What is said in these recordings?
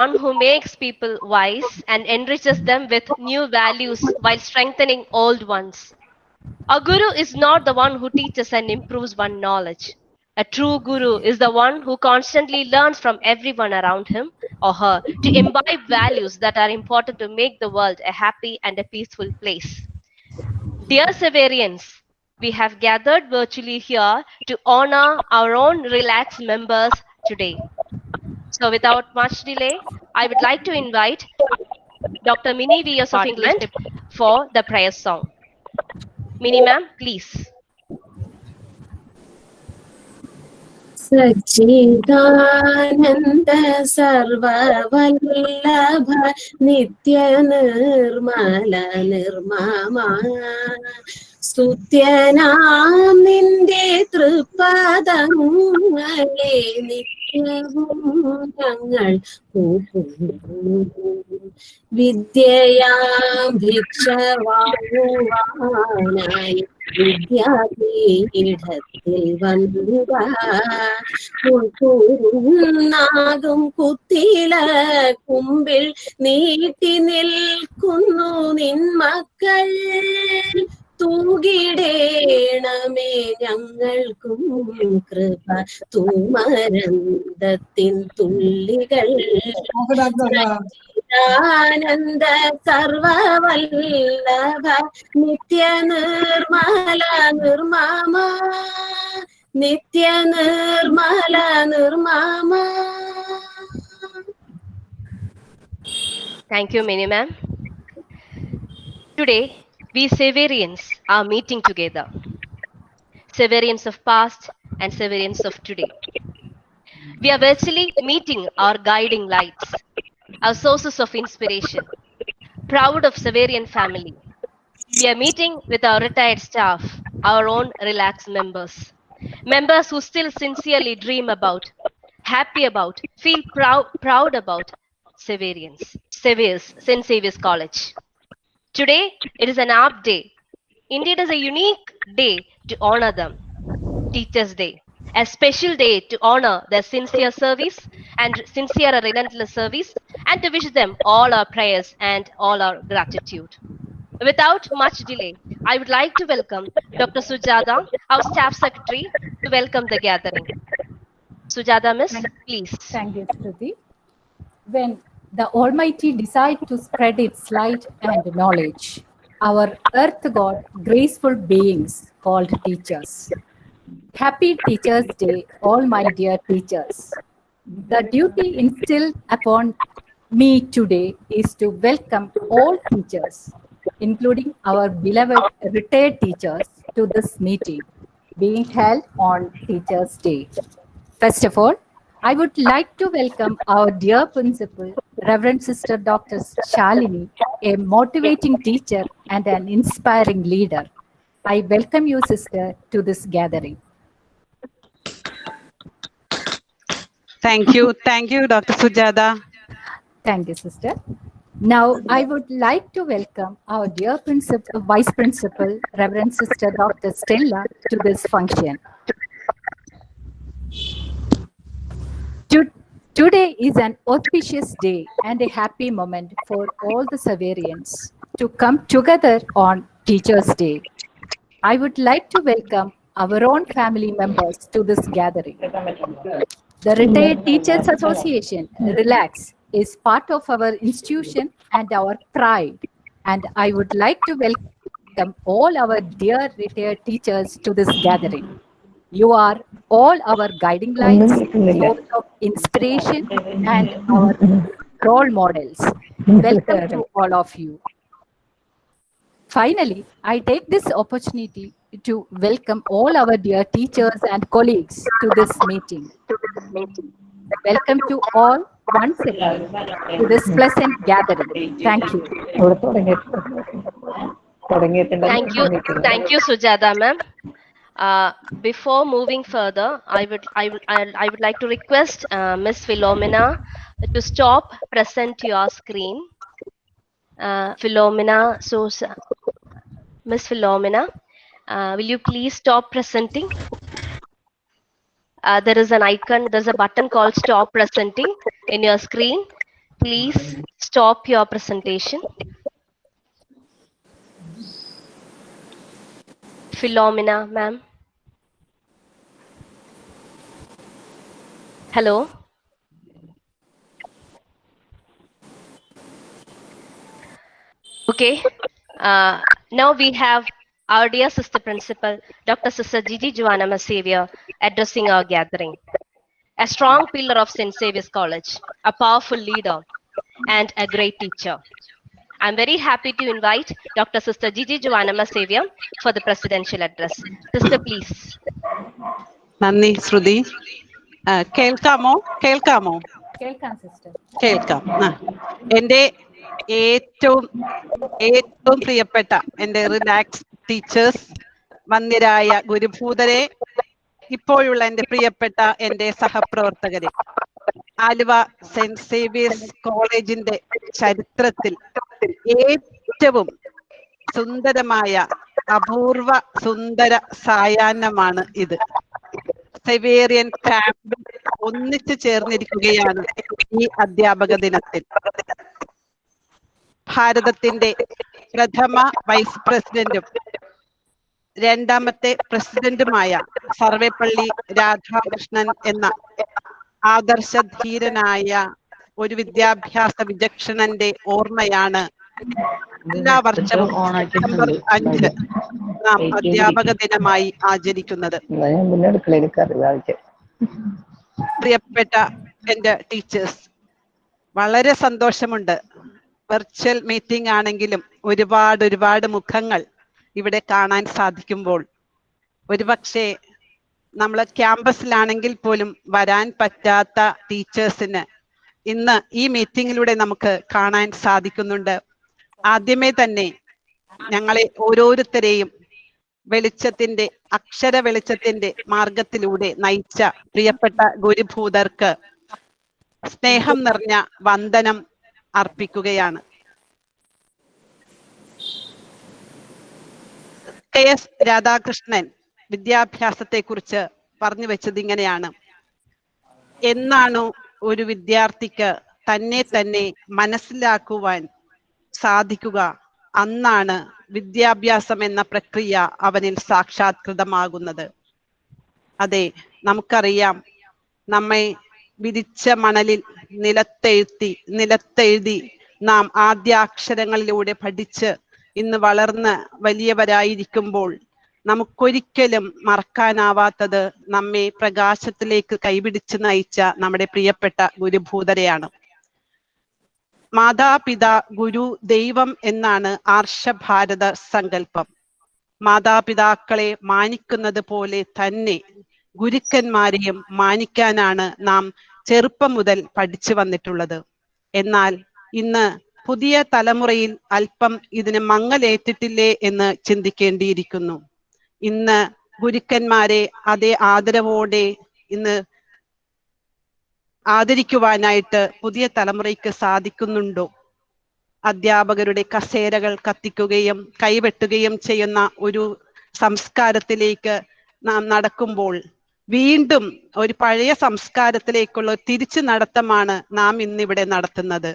one who makes people wise and enriches them with new values while strengthening old ones. A guru is not the one who teaches and improves one knowledge. A true guru is the one who constantly learns from everyone around him or her to imbibe values that are important to make the world a happy and a peaceful place. Dear Severians, we have gathered virtually here to honor our own relaxed members today. So, without much delay, I would like to invite Dr. Mini VS of English for the prayer song. Mini ma'am, please. सच्चिदानन्द सर्ववल्लभ नित्य निर्मल निर्ममा സ്തുത്യനാം നിന്റെ തൃപ്പദങ്ങളെ നിത്യവും ഞങ്ങൾ വിദ്യയാം ഭിക്ഷ വാങ്ങുവാനായി വിദ്യാപീഠത്തിൽ വന്നുകും കുത്തില കുമ്പിൽ നീട്ടി നിൽക്കുന്നു നിൻ മക്കൾ തൂകിടേണമേ ഞങ്ങൾക്കും കൃപ തൂമരന്തത്തിൻ തുള്ളികൾ ആനന്ദ സർവവല്ലഭ നിത്യ നിർമ്മല നിർമ്മമ നിത്യ Nirmala നിർമ്മമ. Thank you, Mini ma'am. Today, we Severians are meeting together. Severians of past and Severians of today. We are virtually meeting our guiding lights, our sources of inspiration. Proud of Severian family. We are meeting with our retired staff, our own relaxed members. Members who still sincerely dream about, happy about, feel proud about Severians, St. Xavier's College. Today, it is an apt day. Indeed, it is a unique day to honor them. Teachers' Day, a special day to honor their sincere service and sincere and relentless service, and to wish them all our prayers and all our gratitude. Without much delay, I would like to welcome Dr. Sujata, our Staff Secretary, to welcome the gathering. Sujata, Miss, please. Thank you, Shruti. When the Almighty decided to spread its light and knowledge, our earth got graceful beings called teachers. Happy Teachers' Day, all my dear teachers. The duty instilled upon me today is to welcome all teachers, including our beloved retired teachers, to this meeting being held on Teachers' Day. First of all, I would like to welcome our dear principal, Reverend Sister Dr. Shalini, a motivating teacher and an inspiring leader. I welcome you, sister, to this gathering. Thank you, Dr. Sujata. Thank you, sister. Now, I would like to welcome our dear Vice Principal, Reverend Sister Dr. Stella, to this function. Today is an auspicious day and a happy moment for all the Severians to come together on Teachers' Day. I would like to welcome our own family members to this gathering. The Retired Teachers Association, RELAX, is part of our institution and our pride. And I would like to welcome all our dear retired teachers to this gathering. You are all our guiding lights, source of inspiration, and our role models. Welcome to all of you. Finally, I take this opportunity to welcome all our dear teachers and colleagues to this meeting. Welcome to all once again to this pleasant gathering. Thank you. Thank you, Sujata ma'am. Before moving further, I would like to request Miss Philomena to stop present your screen. Philomena, Miss Philomena, will you please stop presenting? There is an icon, there's a button called stop presenting in your screen. please stop your presentation. Philomena, ma'am. Hello. Okay. Now we have our dear sister principal, Dr. Sister Gigi Joanna Xavier, addressing our gathering. A strong pillar of St. Xavier's College, a powerful leader, and a great teacher. I'm very happy to invite Dr. Sister Gigi Joanna Xavier for the presidential address. Sister, please. നന്ദി ശ്രുതി. കേൾക്കാമോ? കേൾക്കാം sister. കേൾക്കാം. എൻ്റെ ഏറ്റവും പ്രിയപ്പെട്ട എൻ്റെ relax teachers, വന്ദ്യരായ ഗുരുഭൂതരെ, ഇപ്പോഴുള്ള എൻ്റെ പ്രിയപ്പെട്ട എൻ്റെ സഹപ്രവർത്തകരെ, ആലുവ സെന്റ് സേവിയേഴ്സ് കോളേജിന്റെ ചരിത്രത്തിൽ ഏറ്റവും സുന്ദരമായ അപൂർവ സുന്ദര സായാഹ്നമാണ് ഇത്. സെവേറിയൻ ക്യാമ്പിൽ ഒന്നിച്ചു ചേർന്നിരിക്കുകയാണ് ഈ അധ്യാപക ദിനത്തിൽ. ഭാരതത്തിന്റെ പ്രഥമ വൈസ് പ്രസിഡന്റും രണ്ടാമത്തെ പ്രസിഡന്റുമായ സർവേപ്പള്ളി രാധാകൃഷ്ണൻ എന്ന ആദർശധീരനായ ഒരു വിദ്യാഭ്യാസ വിചക്ഷണന്റെ ഓർമ്മയാണ് എല്ലാ വർഷവും ഡിസംബർ 5 നാം അധ്യാപക ദിനമായി ആചരിക്കുന്നത്. പ്രിയപ്പെട്ട എൻ്റെ ടീച്ചേഴ്സ്, വളരെ സന്തോഷമുണ്ട്. വെർച്വൽ മീറ്റിംഗ് ആണെങ്കിലും ഒരുപാട് മുഖങ്ങൾ ഇവിടെ കാണാൻ സാധിക്കുമ്പോൾ. ഒരുപക്ഷെ നമ്മൾ ക്യാമ്പസിലാണെങ്കിൽ പോലും വരാൻ പറ്റാത്ത ടീച്ചേഴ്സിന് ഇന്ന് ഈ മീറ്റിംഗിലൂടെ നമുക്ക് കാണാൻ സാധിക്കുന്നുണ്ട്. ആദ്യമേ തന്നെ ഞങ്ങളെ ഓരോരുത്തരെയും വെളിച്ചത്തിന്റെ, അക്ഷര വെളിച്ചത്തിന്റെ മാർഗത്തിലൂടെ നയിച്ച പ്രിയപ്പെട്ട ഗുരുഭൂതർക്ക് സ്നേഹം നിറഞ്ഞ വന്ദനം അർപ്പിക്കുകയാണ്. KS രാധാകൃഷ്ണൻ വിദ്യാഭ്യാസത്തെ കുറിച്ച് പറഞ്ഞു വെച്ചത് ഇങ്ങനെയാണ്: എന്നാണോ ഒരു വിദ്യാർത്ഥിക്ക് തന്നെ മനസ്സിലാക്കുവാൻ സാധിക്കുക, അന്നാണ് വിദ്യാഭ്യാസം എന്ന പ്രക്രിയ അവനിൽ സാക്ഷാത്കൃതമാകുന്നത്. അതെ, നമുക്കറിയാം, നമ്മെ വിരിച്ച മണലിൽ നിലത്തെഴുതി നാം ആദ്യാക്ഷരങ്ങളിലൂടെ പഠിച്ച് ഇന്ന് വളർന്ന് വലിയവരായിരിക്കുമ്പോൾ നമുക്കൊരിക്കലും മറക്കാനാവാത്തത് നമ്മെ പ്രകാശത്തിലേക്ക് കൈപിടിച്ച് നയിച്ച നമ്മുടെ പ്രിയപ്പെട്ട ഗുരുഭൂതരെയാണ്. മാതാപിതാ ഗുരു ദൈവം എന്നാണ് ആർഷഭാരത സങ്കല്പം. മാതാപിതാക്കളെ മാനിക്കുന്നത് പോലെ തന്നെ ഗുരുക്കന്മാരെയും മാനിക്കാനാണ് നാം ചെറുപ്പം മുതൽ പഠിച്ചു വന്നിട്ടുള്ളത്. എന്നാൽ ഇന്ന് പുതിയ തലമുറയിൽ അല്പം ഇതിന് മങ്ങലേറ്റിട്ടില്ലേ എന്ന് ചിന്തിക്കേണ്ടിയിരിക്കുന്നു. ഇന്ന് ഗുരുക്കന്മാരെ അതേ ആദരവോടെ ഇന്ന് ആദരിക്കുവാനായിട്ട് പുതിയ തലമുറയ്ക്ക് സാധിക്കുന്നുണ്ടോ? അധ്യാപകരുടെ കസേരകൾ കത്തിക്കുകയും കൈവെട്ടുകയും ചെയ്യുന്ന ഒരു സംസ്കാരത്തിലേക്ക് നാം നടക്കുമ്പോൾ വീണ്ടും ഒരു പഴയ സംസ്കാരത്തിലേക്കുള്ള തിരിച്ചു നടത്തമാണ് നാം ഇന്നിവിടെ നടത്തുന്നത്.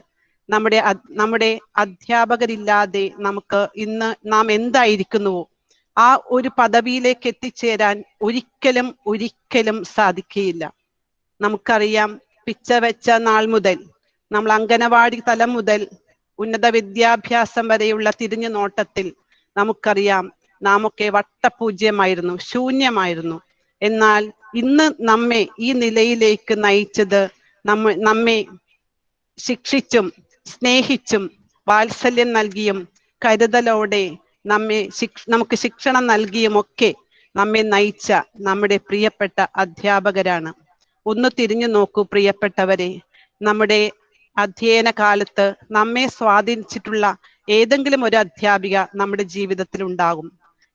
നമ്മുടെ അധ്യാപകരില്ലാതെ നമുക്ക് ഇന്ന് നാം എന്തായിരിക്കുന്നുവോ ആ ഒരു പദവിയിലേക്ക് എത്തിച്ചേരാൻ ഒരിക്കലും സാധിക്കുകയില്ല. നമുക്കറിയാം, പിച്ച വെച്ച നാൾ മുതൽ നമ്മൾ അംഗനവാടി തലം മുതൽ ഉന്നത വിദ്യാഭ്യാസം വരെയുള്ള തിരിഞ്ഞു നോട്ടത്തിൽ നമുക്കറിയാം, നാമൊക്കെ വട്ടപൂജ്യമായിരുന്നു, ശൂന്യമായിരുന്നു. എന്നാൽ ഇന്ന് നമ്മെ ഈ നിലയിലേക്ക് നയിച്ചത് നമ്മെ ശിക്ഷിച്ചും സ്നേഹിച്ചും വാത്സല്യം നൽകിയും കരുതലോടെ നമുക്ക് ശിക്ഷണം നൽകിയുമൊക്കെ നമ്മെ നയിച്ച നമ്മുടെ പ്രിയപ്പെട്ട അധ്യാപകരാണ്. ഒന്ന് തിരിഞ്ഞു നോക്കൂ പ്രിയപ്പെട്ടവരെ, നമ്മുടെ അധ്യയന കാലത്ത് നമ്മെ സ്വാധീനിച്ചിട്ടുള്ള ഏതെങ്കിലും ഒരു അധ്യാപിക നമ്മുടെ ജീവിതത്തിൽ ഉണ്ടാകും.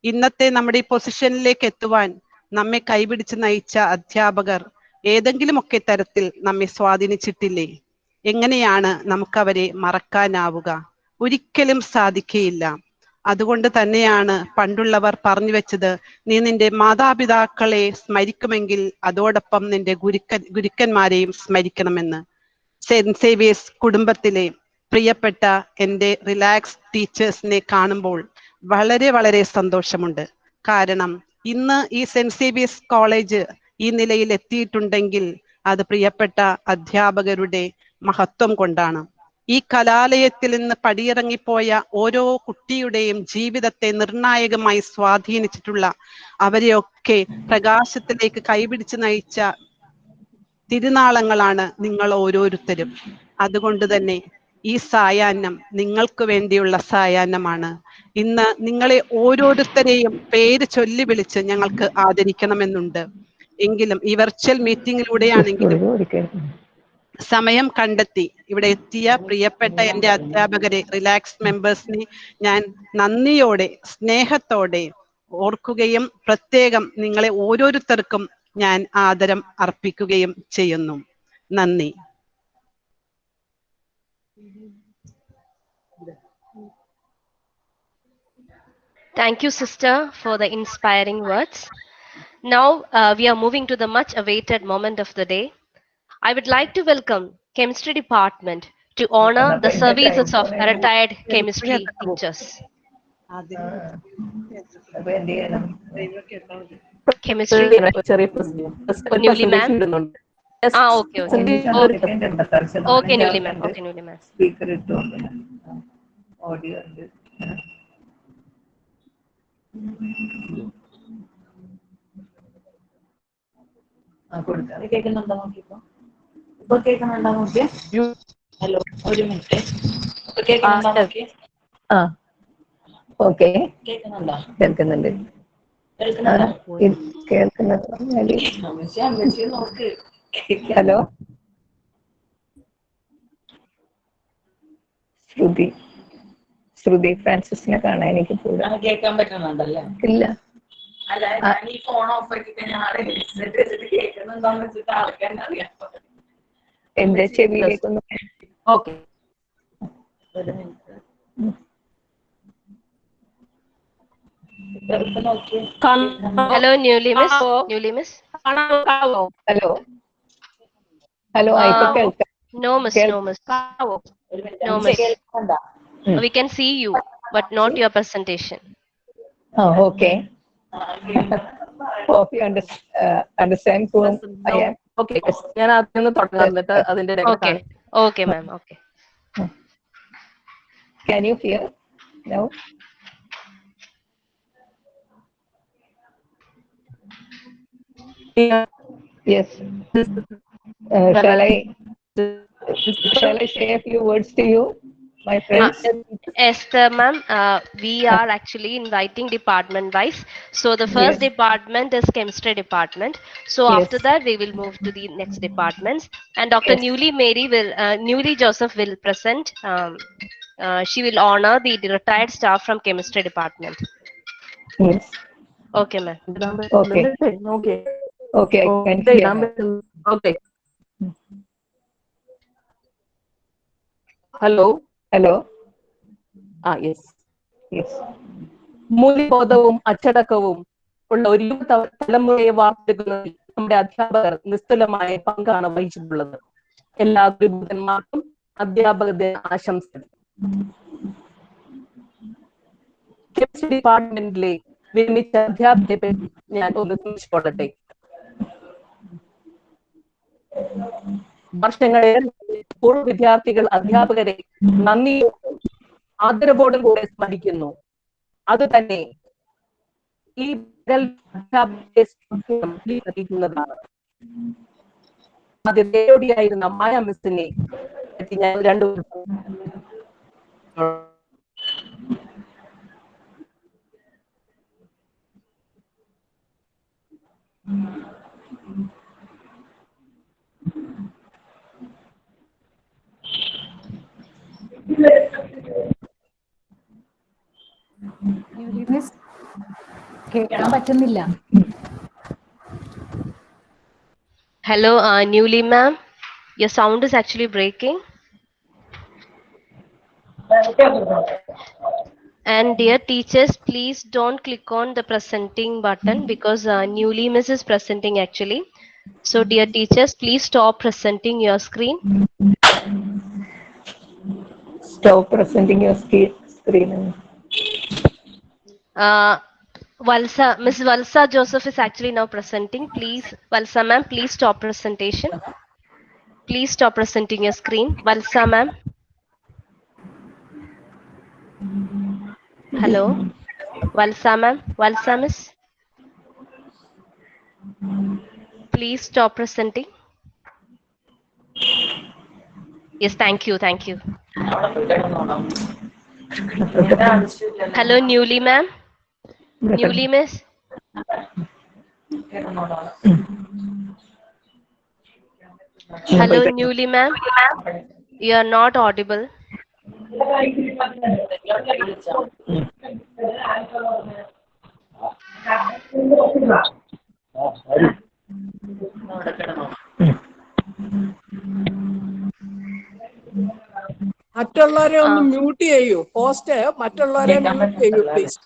ഇന്നത്തെ നമ്മുടെ ഈ പൊസിഷനിലേക്ക് എത്തുവാൻ നമ്മെ കൈപിടിച്ച് നയിച്ച അധ്യാപകർ ഏതെങ്കിലുമൊക്കെ തരത്തിൽ നമ്മെ സ്വാധീനിച്ചിട്ടില്ലേ? എങ്ങനെയാണ് നമുക്കവരെ മറക്കാനാവുക? ഒരിക്കലും സാധിക്കുകയില്ല. അതുകൊണ്ട് തന്നെയാണ് പണ്ടുള്ളവർ പറഞ്ഞു വെച്ചത്, നീ നിന്റെ മാതാപിതാക്കളെ സ്മരിക്കുമെങ്കിൽ അതോടൊപ്പം നിന്റെ ഗുരുക്കന്മാരെയും സ്മരിക്കണമെന്ന്. സെന്റ് സേവിയേഴ്സ് കുടുംബത്തിലെ പ്രിയപ്പെട്ട എൻ്റെ റിലാക്സ് ടീച്ചേഴ്സിനെ കാണുമ്പോൾ വളരെ വളരെ സന്തോഷമുണ്ട്. കാരണം ഇന്ന് ഈ സെന്റ് സേവിയേഴ്സ് കോളേജ് ഈ നിലയിൽ എത്തിയിട്ടുണ്ടെങ്കിൽ അത് പ്രിയപ്പെട്ട അധ്യാപകരുടെ മഹത്വം കൊണ്ടാണ്. ഈ കലാലയത്തിൽ നിന്ന് പടിയിറങ്ങിപ്പോയ ഓരോ കുട്ടിയുടെയും ജീവിതത്തെ നിർണായകമായി സ്വാധീനിച്ചിട്ടുള്ള, അവരെയൊക്കെ പ്രകാശത്തിലേക്ക് കൈപിടിച്ച് നയിച്ച തിരുനാളങ്ങളാണ് നിങ്ങൾ ഓരോരുത്തരും. അതുകൊണ്ട് തന്നെ ഈ സായാഹ്നം നിങ്ങൾക്ക് വേണ്ടിയുള്ള സായാഹ്നമാണ്. ഇന്ന് നിങ്ങളെ ഓരോരുത്തരെയും പേര് ചൊല്ലി വിളിച്ച് ഞങ്ങൾക്ക് ആദരിക്കണമെന്നുണ്ട്. എങ്കിലും ഈ വെർച്വൽ മീറ്റിംഗിലൂടെയാണെങ്കിലും സമയം കണ്ടെത്തി ഇവിടെ എത്തിയ പ്രിയപ്പെട്ട എൻ്റെ അധ്യാപകരെ, റിലാക്സ് മെമ്പേഴ്സിനെ ഞാൻ നന്ദിയോടെ സ്നേഹത്തോടെ ഓർക്കുകയും പ്രത്യേകം നിങ്ങളെ ഓരോരുത്തർക്കും ഞാൻ ആദരം അർപ്പിക്കുകയും ചെയ്യുന്നു. നന്ദി. Thank you, sister, for the inspiring words. Now we are moving to the much awaited moment of the day. I would like to welcome Chemistry Department to honor the services of retired chemistry teachers. Chemistry. Newly, ma'am. Okay. Okay, Newly, ma'am. Okay, Newly, ma'am. Audio. കൊടുക്കാം. കേൾക്കുന്നുണ്ടോ നോക്കിപ്പോ? ഇപ്പൊ കേൾക്കുന്നുണ്ടോ നോക്കിയേ? Hello, ഒരു minute. ഇപ്പൊ കേൾക്കുന്നുണ്ടോ നോക്കിയേ? ആ, ഓക്കെ. കേൾക്കുന്നുണ്ടോ? കേൾക്കുന്നുണ്ട്. നോക്ക്. ഹലോ, ശ്രുതി ഫ്രാൻസിസിനെ കാണാൻ എനിക്ക് കേൾക്കാൻ പറ്റുന്നുണ്ടല്ലേ? ഇല്ല. അല്ല, ഈ ഫോൺ ഓഫ് ആക്കിട്ട് ഞാൻ കേൾക്കുന്നുണ്ടോന്ന് വെച്ചിട്ട് ആൾക്കാരെ അറിയാം. എന്റെ ചെവിയിലേക്കൊന്ന്. ഓക്കെ, ഒരു minute. Hello, Newly, miss. Newly, miss. Hello, hello. ഇപ്പൊ കേൾക്കാം? No, miss. No, miss. No, miss. We can see you, but not your presentation. Oh, okay. Hope you understand whom I am. Okay. ഞാൻ അതിന് തുടങ്ങാം, എന്നിട്ട് അതിന്റെ Okay. Okay, ma'am. Okay. Can you hear now? Yes. Shall I say a few words to you, my friends? Esther, ma'am, we are actually inviting department wise. So the first department is chemistry department. So after that we will move to the next departments. And Dr. Newly Joseph will present. She will honor the retired staff from chemistry department. Yes. Okay, ma'am. Okay. Okay, I can hear. Okay. Hello. Yes. മൂല്യബോധവും അച്ചടക്കവും ഉള്ള ഒരു തലമുറയെ വാർത്തെടുക്കുന്നതിൽ നമ്മുടെ അധ്യാപകർ നിസ്തുലമായ പങ്കാണ് വഹിച്ചിട്ടുള്ളത്. എല്ലാ ഗുരുബുദ്ധന്മാർക്കും അധ്യാപക ദിന ആശംസകൾ. കെമിസ്ട്രി ഡിപ്പാർട്ട്മെന്റിലെ വിരമിച്ച അധ്യാപകരെ ഞാൻ ഒന്ന് സൂക്ഷിച്ചോളട്ടെ. വർഷങ്ങളെ പൂർവ്വ വിദ്യാർത്ഥികൾ അധ്യാപകരെ നന്ദിയോടും ആദരവോടും കൂടെ സ്മരിക്കുന്നു. അത് തന്നെ ഈ അറിയിക്കുന്നതാണ്. ആദ്യത്തെയോടിയായിരുന്ന മായ മിസ്സിനെ ഞാൻ രണ്ടു കേൾക്കാൻ പറ്റുന്നില്ല. Hello, Newly, ma'am. Your sound is actually breaking. And dear teachers, please don't click on the presenting button because Newly miss is presenting actually. So dear teachers, please stop presenting your screen. Stop presenting your screen. Miss Valsa Joseph is actually now presenting. Please, Valsa ma'am, please stop presentation. Please stop presenting your screen. Valsa ma'am. Hello. Valsa ma'am. Valsa miss. Please stop presenting. Yes, thank you. Thank you. Hello, Newly ma'am. Newly miss. Hello, Newly ma'am. You are not audible. മറ്റുള്ളവരെ ഒന്ന് mute ചെയ്യൂ. Post മറ്റുള്ളവരെ mute ചെയ്യൂ please.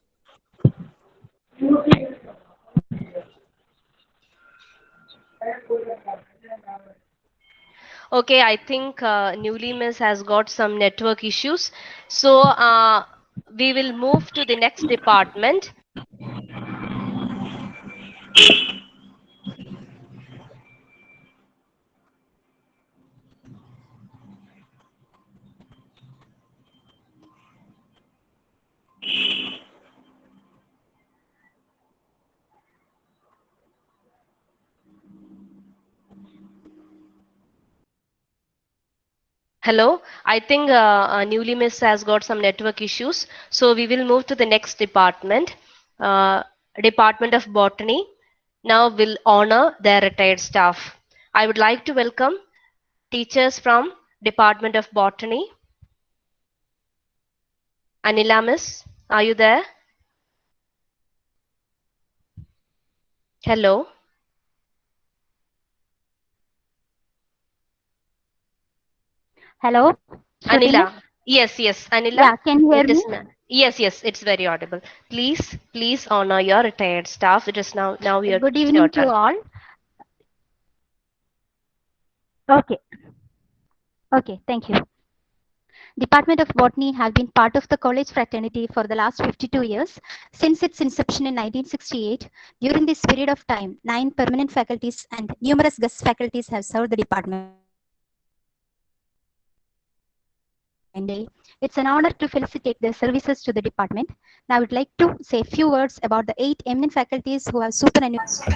Okay, I think Newly Miss has got some network issues. So we will move to the next department. Hello, I think Newly Miss has got some network issues. So we will move to the next department, Department of Botany. Now will honor their retired staff. I would like to welcome teachers from Department of Botany. Anila Miss, are you there? Hello. Hello, Shruti Anila. miss? Yes, Anila. Yeah, can you hear It is me? yes, it's very audible. Please honor your retired staff. It is now your Good your evening to turn. all. Okay, thank you. Department of Botany have been part of the college fraternity for the last 52 years. Since its inception in 1968, during this period of time, 9 permanent faculties and numerous guest faculties have served the department. It's an honor to felicitate their services to the department. Now I would like to say a few words about the 8 eminent faculties who have superannuated.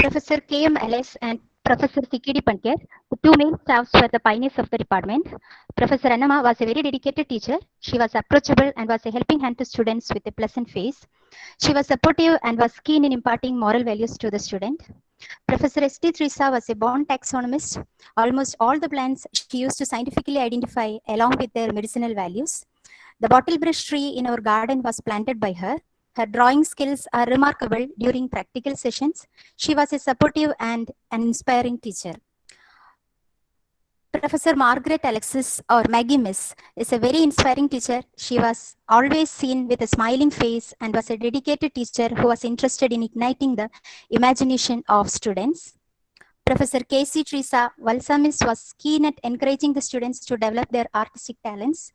Professor K.M. Ellis and Professor C.K.D. Pankar, the 2 male staffs were the pioneers of the department. Professor Annama was a very dedicated teacher. She was approachable and was a helping hand to students with a pleasant face. She was supportive and was keen in imparting moral values to the student. Professor S.T. Teresa was a born taxonomist. Almost all the plants she used to scientifically identify along with their medicinal values. The bottle brush tree in our garden was planted by her. Her drawing skills are remarkable during practical sessions. She was a supportive and an inspiring teacher. Professor Margaret Alexis, or Maggie Miss, is a very inspiring teacher. She was always seen with a smiling face and was a dedicated teacher who was interested in igniting the imagination of students. Professor K.C. Teresa Valsa Miss was keen at encouraging the students to develop their artistic talents.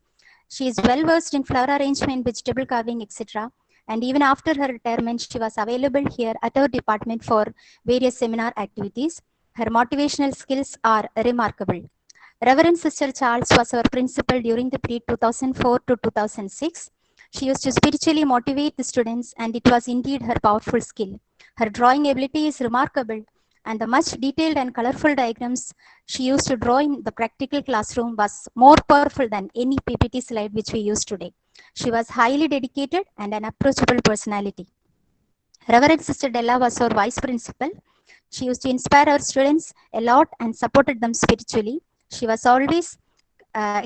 She is well versed in flower arrangement, vegetable carving, etc. And even after her retirement, she was available here at our department for various seminar activities. Her motivational skills are remarkable. Reverend Sister Charles was our principal during the period 2004 to 2006. She used to spiritually motivate the students, and it was indeed her powerful skill. Her drawing ability is remarkable, and the much detailed and colorful diagrams she used to draw in the practical classroom was more powerful than any PPT slide which we use today. She was highly dedicated and an approachable personality. Reverend Sister Della was our vice principal. She used to inspire our students a lot and supported them spiritually. She was always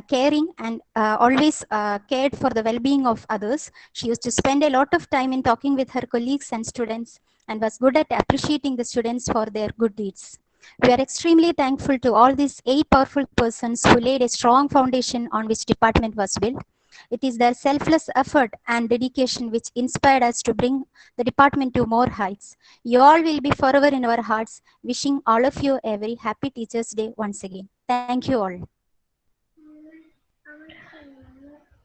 caring and always cared for the well-being of others. She used to spend a lot of time in talking with her colleagues and students and was good at appreciating the students for their good deeds. We are extremely thankful to all these 8 powerful persons who laid a strong foundation on which department was built. It is their selfless effort and dedication which inspired us to bring the department to more heights. You all will be forever in our hearts. Wishing all of you a very happy Teachers' Day once again. Thank you all.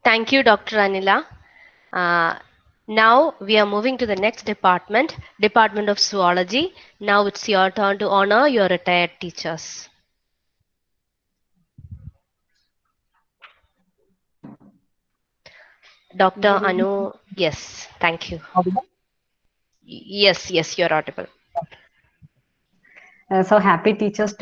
Thank you, Dr. Anila. Now we are moving to the next department, Department of Zoology. Now it's your turn to honor your retired teachers. Dr. Anu, yes, thank you. Yes, you're audible. So happy Teachers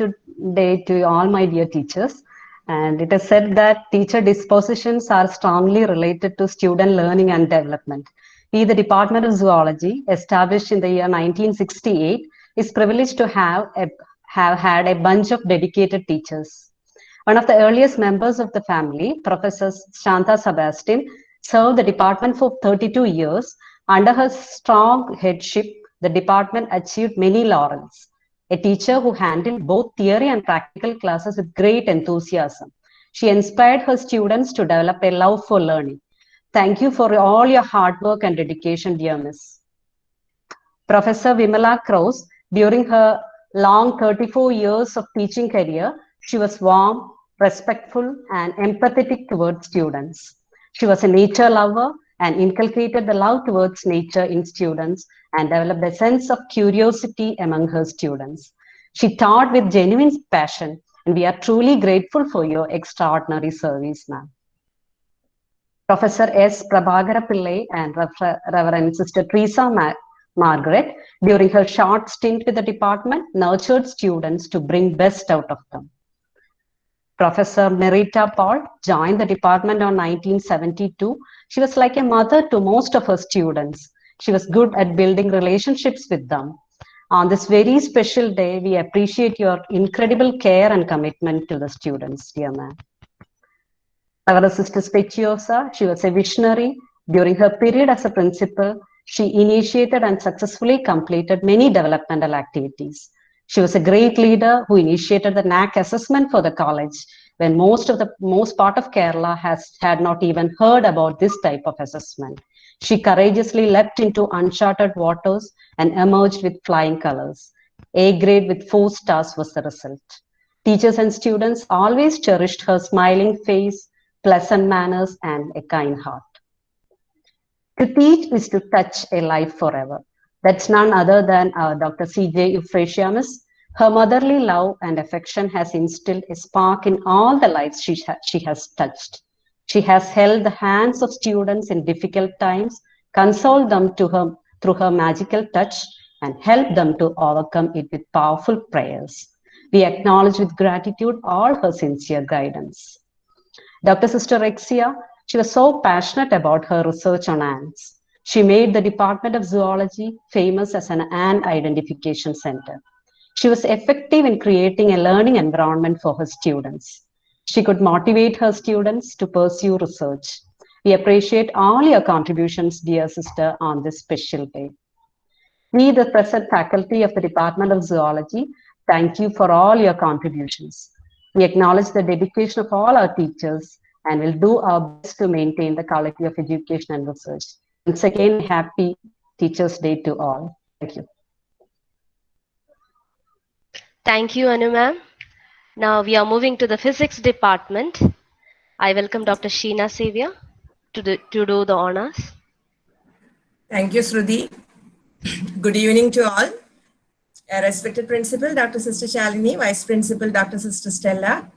Day to all my dear teachers. And it is said that teacher dispositions are strongly related to student learning and development. We, the Department of Zoology, established in the year 1968, is privileged to have had a bunch of dedicated teachers. One of the earliest members of the family, Professor Shanta Sebastian, served the department for 32 years. Under her strong headship, the department achieved many laurels. A teacher who handled both theory and practical classes with great enthusiasm. She inspired her students to develop a love for learning. Thank you for all your hard work and dedication, dear Miss. Professor Vimala Krause, during her long 34 years of teaching career, she was warm, respectful, and empathetic towards students. She was a nature lover and inculcated the love towards nature in students and developed a sense of curiosity among her students. She taught with genuine passion, and we are truly grateful for your extraordinary service, ma'am. Professor S. Prabhakara Pillai and Reverend Sister Teresa Margaret, during her short stint with the department, nurtured students to bring best out of them. Professor Merita Paul joined the department in 1972. She was like a mother to most of her students. She was good at building relationships with them. On this very special day, we appreciate your incredible care and commitment to the students, dear ma'am. Our Sister Speciosa, she was a visionary. During her period as a principal, she initiated and successfully completed many developmental activities. She was a great leader who initiated the NAC assessment for the college when most part of Kerala had not even heard about this type of assessment. She courageously leapt into uncharted waters and emerged with flying colors. A grade with 4 stars was the result. Teachers and students always cherished her smiling face, pleasant manners, and a kind heart. To teach is to touch a life forever. That's none other than Dr. C.J. Euphrasiamus. Her motherly love and affection has instilled a spark in all the lives she has touched. She has held the hands of students in difficult times, consoled them through her magical touch, and helped them to overcome it with powerful prayers. We acknowledge with gratitude all her sincere guidance. Dr. Sister Rexia, she was so passionate about her research on ants. She made the Department of Zoology famous as an ant identification center. She was effective in creating a learning environment for her students. She could motivate her students to pursue research. We appreciate all your contributions, dear sister, on this special day. We, the present faculty of the Department of Zoology, thank you for all your contributions. We acknowledge the dedication of all our teachers and will do our best to maintain the quality of education and research. Once again, happy Teachers' Day to all. Thank you. Thank you, Anu ma'am. Now we are moving to the Physics Department. I welcome Dr. Sheena Xavier to do the honors. Thank you, Shruti. Good evening to all. Respected Principal, Dr. Sister Shalini, Vice Principal, Dr. Sister Stella,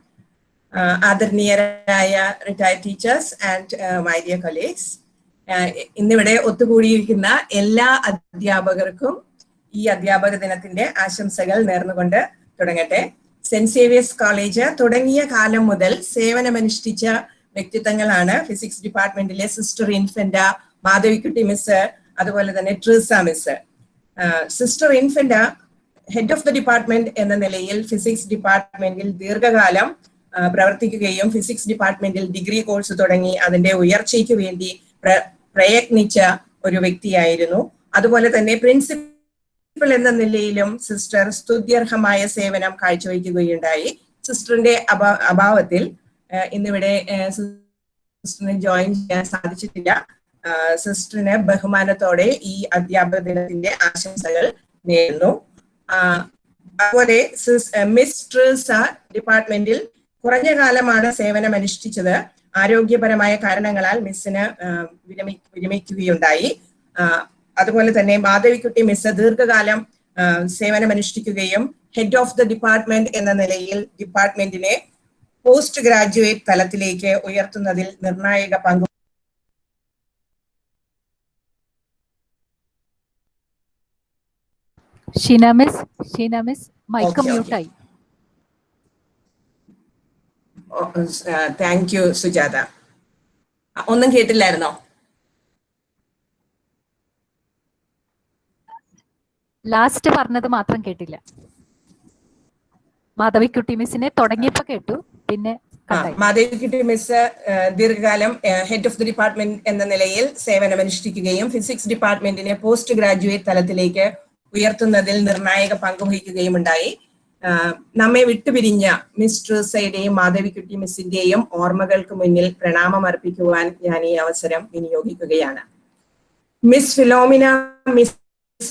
Adarniyaraya retired teachers, and my dear colleagues. ഇന്നിവിടെ ഒത്തുകൂടിയിരിക്കുന്ന എല്ലാ അധ്യാപകർക്കും ഈ അധ്യാപക ദിനത്തിന്റെ ആശംസകൾ നേർന്നുകൊണ്ട് തുടങ്ങട്ടെ. Saint Xavier's college തുടങ്ങിയ കാലം മുതൽ സേവനമനുഷ്ഠിച്ച വ്യക്തിത്വങ്ങളാണ് ഫിസിക്സ് ഡിപ്പാർട്ട്മെന്റിലെ സിസ്റ്റർ ഇൻഫന്റ, മാധവിക്കുട്ടി മിസ്, അതുപോലെ തന്നെ Treesa miss. Sister Infanta head of the department എന്ന നിലയിൽ ഫിസിക്സ് ഡിപ്പാർട്ട്മെന്റിൽ ദീർഘകാലം പ്രവർത്തിക്കുകയും ഫിസിക്സ് ഡിപ്പാർട്ട്മെന്റിൽ ഡിഗ്രി കോഴ്സ് തുടങ്ങി അതിന്റെ ഉയർച്ചയ്ക്ക് വേണ്ടി പ്രയത്നിച്ച ഒരു വ്യക്തിയായിരുന്നു. അതുപോലെ തന്നെ പ്രിൻസിപ്പൽ എന്ന നിലയിലും സിസ്റ്റർ സ്തുത്യർഹമായ സേവനം കാഴ്ചവെക്കുകയുണ്ടായി. സിസ്റ്ററിന്റെ അഭാവത്തിൽ ഇന്നിവിടെ സിസ്റ്ററിനെ ജോയിൻ ചെയ്യാൻ സാധിച്ചിട്ടില്ല. സിസ്റ്ററിന് ബഹുമാനത്തോടെ ഈ അധ്യാപക ദിനത്തിന്റെ ആശംസകൾ നേരുന്നു. അതുപോലെ മിസ് ട്രീസ ഡിപ്പാർട്ട്മെന്റിൽ കുറഞ്ഞ കാലമാണ് സേവനം അനുഷ്ഠിച്ചത്. ആരോഗ്യപരമായ കാരണങ്ങളാൽ മിസ്സിന് വിരമിക്കുകയുണ്ടായി. അതുപോലെ തന്നെ മാധവിക്കുട്ടി മിസ് ദീർഘകാലം സേവനമനുഷ്ഠിക്കുകയും ഹെഡ് ഓഫ് ദ ഡിപ്പാർട്ട്മെന്റ് എന്ന നിലയിൽ ഡിപ്പാർട്ട്മെന്റിനെ പോസ്റ്റ് ഗ്രാജുവേറ്റ് തലത്തിലേക്ക് ഉയർത്തുന്നതിൽ നിർണായക പങ്ക്. ഷീന മിസ് മൈക്ക് മ്യൂട്ടായി. Thank you Sujatha. ഒന്നും കേട്ടില്ലായിരുന്നോ? ലാസ്റ്റ് പറഞ്ഞത് മാത്രം കേട്ടില്ല. മാധവിക്കുട്ടി മിസ്സിനെ തുടങ്ങിയപ്പോ കേട്ടു, പിന്നെ മാധവിക്കുട്ടി മിസ് ദീർഘകാലം ഹെഡ് ഓഫ് ദി ഡിപ്പാർട്ട്മെന്റ് എന്ന നിലയിൽ സേവനമനുഷ്ഠിക്കുകയും ഫിസിക്സ് ഡിപ്പാർട്ട്മെന്റിനെ പോസ്റ്റ് ഗ്രാജുവേറ്റ് തലത്തിലേക്ക് ഉയർത്തുന്നതിൽ നിർണായക പങ്കുവഹിക്കുകയും ഉണ്ടായി. നമ്മെ വിട്ടുപിരിഞ്ഞ മിസ് ട്രൂസയുടെയും മാധവിക്കുട്ടി മിസ്സിന്റെയും ഓർമ്മകൾക്ക് മുന്നിൽ പ്രണാമം അർപ്പിക്കുവാൻ ഞാൻ ഈ അവസരം വിനിയോഗിക്കുകയാണ്. Miss Philomena, miss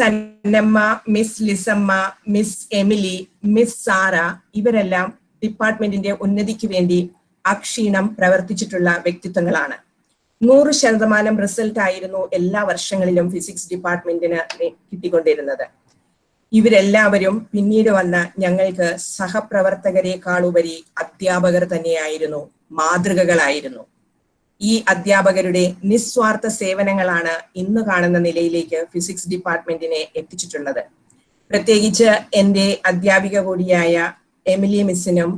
Annamma, miss Lisamma, miss Emily, miss Sarah ഇവരെല്ലാം ഡിപ്പാർട്ട്മെന്റിന്റെ ഉന്നതിക്ക് വേണ്ടി അക്ഷീണം പ്രവർത്തിച്ചിട്ടുള്ള വ്യക്തിത്വങ്ങളാണ്. 100% റിസൾട്ട് ആയിരുന്നു എല്ലാ വർഷങ്ങളിലും ഫിസിക്സ് ഡിപ്പാർട്ട്മെന്റിന് കിട്ടിക്കൊണ്ടിരുന്നത്. ഇവരെല്ലാവരും പിന്നീട് വന്ന ഞങ്ങൾക്ക് സഹപ്രവർത്തകരെക്കാളുപരി അധ്യാപകർ തന്നെയായിരുന്നു, മാതൃകകളായിരുന്നു. ഈ അധ്യാപകരുടെ നിസ്വാർത്ഥ സേവനങ്ങളാണ് ഇന്ന് കാണുന്ന നിലയിലേക്ക് ഫിസിക്സ് ഡിപ്പാർട്ട്മെന്റിനെ എത്തിച്ചിട്ടുള്ളത്. പ്രത്യേകിച്ച് എൻ്റെ അധ്യാപിക കൂടിയായ എമിലി മിസ്സിനും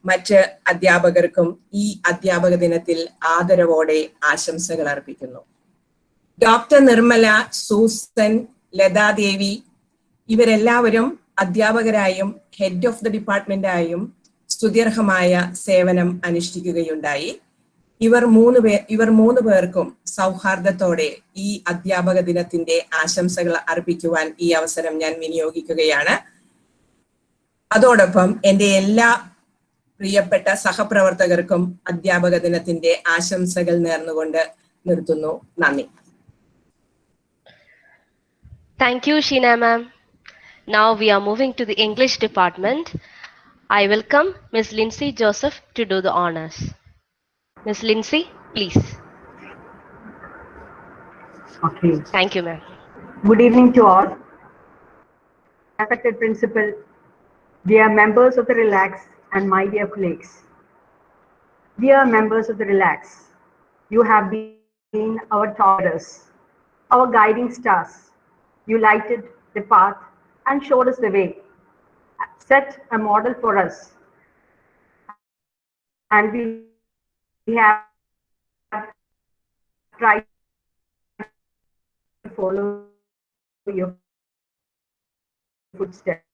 മറ്റ് അധ്യാപകർക്കും ഈ അധ്യാപക ദിനത്തിൽ ആദരവോടെ ആശംസകൾ അർപ്പിക്കുന്നു. ഡോക്ടർ നിർമ്മല, സൂസൻ, ലതാദേവി ഇവരെല്ലാവരും അധ്യാപകരായും ഹെഡ് ഓഫ് ദ ഡിപ്പാർട്ട്മെന്റായും സ്തുത്യർഹമായ സേവനം അനുഷ്ഠിക്കുകയുണ്ടായി. ഇവർ മൂന്ന് പേർക്കും സൗഹാർദ്ദത്തോടെ ഈ അധ്യാപക ദിനത്തിന്റെ ആശംസകൾ അർപ്പിക്കുവാൻ ഈ അവസരം ഞാൻ വിനിയോഗിക്കുകയാണ്. അതോടൊപ്പം എൻ്റെ എല്ലാ പ്രിയപ്പെട്ട സഹപ്രവർത്തകർക്കും അധ്യാപക ദിനത്തിന്റെ ആശംസകൾ നേർന്നുകൊണ്ട് നിർത്തുന്നു. നന്ദി. Thank you, Sheena ma'am. Now we are moving to the English department. I welcome Ms. Lindsay Joseph to do the honors. Ms. Lindsay, please. Okay. Thank you, ma'am. Good evening to all. Respected principal, dear members of the Relax, and my dear colleagues. Dear members of the Relax, you have been our toddlers, our guiding stars. You lighted the path and showed us the way, set a model for us, and we have tried to follow your footsteps.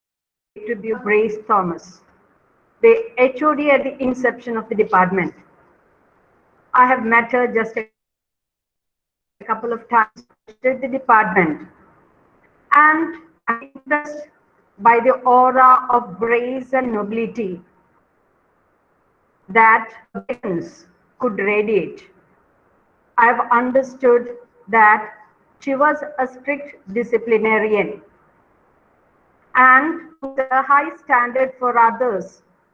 To be Grace Thomas, the HOD at the inception of the department. I have met her just a couple of times at the department, and I'm impressed by the aura of grace and nobility that could radiate. I have understood that she was a strict disciplinarian and a high standard for others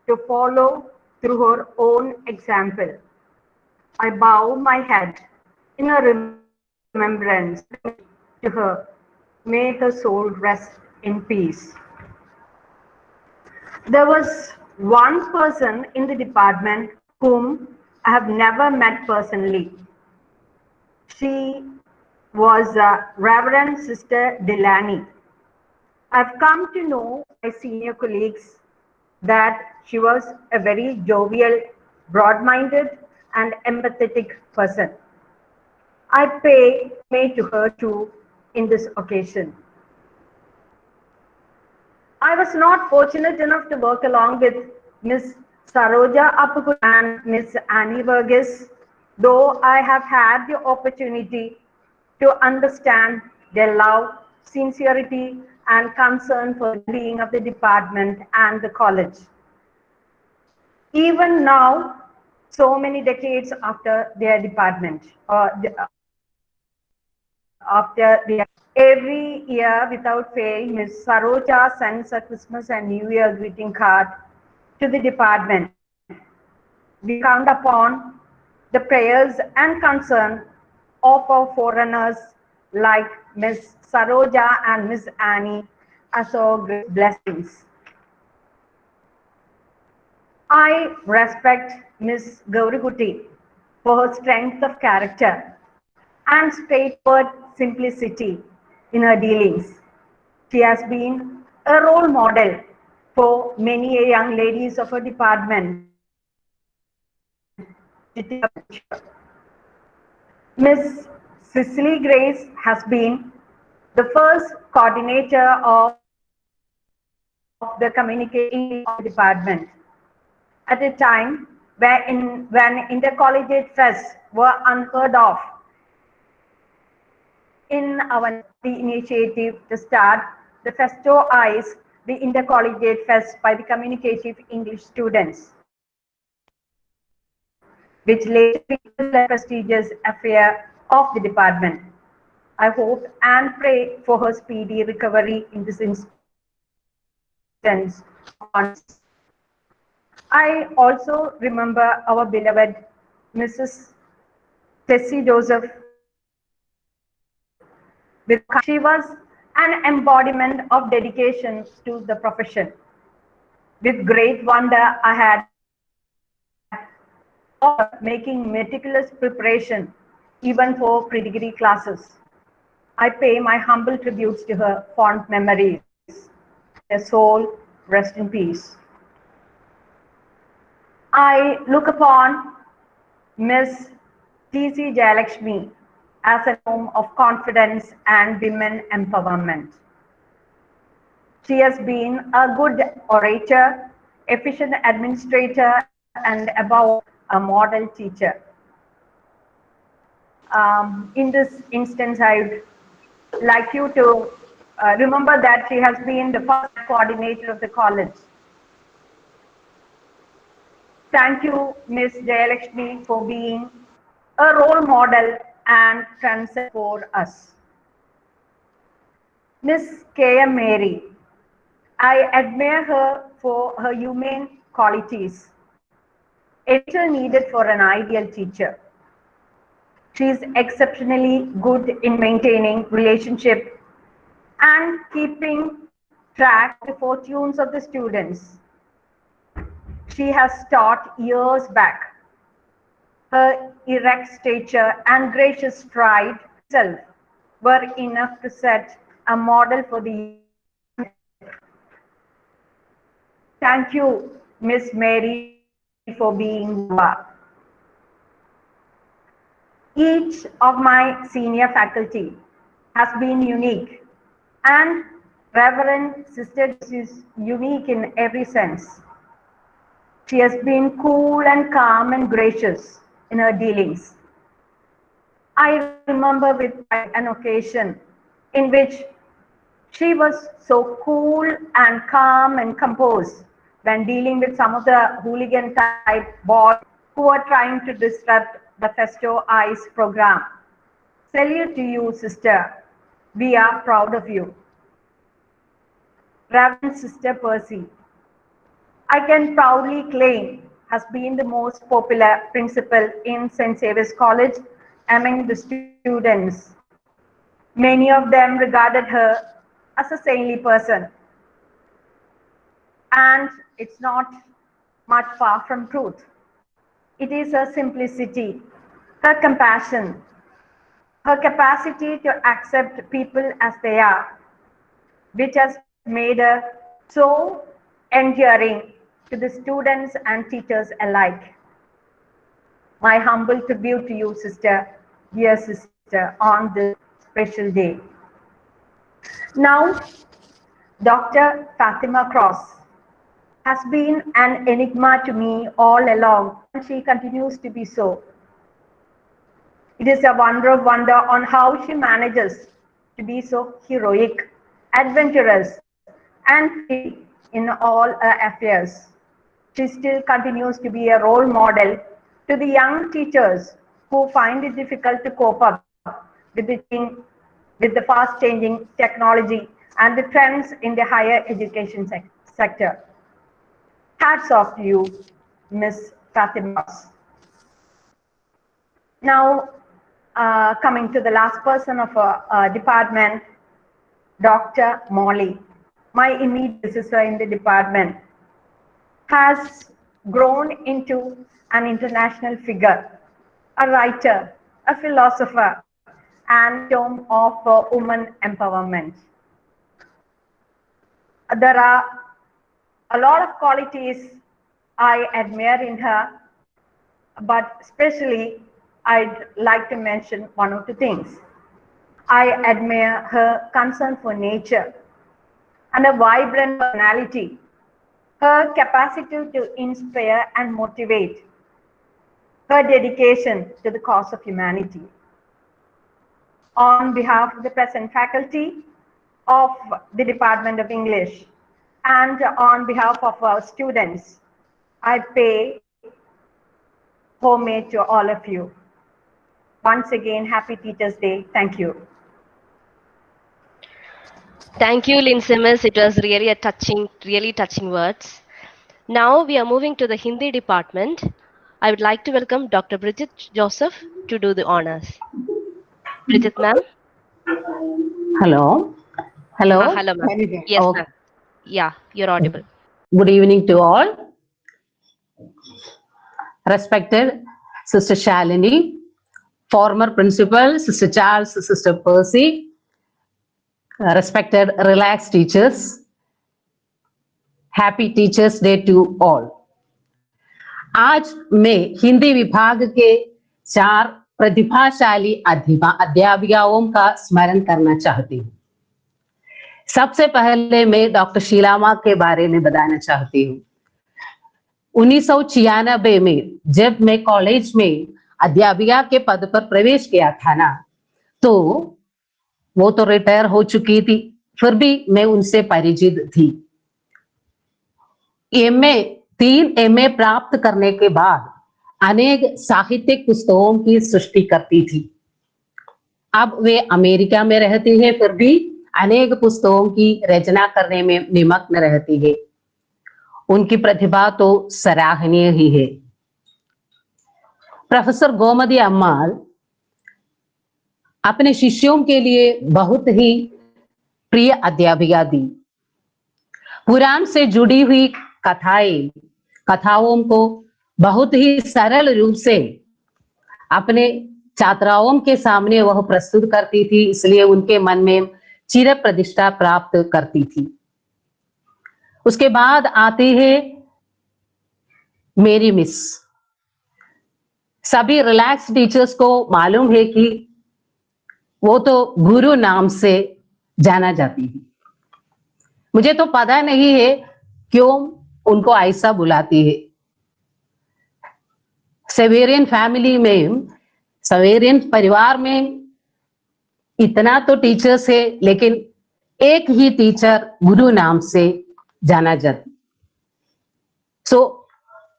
to follow through her own example. I bow my head in a remembrance to her. May her soul rest in peace. There was one person in the department whom I have never met personally. She was Reverend Sister Delaney. I've come to know my senior colleagues that she was a very jovial, broad-minded, and empathetic person. I pay homage to her too in this occasion. I was not fortunate enough to work along with Miss Saroja Appukut and Miss Annie Verghese, though I have had the opportunity to understand their love, sincerity, and concern for the being of the department and the college. Even now, so many decades after their department, every year without fail, Ms. Saroja sends a Christmas and New Year greeting card to the department. We count upon the prayers and concern of our foreigners like Miss Saroja and Miss Annie as our great blessings. I respect Miss Gaurikutti for her strength of character and straightforward simplicity in her dealings. She has been a role model for many young ladies of her department. Miss Cicely Grace has been the first coordinator of the communication department at a time when intercollegiate fests were unheard of. In our initiative to start the Festo Eyes, the intercollegiate fest by the communicative English students, which later became a prestigious affair of the department. I hope and pray for her speedy recovery in this instance. I also remember our beloved Mrs. Tessie Joseph. She was an embodiment of dedication to the profession. With great wonder, I had making meticulous preparation even for pre-degree classes. I pay my humble tributes to her fond memories. Her soul rest in peace. I look upon Miss T.C. Jayalakshmi as a home of confidence and women empowerment. She has been a good orator, efficient administrator, and above all, a model teacher. In this instance, I would like you to remember that she has been the first coordinator of the college. Thank you, Ms. Jayalakshmi, for being a role model and trendsetter for us. Miss K.M. Mary, I admire her for her humane qualities. A teacher needed for an ideal teacher. She is exceptionally good in maintaining relationship and keeping track of the fortunes of the students. She has taught years back. Her erect stature and gracious stride itself were enough to set a model for the young. Thank you, Miss Mary, for being here. Each of my senior faculty has been unique, and Reverend Sister is unique in every sense. She has been cool and calm and gracious in her dealings. I remember with an occasion in which she was so cool and calm and composed when dealing with some of the hooligan type boys who were trying to disrupt the Festo Eyes program. Salute to you, sister. We are proud of you. Reverend Sister Percy, I can proudly claim, has been the most popular principal in St. Xavier's College among the students. Many of them regarded her as a saintly person. And it's not much far from truth. It is her simplicity, her compassion, her capacity to accept people as they are, which has made her so endearing to the students and teachers alike. My humble tribute to you, sister, dear sister, on this special day. Now, Dr. Fatima Cross has been an enigma to me all along, and she continues to be so. It is a wonder of wonder on how she manages to be so heroic, adventurous, and free in all her affairs. She still continues to be a role model to the young teachers who find it difficult to cope up with the fast-changing technology and the trends in the higher education sector. Hats off to you, Miss Fatima. Now, coming to the last person of our department, Dr. Molly, my immediate sister in the department, has grown into an international figure, a writer, a philosopher, and tome of women empowerment. There are a lot of qualities I admire in her, but especially I'd like to mention one or two things. I admire her concern for nature and a vibrant personality, her capacity to inspire and motivate, her dedication to the cause of humanity. On behalf of the present faculty of the Department of English and on behalf of our students, I pay homage to all of you. Once again, happy Teachers' Day. Thank you. Thank you, Lynn Simmons. It was really really touching words. Now we are moving to the Hindi department. I would like to welcome Dr. Bridget Joseph to do the honors. Bridget, ma'am. Hello. Hello. Hello, ma'am. Yes, Okay. ma'am. Yeah, you're audible. Good evening to all. Respected Sister Shalini, former principal, Sister Charles, Sister Percy, respected relaxed teachers, happy Teachers Day to all. आज मैं हिंदी विभाग के 4 प्रतिभाशाली अध्यापिकाओं का स्मरण करना चाहती हूँ। सबसे पहले मैं डॉक्टर शीलामा के बारे में बताना चाहती हूँ। 1996 में जब मैं कॉलेज में अध्यापिका के पद पर प्रवेश किया था ना, तो वो तो रिटायर हो चुकी थी, फिर भी मैं उनसे परिचित थी। तीन एमए प्राप्त करने के बाद अनेक साहित्यिक पुस्तकों की सृष्टि करती थी। अब वे अमेरिका में रहती है, फिर भी अनेक पुस्तकों की रचना करने में निमग्न रहती है। उनकी प्रतिभा तो सराहनीय ही है। प्रोफेसर गोमती अम्माल अपने शिष्यों के लिए बहुत ही प्रिय अध्यापिका थी। पुराण से जुड़ी हुई कथाओं को बहुत ही सरल रूप से अपने छात्राओं के सामने वह प्रस्तुत करती थी, इसलिए उनके मन में चिर प्रतिष्ठा प्राप्त करती थी। उसके बाद आती है मेरी मिस। सभी रिलैक्स टीचर्स को मालूम है कि वो तो गुरु नाम से जाना जाती है। मुझे तो पता नहीं है क्यों उनको ऐसा बुलाती है। सेवेरियन फैमिली में, सेवेरियन परिवार में इतना तो टीचर्स है, लेकिन एक ही टीचर गुरु नाम से जाना जाती।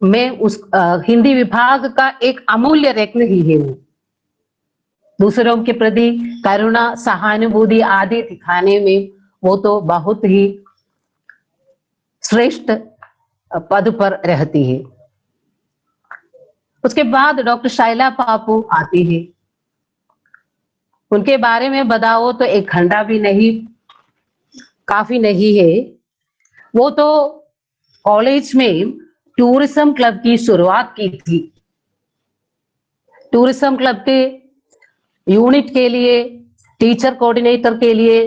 मैं उस हिंदी विभाग का एक अमूल्य रत्न ही है। वो दूसरों के प्रति करुणा, सहानुभूति आदि दिखाने में वो तो बहुत ही श्रेष्ठ पद पर रहती है। उसके बाद डॉक्टर शैला पापू आती है। उनके बारे में बताओ तो एक घंटा भी नहीं, काफी नहीं है। वो तो कॉलेज में टूरिज्म क्लब की शुरुआत की थी। टूरिज्म क्लब के यूनिट के लिए, टीचर कोऑर्डिनेटर के लिए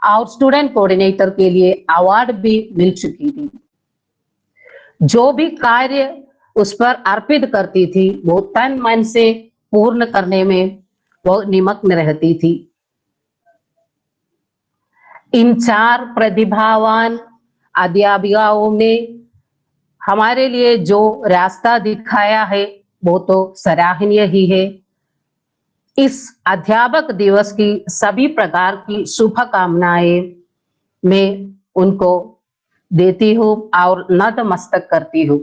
और स्टूडेंट कोऑर्डिनेटर के लिए अवार्ड भी मिल चुकी थी। जो भी कार्य उस पर अर्पित करती थी, वो तन मन से पूर्ण करने में वो निमग्न रहती थी। इन 4 प्रतिभावान अध्यापिकाओं ने हमारे लिए जो रास्ता दिखाया है, वो तो सराहनीय ही है। इस अध्यापक दिवस की सभी प्रकार की शुभकामनाएं मैं उनको देती हूँ और नतमस्तक करती हूँ।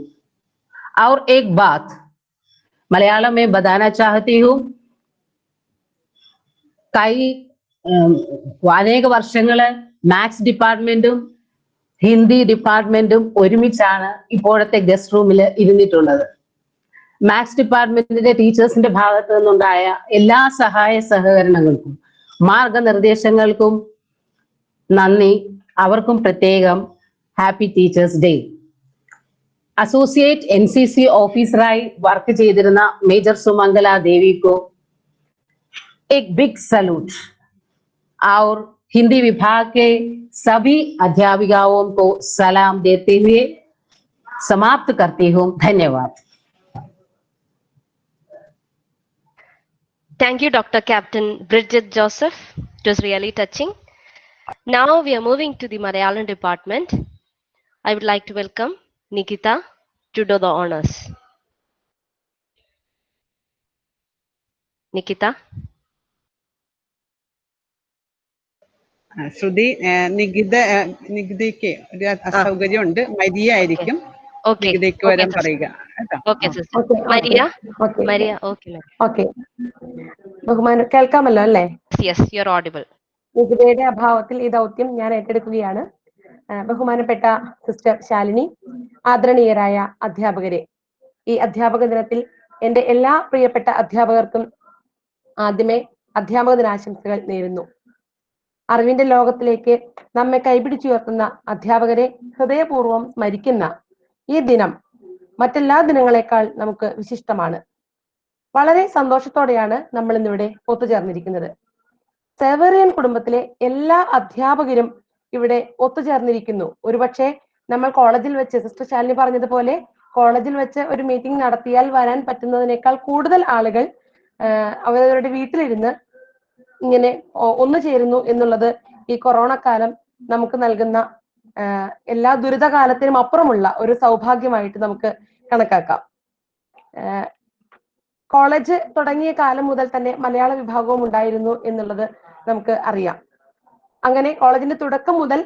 और एक बात मलयालम में बताना चाहती हूँ। अनेक വർഷങ്ങള് മാത്സ് ഡിപ്പാർട്ട്മെന്റും ഹിന്ദി ഡിപ്പാർട്ട്മെന്റും ഒരുമിച്ചാണ് ഇപ്പോഴത്തെ ഗസ്റ്റ് റൂമിൽ ഇരുന്നിട്ടുള്ളത്. മാത്സ് ഡിപ്പാർട്ട്മെന്റിന്റെ ടീച്ചേഴ്സിന്റെ ഭാഗത്തു നിന്നുണ്ടായ എല്ലാ സഹായ സഹകരണങ്ങൾക്കും മാർഗനിർദ്ദേശങ്ങൾക്കും നന്ദി. അവർക്കും പ്രത്യേകം happy teachers day. Associate NCC ऑफिसराई वर्क ചെയ്തിരുന്ന മേജർ സുമംഗല ദേവി को एक बिग सैल्यूट और हिंदी विभाग के सभी अध्यापिकाओं को सलाम देते हुए समाप्त करती हूँ. धन्यवाद. Thank you, Dr. Captain Bridget Joseph. It was really touching. Now we are moving to the Malayalam department. I would like to welcome Nikita to do the honors. Nikita. ശ്രുതി, നികിതയ്ക്ക് ഒരു അസൗകര്യമുണ്ട്. മരിയ ആയിരിക്കും നികിതയ്ക്ക് വരാൻ പറയുക. കേൾക്കാമല്ലോ അല്ലേ? നികിതയുടെ അഭാവത്തിൽ ഈ ദൗത്യം ഞാൻ ഏറ്റെടുക്കുകയാണ്. ബഹുമാനപ്പെട്ട സിസ്റ്റർ ശാലിനി, ആദരണീയരായ അധ്യാപകരെ, ഈ അധ്യാപക ദിനത്തിൽ എന്റെ എല്ലാ പ്രിയപ്പെട്ട അധ്യാപകർക്കും ആദ്യമേ അധ്യാപക ദിനാശംസകൾ നേരുന്നു. അറിവിന്റെ ലോകത്തിലേക്ക് നമ്മെ കൈപിടിച്ചുയർത്തുന്ന അധ്യാപകരെ ഹൃദയപൂർവ്വം സ്മരിക്കുന്ന ഈ ദിനം മറ്റെല്ലാ ദിനങ്ങളെക്കാൾ നമുക്ക് വിശിഷ്ടമാണ്. വളരെ സന്തോഷത്തോടെയാണ് നമ്മൾ ഇന്നിവിടെ ഒത്തുചേർന്നിരിക്കുന്നത്. സേവേറിയൻ കുടുംബത്തിലെ എല്ലാ അധ്യാപകരും ഇവിടെ ഒത്തുചേർന്നിരിക്കുന്നു. ഒരുപക്ഷെ നമ്മൾ കോളേജിൽ വെച്ച്, സിസ്റ്റർ ശാലിനി പറഞ്ഞതുപോലെ, കോളേജിൽ വെച്ച് ഒരു മീറ്റിംഗ് നടത്തിയാൽ വരാൻ പറ്റുന്നതിനേക്കാൾ കൂടുതൽ ആളുകൾ അവരവരുടെ വീട്ടിലിരുന്ന് ഇങ്ങനെ ഒന്നു ചേരുന്നു എന്നുള്ളത് ഈ കൊറോണ കാലം നമുക്ക് നൽകുന്ന എല്ലാ ദുരിതകാലത്തിനും അപ്പുറമുള്ള ഒരു സൗഭാഗ്യമായിട്ട് നമുക്ക് കണക്കാക്കാം. കോളേജ് തുടങ്ങിയ കാലം മുതൽ തന്നെ മലയാള വിഭാഗവും ഉണ്ടായിരുന്നു എന്നുള്ളത് നമുക്ക് അറിയാം. അങ്ങനെ കോളേജിന്റെ തുടക്കം മുതൽ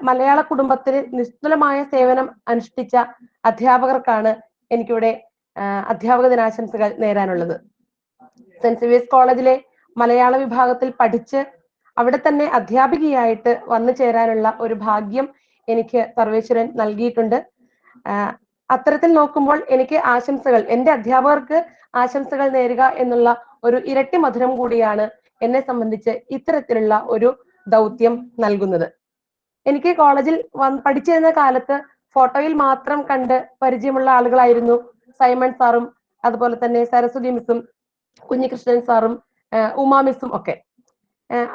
മലയാള കുടുംബത്തിന് നിസ്തുലമായ സേവനം അനുഷ്ഠിച്ച അധ്യാപകർക്കാണ് എനിക്കിവിടെ അധ്യാപക ദിനാശംസകൾ നേരാനുള്ളത്. സെന്റ് സേവിയേഴ്സ് കോളേജിലെ മലയാള വിഭാഗത്തിൽ പഠിച്ച് അവിടെ തന്നെ അധ്യാപികയായിട്ട് വന്നു ചേരാനുള്ള ഒരു ഭാഗ്യം എനിക്ക് സർവേശ്വരൻ നൽകിയിട്ടുണ്ട്. അത്തരത്തിൽ നോക്കുമ്പോൾ എനിക്ക് ആശംസകൾ, എന്റെ അധ്യാപകർക്ക് ആശംസകൾ നേരുക എന്നുള്ള ഒരു ഇരട്ടി മധുരം കൂടിയാണ് എന്നെ സംബന്ധിച്ച് ഇത്തരത്തിലുള്ള ഒരു ദൗത്യം നൽകുന്നത്. എനിക്ക് കോളേജിൽ പഠിച്ചിരുന്ന കാലത്ത് ഫോട്ടോയിൽ മാത്രം കണ്ട് പരിചയമുള്ള ആളുകളായിരുന്നു സൈമൺ സാറും അതുപോലെ തന്നെ സരസ്വതി മിസ്സും കുഞ്ഞികൃഷ്ണൻ സാറും ഉമാ മിസ്സും ഒക്കെ.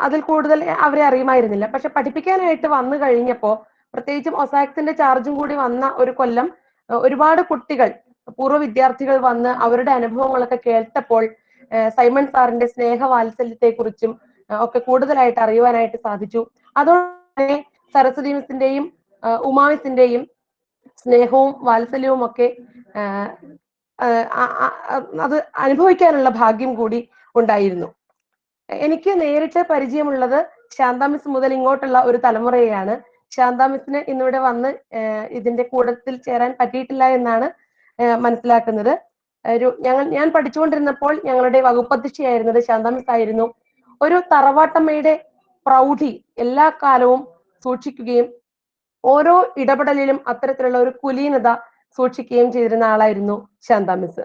അതിൽ കൂടുതൽ അവരെ അറിയുമായിരുന്നില്ല. പക്ഷെ പഠിപ്പിക്കാനായിട്ട് വന്നു കഴിഞ്ഞപ്പോ, പ്രത്യേകിച്ചും ഒസാക്സിന്റെ ചാർജും കൂടി വന്ന ഒരു കൊല്ലം, ഒരുപാട് കുട്ടികൾ, പൂർവ്വ വിദ്യാർത്ഥികൾ വന്ന് അവരുടെ അനുഭവങ്ങളൊക്കെ കേട്ടപ്പോൾ സൈമൺ സാറിന്റെ സ്നേഹവാത്സല്യത്തെ കുറിച്ചും ഒക്കെ കൂടുതലായിട്ട് അറിയുവാനായിട്ട് സാധിച്ചു. അതോടെ സരസ്വതി മിസ്സിന്റെയും ഉമാ മിസ്സിന്റെയും സ്നേഹവും വാത്സല്യവും ഒക്കെ അത് അനുഭവിക്കാനുള്ള ഭാഗ്യം കൂടി ഉണ്ടായിരുന്നു. എനിക്ക് നേരിട്ട് പരിചയമുള്ളത് ശാന്ത മിസ് മുതൽ ഇങ്ങോട്ടുള്ള ഒരു തലമുറയെയാണ്. ശാന്ത മിസ്സിന് ഇന്നിവിടെ വന്ന് ഇതിന്റെ കൂട്ടത്തിൽ ചേരാൻ പറ്റിയിട്ടില്ല എന്നാണ് മനസ്സിലാക്കുന്നത്. ഞാൻ പഠിച്ചുകൊണ്ടിരുന്നപ്പോൾ ഞങ്ങളുടെ വകുപ്പധ്യക്ഷയായിരുന്നത് ശാന്ത മിസ് ആയിരുന്നു. ഒരു തറവാട്ടമ്മയുടെ പ്രൗഢി എല്ലാ കാലവും സൂക്ഷിക്കുകയും ഓരോ ഇടപെടലിലും അത്തരത്തിലുള്ള ഒരു കുലീനത സൂക്ഷിക്കുകയും ചെയ്തിരുന്ന ആളായിരുന്നു ശാന്ത മിസ്.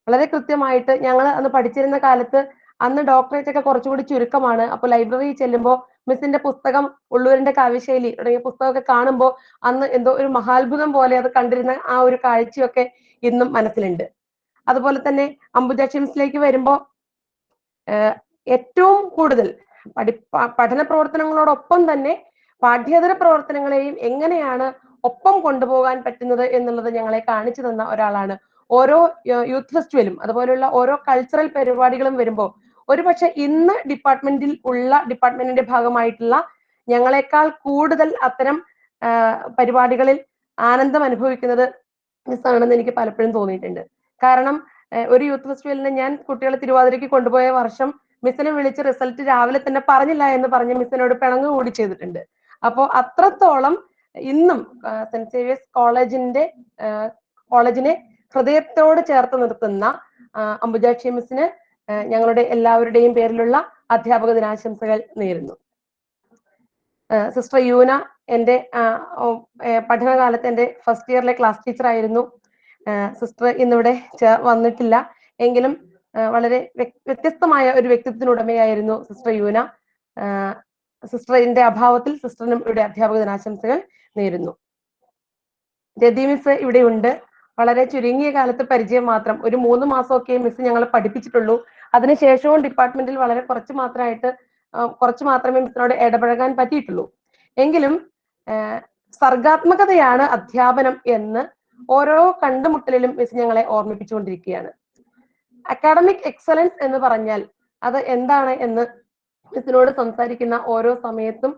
വളരെ കൃത്യമായിട്ട് ഞങ്ങൾ അന്ന് പഠിച്ചിരുന്ന കാലത്ത്, അന്ന് ഡോക്ടറേറ്റ് ഒക്കെ കുറച്ചുകൂടി ചുരുക്കമാണ്. അപ്പൊ ലൈബ്രറിയിൽ ചെല്ലുമ്പോൾ മിസ്സിന്റെ പുസ്തകം, ഉള്ളൂരിന്റെ കാവ്യശൈലി തുടങ്ങിയ പുസ്തകമൊക്കെ കാണുമ്പോൾ അന്ന് എന്തോ ഒരു മഹാത്ഭുതം പോലെ അത് കണ്ടിരുന്ന ആ ഒരു കാഴ്ചയൊക്കെ ഇന്നും മനസ്സിലുണ്ട്. അതുപോലെ തന്നെ അംബുജാക്ഷി മിസ്സിലേക്ക് വരുമ്പോൾ ഏറ്റവും കൂടുതൽ പഠന പ്രവർത്തനങ്ങളോടൊപ്പം തന്നെ പാഠ്യേതര പ്രവർത്തനങ്ങളെയും എങ്ങനെയാണ് ഒപ്പം കൊണ്ടുപോകാൻ പറ്റുന്നത് എന്നുള്ളത് ഞങ്ങളെ കാണിച്ചു തന്ന ഒരാളാണ്. ഓരോ യൂത്ത് ഫെസ്റ്റിവലും അതുപോലെയുള്ള ഓരോ കൾച്ചറൽ പരിപാടികളും വരുമ്പോൾ ഒരുപക്ഷെ ഇന്ന് ഡിപ്പാർട്ട്മെന്റിന്റെ ഭാഗമായിട്ടുള്ള ഞങ്ങളെക്കാൾ കൂടുതൽ അത്തരം പരിപാടികളിൽ ആനന്ദം അനുഭവിക്കുന്നത് മിസ്സാണെന്ന് എനിക്ക് പലപ്പോഴും തോന്നിയിട്ടുണ്ട്. കാരണം ഒരു യൂത്ത് ഫെസ്റ്റിവലിന് ഞാൻ കുട്ടികളെ തിരുവാതിരയ്ക്ക് കൊണ്ടുപോയ വർഷം മിസ്സിനെ വിളിച്ച് റിസൾട്ട് രാവിലെ തന്നെ പറഞ്ഞില്ല എന്ന് പറഞ്ഞ് മിസ്സിനോട് പിണങ്ങ് കൂടി ചെയ്തിട്ടുണ്ട്. അപ്പോൾ അത്രത്തോളം ഇന്നും സെന്റ് സേവിയേഴ്സ് കോളേജിനെ ഹൃദയത്തോട് ചേർത്ത് നിർത്തുന്ന അംബുജാക്ഷി മിസ്സിന് ഞങ്ങളുടെ എല്ലാവരുടെയും പേരിലുള്ള അധ്യാപക ദിനാശംസകൾ നേരുന്നു. സിസ്റ്റർ യൂന എന്റെ പഠനകാലത്ത് എന്റെ ഫസ്റ്റ് ഇയറിലെ ക്ലാസ് ടീച്ചർ ആയിരുന്നു. സിസ്റ്റർ ഇന്നിവിടെ വന്നിട്ടില്ല എങ്കിലും വളരെ വ്യത്യസ്തമായ ഒരു വ്യക്തിത്വത്തിനുടമയായിരുന്നു സിസ്റ്റർ യൂന. സിസ്റ്ററിന്റെ അഭാവത്തിൽ സിസ്റ്ററിനും ഇവിടെ അധ്യാപക ദിനാശംസകൾ നേരുന്നു. രതി മിസ് ഇവിടെ ഉണ്ട്. വളരെ ചുരുങ്ങിയ കാലത്ത് പരിചയം മാത്രം, ഒരു 3 മാസമൊക്കെ മിസ് ഞങ്ങളെ പഠിപ്പിച്ചിട്ടുള്ളൂ. അതിനുശേഷവും ഡിപ്പാർട്ട്മെന്റിൽ വളരെ കുറച്ച് മാത്രമേ മിസ്സിനോട് ഇടപഴകാൻ പറ്റിയിട്ടുള്ളൂ. എങ്കിലും സർഗാത്മകതയാണ് അധ്യാപനം എന്ന് ഓരോ കണ്ടുമുട്ടലിലും മിസ് ഞങ്ങളെ ഓർമ്മിപ്പിച്ചുകൊണ്ടിരിക്കുകയാണ്. അക്കാഡമിക് എക്സലൻസ് എന്ന് പറഞ്ഞാൽ അത് എന്താണ് എന്ന് മിസ്സിനോട് സംസാരിക്കുന്ന ഓരോ സമയത്തും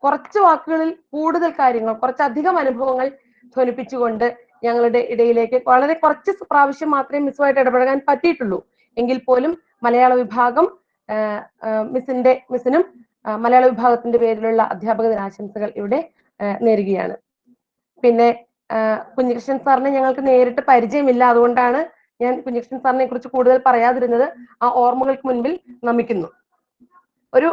കുറച്ച് വാക്കുകളിൽ കൂടുതൽ കാര്യങ്ങൾ, കുറച്ചധികം അനുഭവങ്ങൾ ധ്വനിപ്പിച്ചുകൊണ്ട് ഞങ്ങളുടെ ഇടയിലേക്ക് വളരെ കുറച്ച് പ്രാവശ്യം മാത്രമേ മിസ്സുമായിട്ട് ഇടപഴകാൻ പറ്റിയിട്ടുള്ളൂ. എങ്കിൽ പോലും മലയാള വിഭാഗം മിസ്സിനും മലയാള വിഭാഗത്തിന്റെ പേരിലുള്ള അധ്യാപക ദിനാശംസകൾ ഇവിടെ നേരുകയാണ്. പിന്നെ കുഞ്ഞികൃഷ്ണൻ സാറിനെ ഞങ്ങൾക്ക് നേരിട്ട് പരിചയമില്ല, അതുകൊണ്ടാണ് ഞാൻ കുഞ്ഞികൃഷ്ണൻ സാറിനെ കുറിച്ച് കൂടുതൽ പറയാതിരുന്നത്. ആ ഓർമ്മകൾക്ക് മുൻപിൽ നമിക്കുന്നു. ഒരു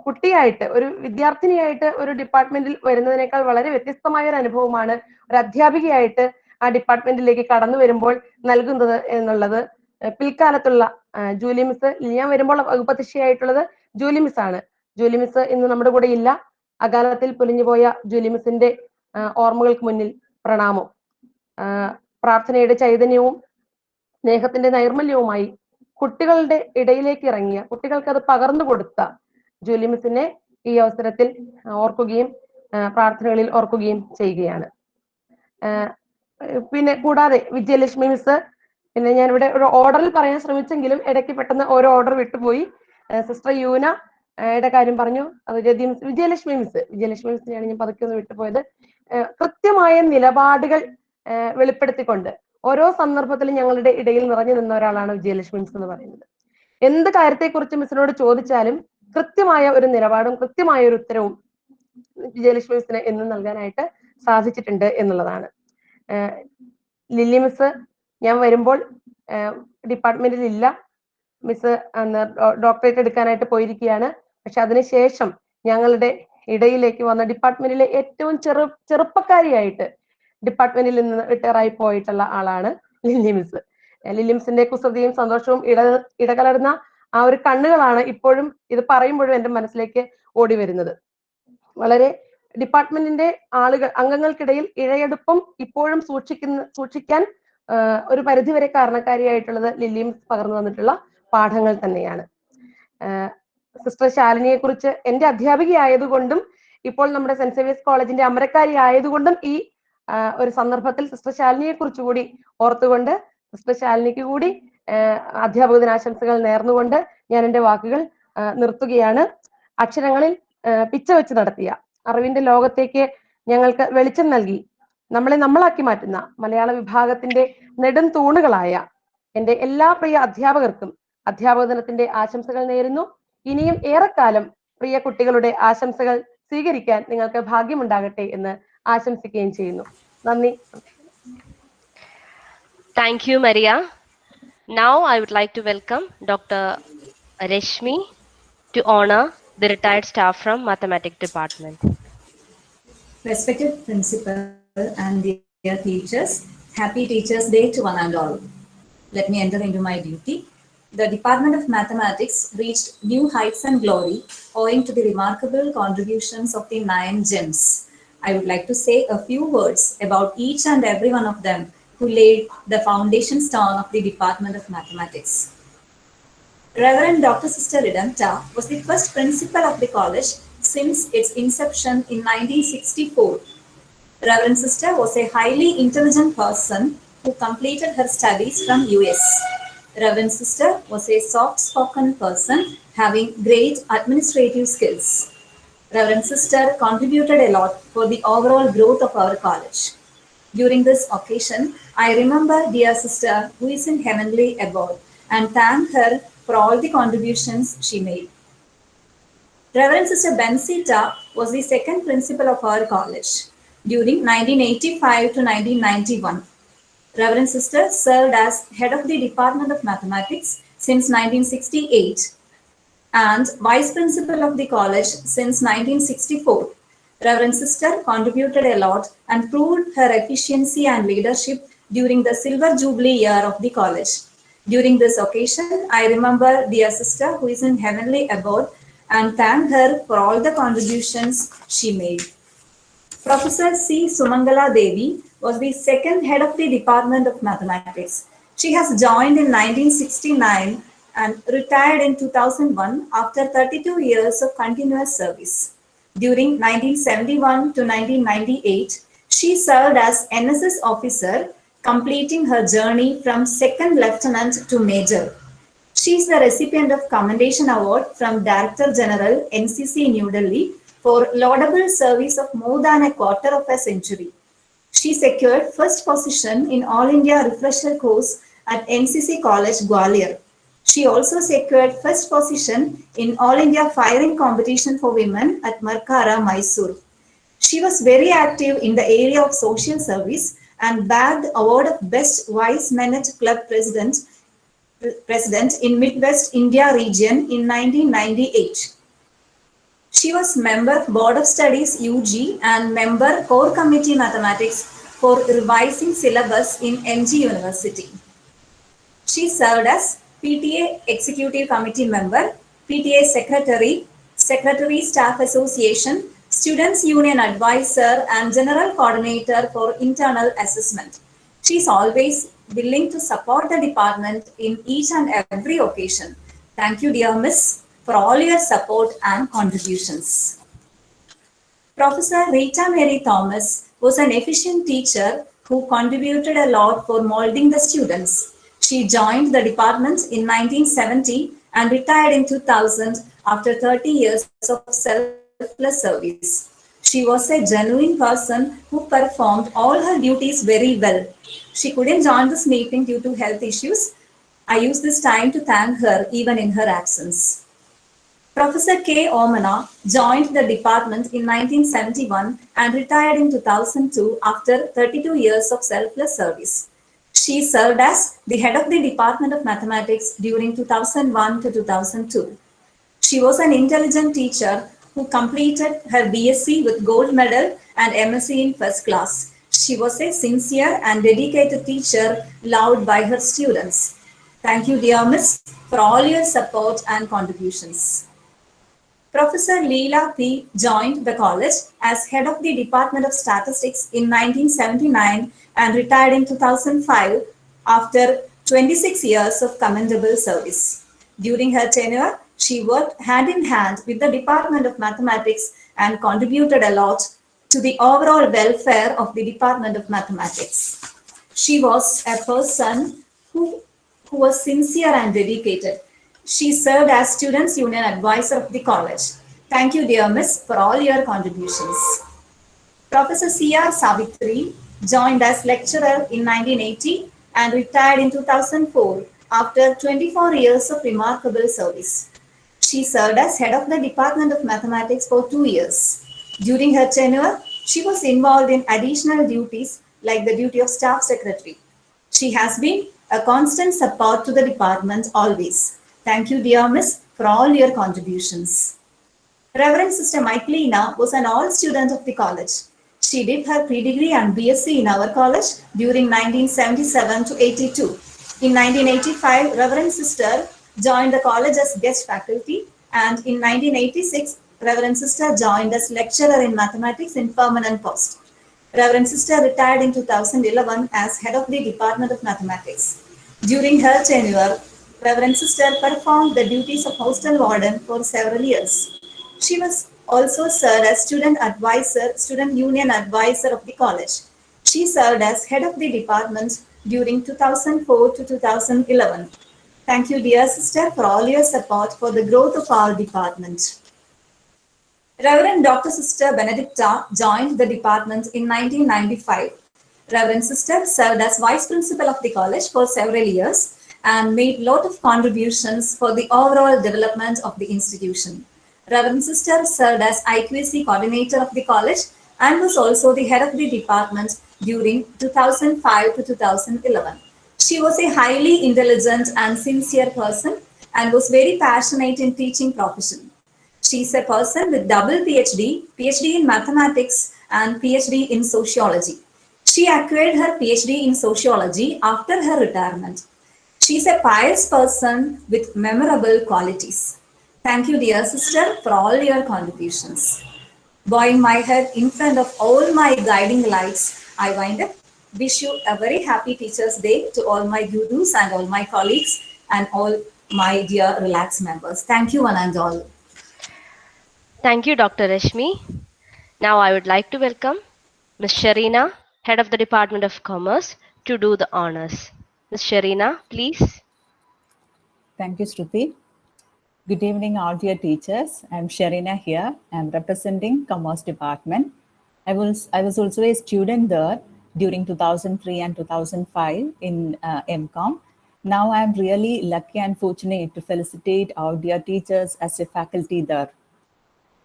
കുട്ടിയായിട്ട്, ഒരു വിദ്യാർത്ഥിനിയായിട്ട് ഒരു ഡിപ്പാർട്ട്മെന്റിൽ വരുന്നതിനേക്കാൾ വളരെ വ്യത്യസ്തമായ ഒരു അനുഭവമാണ് ഒരു അധ്യാപികയായിട്ട് ആ ഡിപ്പാർട്ട്മെന്റിലേക്ക് കടന്നു വരുമ്പോൾ നൽകുന്നത് എന്നുള്ളത്. പിൽക്കാലത്തുള്ള ജൂലി മിസ്, ഞാൻ വരുമ്പോൾ വകുപ്പധ്യക്ഷയായിട്ടുള്ളത് ജൂലി മിസ് ആണ്. ജൂലി മിസ് ഇന്ന് നമ്മുടെ കൂടെ ഇല്ല. അകാലത്തിൽ പൊലിഞ്ഞുപോയ ജൂലി മിസിന്റെ ഓർമ്മകൾക്ക് മുന്നിൽ പ്രണാമം. പ്രാർത്ഥനയുടെ ചൈതന്യവും സ്നേഹത്തിന്റെ നൈർമല്യവുമായി കുട്ടികളുടെ ഇടയിലേക്ക് ഇറങ്ങിയ, കുട്ടികൾക്ക് അത് പകർന്നു കൊടുത്ത ജൂലി മിസ്സിനെ ഈ അവസരത്തിൽ ഓർക്കുകയും പ്രാർത്ഥനകളിൽ ഓർക്കുകയും ചെയ്യുകയാണ്. പിന്നെ കൂടാതെ വിജയലക്ഷ്മി മിസ്, പിന്നെ ഞാൻ ഇവിടെ ഒരു ഓർഡറിൽ പറയാൻ ശ്രമിച്ചെങ്കിലും ഇടയ്ക്ക് പെട്ടെന്ന് ഓരോ ഓർഡർ വിട്ടുപോയി. സിസ്റ്റർ യൂനയുടെ കാര്യം പറഞ്ഞു. അത് വിജയലക്ഷ്മി മിസ്സിനെയാണ് ഞാൻ പതുക്കെ ഒന്ന് വിട്ടുപോയത്. കൃത്യമായ നിലപാടുകൾ വെളിപ്പെടുത്തിക്കൊണ്ട് ഓരോ സന്ദർഭത്തിലും ഞങ്ങളുടെ ഇടയിൽ നിറഞ്ഞു നിന്ന ഒരാളാണ് വിജയലക്ഷ്മി മിസ് എന്ന് പറയുന്നത്. എന്ത് കാര്യത്തെക്കുറിച്ച് മിസ്സിനോട് ചോദിച്ചാലും കൃത്യമായ ഒരു നിലപാടും കൃത്യമായ ഒരു ഉത്തരവും വിജയലക്ഷ്മി മിസ്സിന് എന്നും നൽകാനായിട്ട് സാധിച്ചിട്ടുണ്ട് എന്നുള്ളതാണ്. ലില്ലി മിസ് ഞാൻ വരുമ്പോൾ ഡിപ്പാർട്ട്മെന്റിൽ ഇല്ല. മിസ് ഡോക്ടറേറ്റ് എടുക്കാനായിട്ട് പോയിരിക്കുകയാണ്. പക്ഷെ അതിനുശേഷം ഞങ്ങളുടെ ഇടയിലേക്ക് വന്ന ഡിപ്പാർട്ട്മെന്റിലെ ഏറ്റവും ചെറുപ്പക്കാരിയായിട്ട് ഡിപ്പാർട്ട്മെന്റിൽ നിന്ന് റിട്ടയർ ആയി പോയിട്ടുള്ള ആളാണ് ലില്ലി മിസ്. ലില്ലി മിസ്സിന്റെ കുസൃതിയും സന്തോഷവും ഇടകലർന്ന ആ ഒരു കണ്ണുകളാണ് ഇപ്പോഴും ഇത് പറയുമ്പോഴും എന്റെ മനസ്സിലേക്ക് ഓടി വരുന്നത്. വളരെ ഡിപ്പാർട്ട്മെന്റിന്റെ അംഗങ്ങൾക്കിടയിൽ ഇഴയെടുപ്പം ഇപ്പോഴും സൂക്ഷിക്കാൻ ഒരു പരിധിവരെ കാരണക്കാരിയായിട്ടുള്ളത് ലില്ലി മിസ് പകർന്നു തന്നിട്ടുള്ള പാഠങ്ങൾ തന്നെയാണ്. സിസ്റ്റർ ശാലിനിയെ കുറിച്ച് എന്റെ അധ്യാപികയായതുകൊണ്ടും ഇപ്പോൾ നമ്മുടെ സെന്റ് സേവിയേഴ്സ് കോളേജിന്റെ അമരക്കാരി ആയതുകൊണ്ടും ഈ ഒരു സന്ദർഭത്തിൽ സിസ്റ്റർ ശാലിനിയെ കുറിച്ച് കൂടി ഓർത്തുകൊണ്ട് സിസ്റ്റർ ശാലിനിക്ക് കൂടി അധ്യാപക ദിനാശംസകൾ നേർന്നുകൊണ്ട് ഞാൻ എന്റെ വാക്കുകൾ നിർത്തുകയാണ്. അക്ഷരങ്ങളിൽ പിച്ച വെച്ച് നടത്തിയ അറിവിന്റെ ലോകത്തേക്ക് ഞങ്ങൾക്ക് വെളിച്ചം നൽകി നമ്മളെ നമ്മളാക്കി മാറ്റുന്ന മലയാള വിഭാഗത്തിന്റെ നെടും തൂണുകളായ എന്റെ എല്ലാ പ്രിയ അധ്യാപകർക്കും അധ്യാപക ദിനത്തിന്റെ ആശംസകൾ നേരുന്നു. ഇനിയും ഏറെക്കാലം പ്രിയ കുട്ടികളുടെ ആശംസകൾ സ്വീകരിക്കാൻ നിങ്ങൾക്ക് ഭാഗ്യമുണ്ടാകട്ടെ എന്ന് ആശംസിക്കുകയും ചെയ്യുന്നു. നന്ദി. Thank you, Maria. Now I would like to welcome Dr. Reshmi to honor the retired staff from Mathematics Department. Respected Principal and dear teachers, happy Teachers' Day to one and all. Let me enter into my duty. The Department of Mathematics reached new heights and glory owing to the remarkable contributions of the 9 gems. I would like to say a few words about each and every one of them who laid the foundation stone of the Department of Mathematics. Reverend Dr. Sister Redempta was the first principal of the college since its inception in 1964. Reverend Sister was a highly intelligent person who completed her studies from US. Reverend Sister was a soft-spoken person having great administrative skills. Reverend Sister contributed a lot for the overall growth of our college. During this occasion, I remember dear sister who is in heavenly abode and thank her for all the contributions she made. Reverend Sister Bensita was the second principal of our college during 1985 to 1991. Reverend Sister served as head of the Department of Mathematics since 1968 and vice principal of the college since 1964. Reverend Sister contributed a lot and proved her efficiency and leadership during the Silver Jubilee year of the college. During this occasion, I remember dear sister who is in heavenly abode and thank her for all the contributions she made. Professor C. Sumangala Devi was the second head of the Department of Mathematics. She has joined in 1969 and retired in 2001 after 32 years of continuous service. During 1971 to 1998, she served as NSS officer, completing her journey from second lieutenant to major. She is the recipient of Commendation Award from Director General NCC New Delhi for laudable service of more than a quarter of a century. She secured first position in All India Refresher course at NCC College, Gwalior. She also secured first position in All India Firing Competition for Women at Markara, Mysore. She was very active in the area of social service and bagged the award of Best Vice Menage Club President in Midwest India region in 1998. She was member of Board of Studies UG and member Core Committee Mathematics for revising syllabus in MG University. She served as PTA Executive Committee member, PTA Secretary, Secretary Staff Association, Students Union Advisor and General Coordinator for Internal Assessment. She is always willing to support the department in each and every occasion. Thank you, dear Miss, for all your support and contributions. Professor Rita Mary Thomas was an efficient teacher who contributed a lot for molding the students. She joined the department in 1970 and retired in 2000 after 30 years of selfless service. She was a genuine person who performed all her duties very well. She couldn't join this meeting due to health issues. I use this time to thank her even in her absence. Professor K. Omana joined the department in 1971 and retired in 2002 after 32 years of selfless service. She served as the head of the Department of Mathematics during 2001 to 2002. She was an intelligent teacher who completed her BSc with gold medal and MSc in first class. She was a sincere and dedicated teacher loved by her students. Thank you, dear Miss, for all your support and contributions. Professor Leela P. joined the college as head of the Department of Statistics in 1979 and retired in 2005 after 26 years of commendable service. During her tenure, she worked hand in hand with the Department of Mathematics and contributed a lot to the overall welfare of the Department of Mathematics. She was a person who was sincere and dedicated. She served as Students' Union Advisor of the college. Thank you, dear Miss, for all your contributions. Professor C.R. Savitri joined as lecturer in 1980 and retired in 2004 after 24 years of remarkable service. She served as head of the Department of Mathematics for 2 years. During her tenure, she was involved in additional duties like the duty of staff secretary. She has been a constant support to the department always. Thank you, dear Miss, for all your contributions. Reverend Sister Michaelina was an all student of the college. She did her pre-degree and BSc in our college during 1977 to 82. In 1985, Reverend Sister joined the college as guest faculty, and in 1986, Reverend Sister joined as lecturer in mathematics in permanent post. Reverend Sister retired in 2011 as head of the Department of Mathematics. During her tenure, Reverend Sister performed the duties of hostel warden for several years. She was also served as student advisor, student union advisor of the college. She served as head of the department during 2004 to 2011. Thank you, dear sister, for all your support for the growth of our department. Reverend Dr. Sister Benedicta joined the department in 1995. Reverend Sister served as vice principal of the college for several years and made a lot of contributions for the overall development of the institution. Reverend Sister served as IQAC coordinator of the college and was also the head of the department during 2005 to 2011. She was a highly intelligent and sincere person and was very passionate in teaching profession. She is a person with double PhD, PhD in mathematics and PhD in sociology. She acquired her PhD in sociology after her retirement. She is a pious person with memorable qualities. Thank you, dear sister, for all your contributions. Bowing my head in front of all my guiding lights, I wind up. Wish you a very happy Teachers' Day to all my gurus and all my colleagues and all my dear Relax members. Thank you, one and all. Thank you, Dr. Rashmi. Now I would like to welcome Ms. Sharina, Head of the Department of Commerce, to do the honors. Ms. Sharina, please. Thank you, Shruti. Good evening, all dear teachers. I'm Sharina here. I'm representing Commerce Department. I was also a student there during 2003 and 2005 in MCOM. Now I'm really lucky and fortunate to felicitate our dear teachers as a faculty there.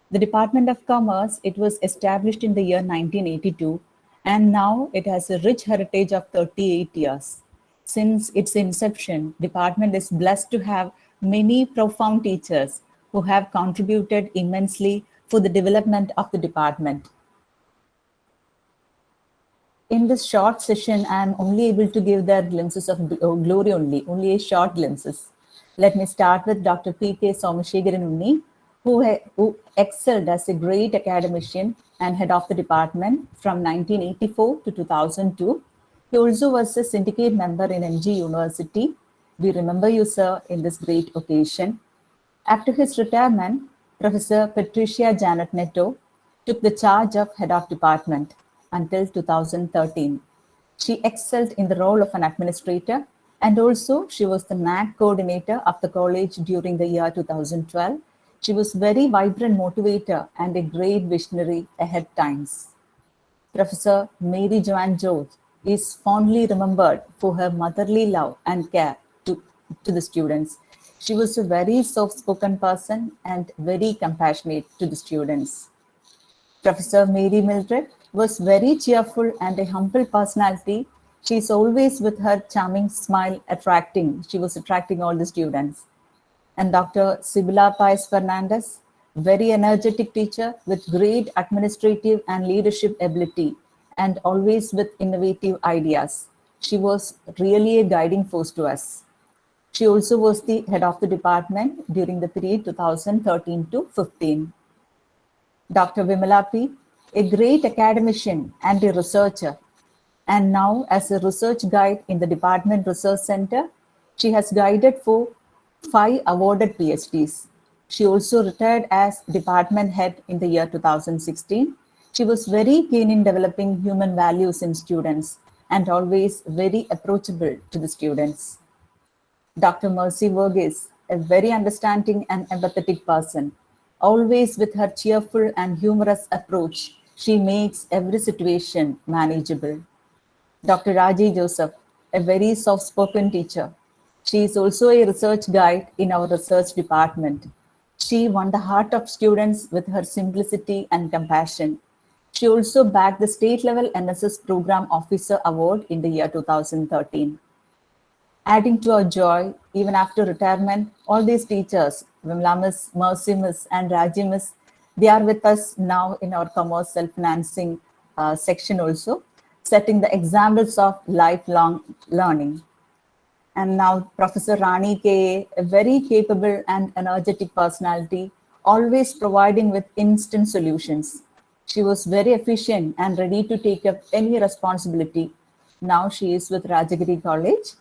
The Department of Commerce, it was established in the year 1982, and now it has a rich heritage of 38 years. Since its inception, department is blessed to have many profound teachers who have contributed immensely for the development of the department. In this short session, I am only able to give their glimpses of glory only a short glimpses. Let me start with Dr. P.K. Somashegaran Unni, who excelled as a great academician and head of the department from 1984 to 2002. He also was a syndicate member in MG University. We remember you, sir, in this great occasion. After his retirement, Professor Patricia Janet Netto took the charge of head of department until 2013. She excelled in the role of an administrator, and also she was the NAC coordinator of the college during the year 2012. She was very vibrant motivator and a great visionary ahead times. Professor Mary Joanne George is fondly remembered for her motherly love and care to the students. She was a very soft-spoken person and very compassionate to the students. Professor Mary Mildred was very cheerful and a humble personality. She is always with her charming smile she was attracting all the students. And Dr. Sibila Paez Fernandez, very energetic teacher with great administrative and leadership ability and always with innovative ideas. She was really a guiding force to us. She also was the head of the department during the period 2013 to 15. Dr. Vimala P., a great academician and a researcher, and now as a research guide in the Department Research Center, she has guided for 5 awarded PhDs. She also retired as department head in the year 2016. She was very keen in developing human values in students and always very approachable to the students. Dr. Mercy Verghese, a very understanding and empathetic person. Always with her cheerful and humorous approach, she makes every situation manageable. Dr. Raji Joseph, a very soft-spoken teacher. She is also a research guide in our research department. She won the heart of students with her simplicity and compassion. She also bagged the state-level NSS Program Officer Award in the year 2013. Adding to our joy, even after retirement, all these teachers, Vimla Miss, Mercy Miss, and Raji Miss, they are with us now in our commerce self-financing section also, setting the examples of lifelong learning. And now Professor Rani K, a very capable and energetic personality, always providing with instant solutions. She was very efficient and ready to take up any responsibility. Now she is with Rajagiri College.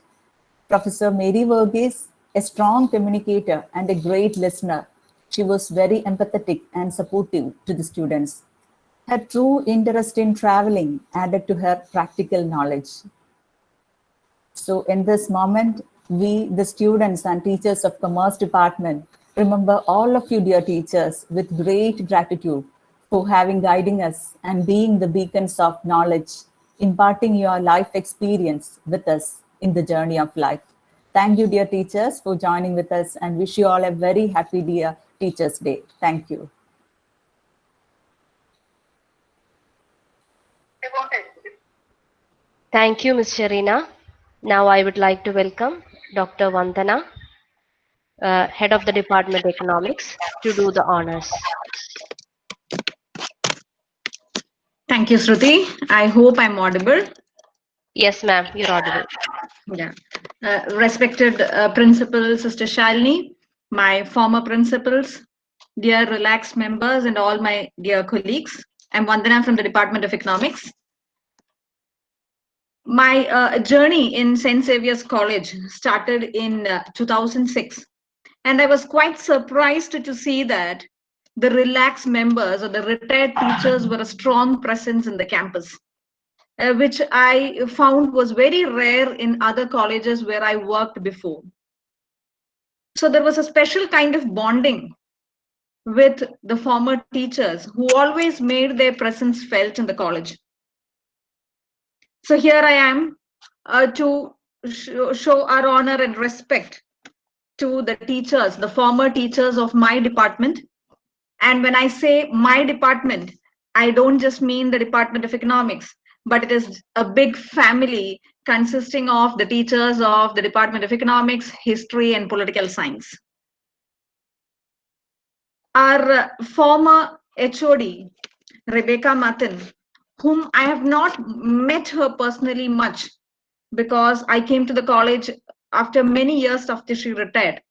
Professor Mary Verghese, a strong communicator and a great listener. She was very empathetic and supportive to the students. Her true interest in traveling added to her practical knowledge. So in this moment, we, the students and teachers of Commerce Department, remember all of you dear teachers with great gratitude for having guiding us and being the beacons of knowledge, imparting your life experience with us in the journey of life. Thank you, dear teachers, for joining with us and wish you all a very happy dear Teachers' Day. Thank you. Thank you, Ms. Sharina. Now I would like to welcome Dr. Vandana, Head of the Department of Economics, to do the honors. Thank you, Shruti. I hope I'm audible. Yes, ma'am, you're audible. Yeah. Respected Principal Sister Shalini, my former principals, dear relaxed members, and all my dear colleagues. I'm Vandana from the Department of Economics. My journey in St. Xavier's College started in 2006, and I was quite surprised to see that the relaxed members or the retired teachers were a strong presence in the campus, which I found was very rare in other colleges where I worked before. So there was a special kind of bonding with the former teachers who always made their presence felt in the college. So here I am to show our honor and respect to the teachers, the former teachers of my department. And when I say my department, I don't just mean the Department of Economics, but it is a big family consisting of the teachers of the Department of Economics, History, and Political Science. Our former HOD, Rebecca Martin, whom I have not met her personally much because I came to the college after many years after she retired.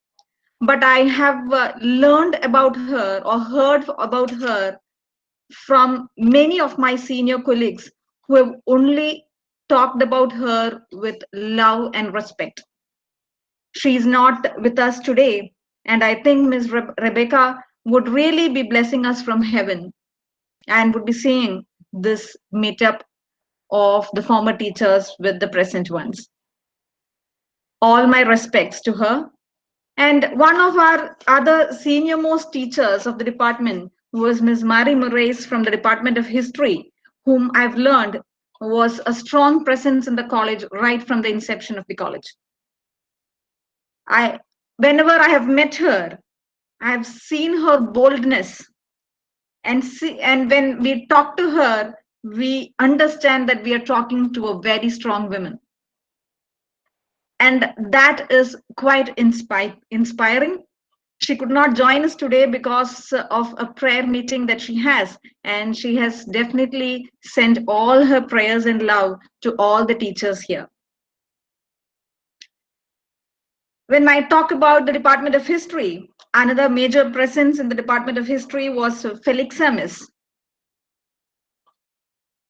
But I have learned about her or heard about her from many of my senior colleagues who have only talked about her with love and respect. She is not with us today, and I think Ms. Rebecca would really be blessing us from heaven and would be seeing this meetup of the former teachers with the present ones. All my respects to her. And one of our other senior most teachers of the department was Ms. Mary Moraes from the Department of History, whom I've learned was a strong presence in the college right from the inception of the college. Whenever I have met her, I have seen her boldness, and when we talk to her, we understand that we are talking to a very strong woman. And that is quite inspiring. She could not join us today because of a prayer meeting that she has, and she has definitely sent all her prayers and love to all the teachers here. When I talk about the Department of History, another major presence in the Department of History was Felixa Miss.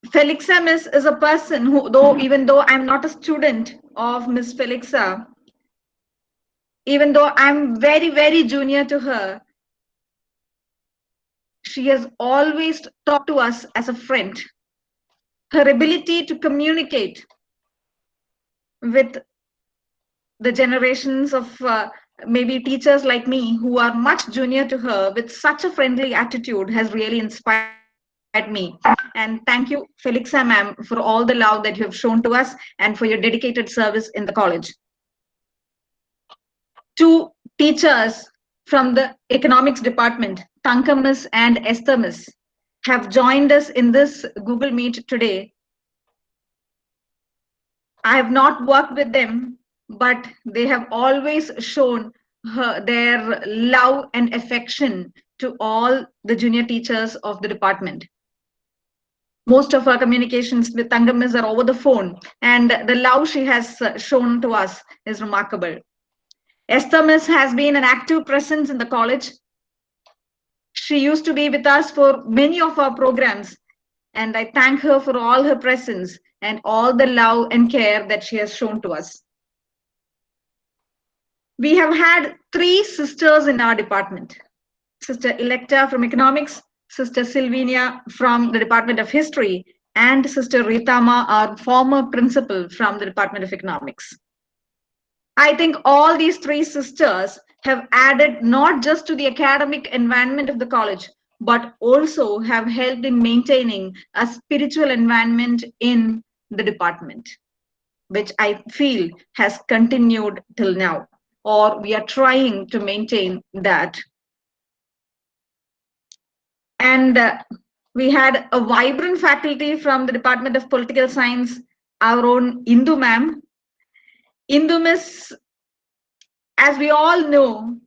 Felixa Miss is a person who, even though I'm not a student of Miss Felixa, even though I'm very, very junior to her, she has always talked to us as a friend. Her ability to communicate with the generations of maybe teachers like me who are much junior to her with such a friendly attitude has really inspired me. And thank you, Felixa ma'am, for all the love that you have shown to us and for your dedicated service in the college. Two teachers from the economics department, Tanka Miss and Esther Miss, have joined us in this Google Meet today. I have not worked with them, but they have always shown their love and affection to all the junior teachers of the department. Most of our communications with Tanka Miss are over the phone, and the love she has shown to us is remarkable. Esther Miss has been an active presence in the college. She used to be with us for many of our programs, and I thank her for all her presence and all the love and care that she has shown to us. We have had three sisters in our department. Sister Electa from Economics, Sister Sylvania from the Department of History, and Sister Ritama, our former principal from the Department of Economics. I think all these three sisters have added not just to the academic environment of the college, but also have helped in maintaining a spiritual environment in the department, which I feel has continued till now, or we are trying to maintain that. And we had a vibrant faculty from the Department of Political Science, our own Indu ma'am. Indu Miss, as we all know,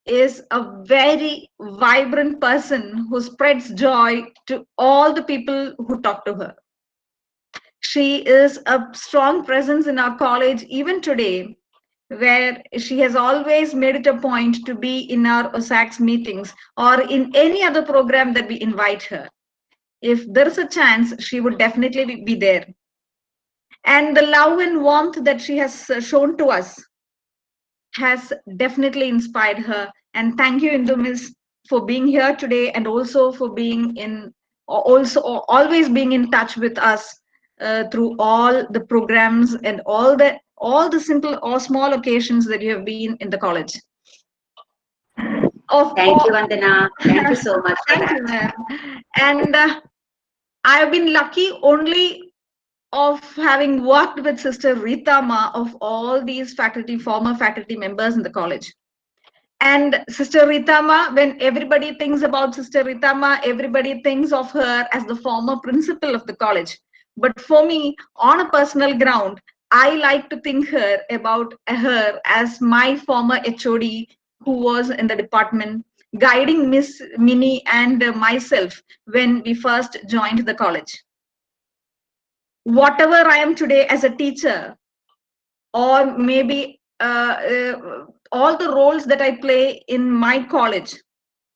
is a very vibrant person who spreads joy to all the people who talk to her. She is a strong presence in our college even today, where she has always made it a point to be in our OSACs meetings or in any other program that we invite her. If there is a chance, she would definitely be there. And the love and warmth that she has shown to us has definitely inspired her. And thank you, Indu Miss, for being here today and also for being in, also always being in touch with us through all the programs and all the simple or small occasions that you have been in the college. Thank you, Vandana. Thank you so much for Thank that. you, ma'am. And I've been lucky only of having worked with Sister Rita Ma of all these faculty, former faculty members in the college. And Sister Rita Ma, when everybody thinks about Sister Rita Ma, everybody thinks of her as the former principal of the college. But for me, on a personal ground, I like to think about her as my former HOD who was in the department, guiding Miss Minnie and myself when we first joined the college. Whatever I am today as a teacher, or maybe all the roles that I play in my college,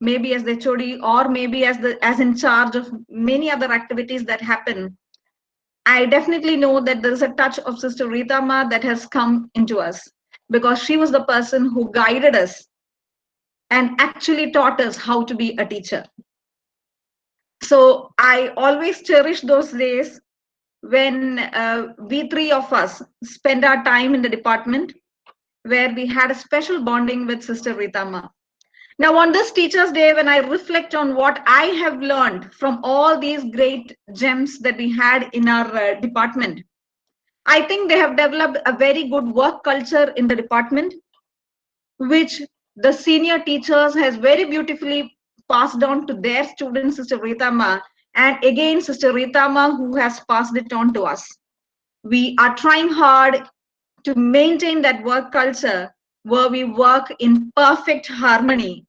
maybe as the HOD or maybe as in charge of many other activities that happen, I definitely know that there is a touch of Sister Rita Ma that has come into us, because she was the person who guided us and actually taught us how to be a teacher. So I always cherish those days when we three of us spend our time in the department, where we had a special bonding with Sister Rita Ma. Now, on this Teachers' Day, when I reflect on what I have learned from all these great gems that we had in our department, I think they have developed a very good work culture in the department, which the senior teachers has very beautifully passed on to their student, Sister Rita Ma, and again, Sister Rita Ma, who has passed it on to us. We are trying hard to maintain that work culture where we work in perfect harmony.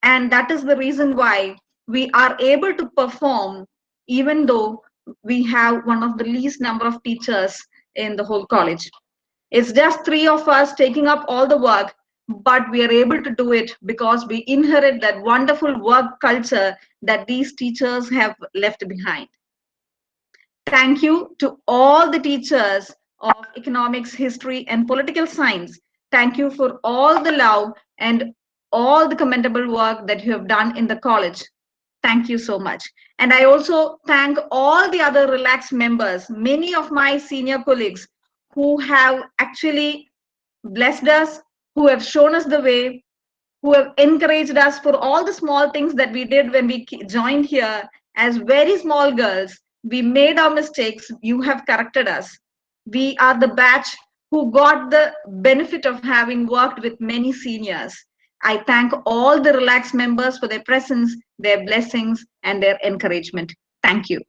And that is the reason why we are able to perform, even though we have one of the least number of teachers in the whole college. It's just three of us taking up all the work, but we are able to do it because we inherit that wonderful work culture that these teachers have left behind. Thank you to all the teachers of economics, history, and political science. Thank you for all the love and all the commendable work that you have done in the college. Thank you so much. And I also thank all the other relaxed members, many of my senior colleagues who have actually blessed us, who have shown us the way, who have encouraged us for all the small things that we did when we joined here as very small girls. We made our mistakes. You have corrected us. We are the batch who got the benefit of having worked with many seniors. I thank all the relaxed members for their presence, their blessings, and their encouragement. Thank you.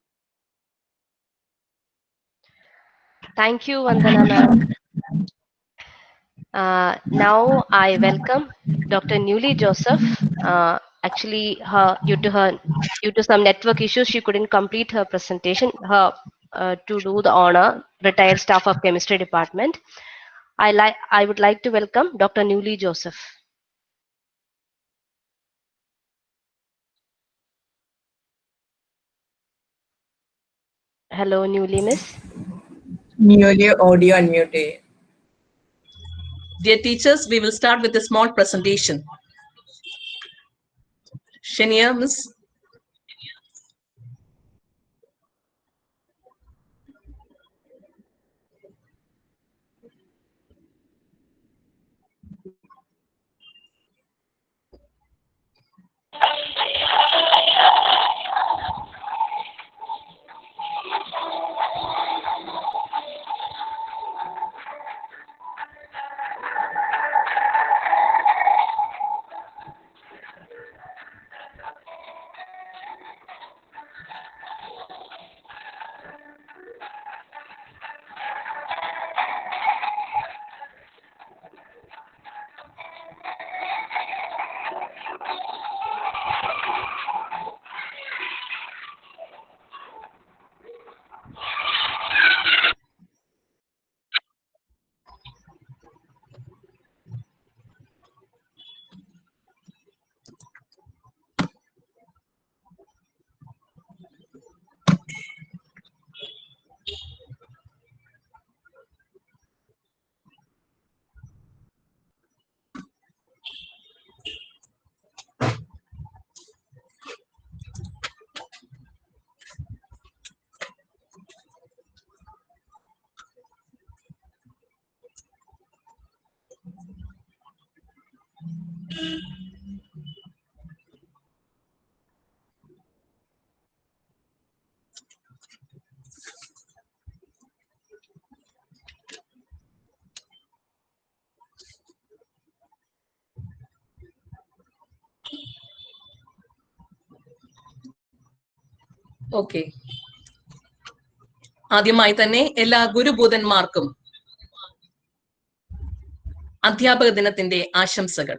Thank you, Vandana ma'am. Now I welcome Dr. Newly Joseph. Actually, due to some network issues, she couldn't complete her presentation. To do the honor, retired staff of chemistry department. I would like to welcome Dr. Newly Joseph. Hello, Newly Miss. Newly audio unmuted. Dear teachers, we will start with a small presentation. Shania, Miss. Okay, ആദ്യമായി തന്നെ എല്ലാ ഗുരുഭൂതന്മാർക്കും അധ്യാപക ദിനത്തിന്റെ ആശംസകൾ.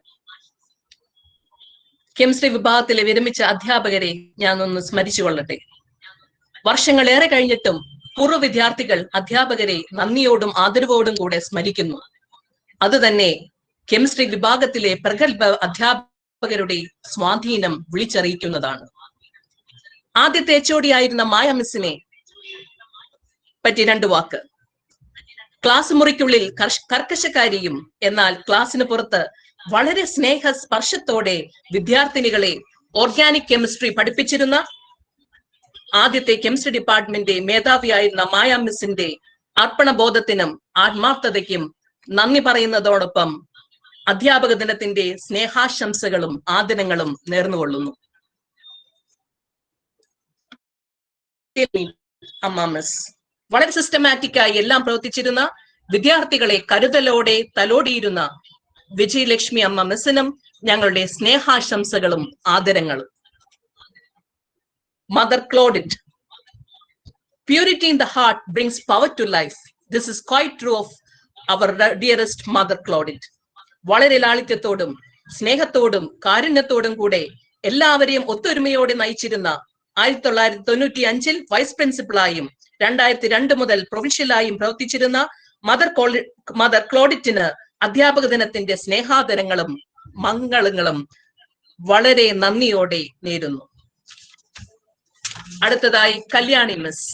Chemistry വിഭാഗത്തിലെ വിരമിച്ച അധ്യാപകരെ ഞാൻ ഒന്ന് സ്മരിച്ചുകൊള്ളട്ടെ. വർഷങ്ങളേറെ കഴിഞ്ഞിട്ടും പൂർവ്വ വിദ്യാർത്ഥികൾ അധ്യാപകരെ നന്ദിയോടും ആദരവോടും കൂടെ സ്മരിക്കുന്നു. അതുതന്നെ കെമിസ്ട്രി വിഭാഗത്തിലെ പ്രഗത്ഭ അധ്യാപകരുടെ സ്വാധീനം വിളിച്ചറിയിക്കുന്നതാണ്. ആദ്യത്തെ HOD ആയിരുന്ന മായ മിസ്സിനെ പറ്റി 2 വാക്ക്. ക്ലാസ് മുറിക്കുള്ളിൽ കർക്കശക്കാരിയും എന്നാൽ ക്ലാസ്സിന് പുറത്ത് വളരെ സ്നേഹസ്പർശത്തോടെ വിദ്യാർത്ഥിനികളെ ഓർഗാനിക് കെമിസ്ട്രി പഠിപ്പിച്ചിരുന്ന ആദ്യത്തെ കെമിസ്ട്രി ഡിപ്പാർട്ട്മെന്റ് മേധാവിയായിരുന്ന മായ മിസ്സിന്റെ അർപ്പണബോധത്തിനും ആത്മാർത്ഥതയ്ക്കും നന്ദി പറയുന്നതോടൊപ്പം അധ്യാപക ദിനത്തിന്റെ സ്നേഹാശംസകളും ആദരങ്ങളും നേർന്നുകൊള്ളുന്നു. അമ്മ മിസ് വളരെ സിസ്റ്റമാറ്റിക്കായി എല്ലാം പ്രവർത്തിച്ചിരുന്ന, വിദ്യാർത്ഥികളെ കരുതലോടെ തലോടിയിരുന്ന വിജയലക്ഷ്മി അമ്മ മിസ്സിനും ഞങ്ങളുടെ സ്നേഹാശംസകളും ആദരങ്ങളും. Mother Claudette, purity in the heart brings power to life. This is quite true of our dearest Mother Claudette. വളരെ ലാളിത്യത്തോടും സ്നേഹത്തോടും കാരുണ്യത്തോടും കൂടെ എല്ലാവരെയും ഒത്തൊരുമയോടെ നയിച്ചിരുന്ന 1995 വൈസ് പ്രിൻസിപ്പളായും 2002 മുതൽ പ്രൊവിൻഷ്യലായും പ്രവർത്തിച്ചിരുന്ന മദർ ക്ലോഡിറ്റിന് അധ്യാപക ദിനത്തിന്റെ സ്നേഹാദരങ്ങളും മംഗളങ്ങളും വളരെ നന്ദിയോടെ നേരുന്നു. അടുത്തതായി കല്യാണി മിസ്.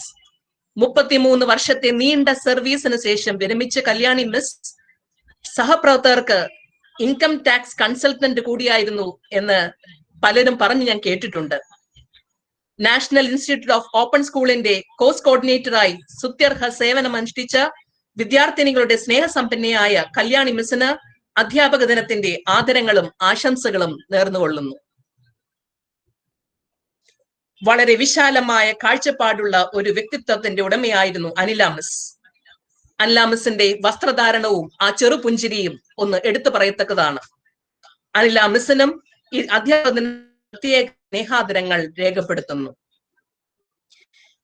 33 വർഷത്തെ നീണ്ട സർവീസിന് ശേഷം വിരമിച്ച കല്യാണി മിസ് സഹപ്രവർത്തകർക്ക് ഇൻകം ടാക്സ് കൺസൾട്ടന്റ് കൂടിയായിരുന്നു എന്ന് പലരും പറഞ്ഞ് ഞാൻ കേട്ടിട്ടുണ്ട്. നാഷണൽ ഇൻസ്റ്റിറ്റ്യൂട്ട് ഓഫ് ഓപ്പൺ സ്കൂളിന്റെ കോഴ്സ് കോർഡിനേറ്ററായി സുത്യർഹ സേവനമനുഷ്ഠിച്ച വിദ്യാർത്ഥിനികളുടെ സ്നേഹസമ്പന്നയായ കല്യാണി മിസ്സിന് അധ്യാപക ദിനത്തിന്റെ ആദരങ്ങളും ആശംസകളും നേർന്നുകൊള്ളുന്നു. വളരെ വിശാലമായ കാഴ്ചപ്പാടുള്ള ഒരു വ്യക്തിത്വത്തിന്റെ ഉടമയായിരുന്നു അനില മിസ്. അനില മിസ്സിന്റെ വസ്ത്രധാരണവും ആ ചെറുപുഞ്ചിരിയും ഒന്ന് എടുത്തു പറയത്തക്കതാണ്. അനില മിസ്സിനും ഈ അധ്യാപക പ്രത്യേക സ്നേഹാദരങ്ങൾ രേഖപ്പെടുത്തുന്നു.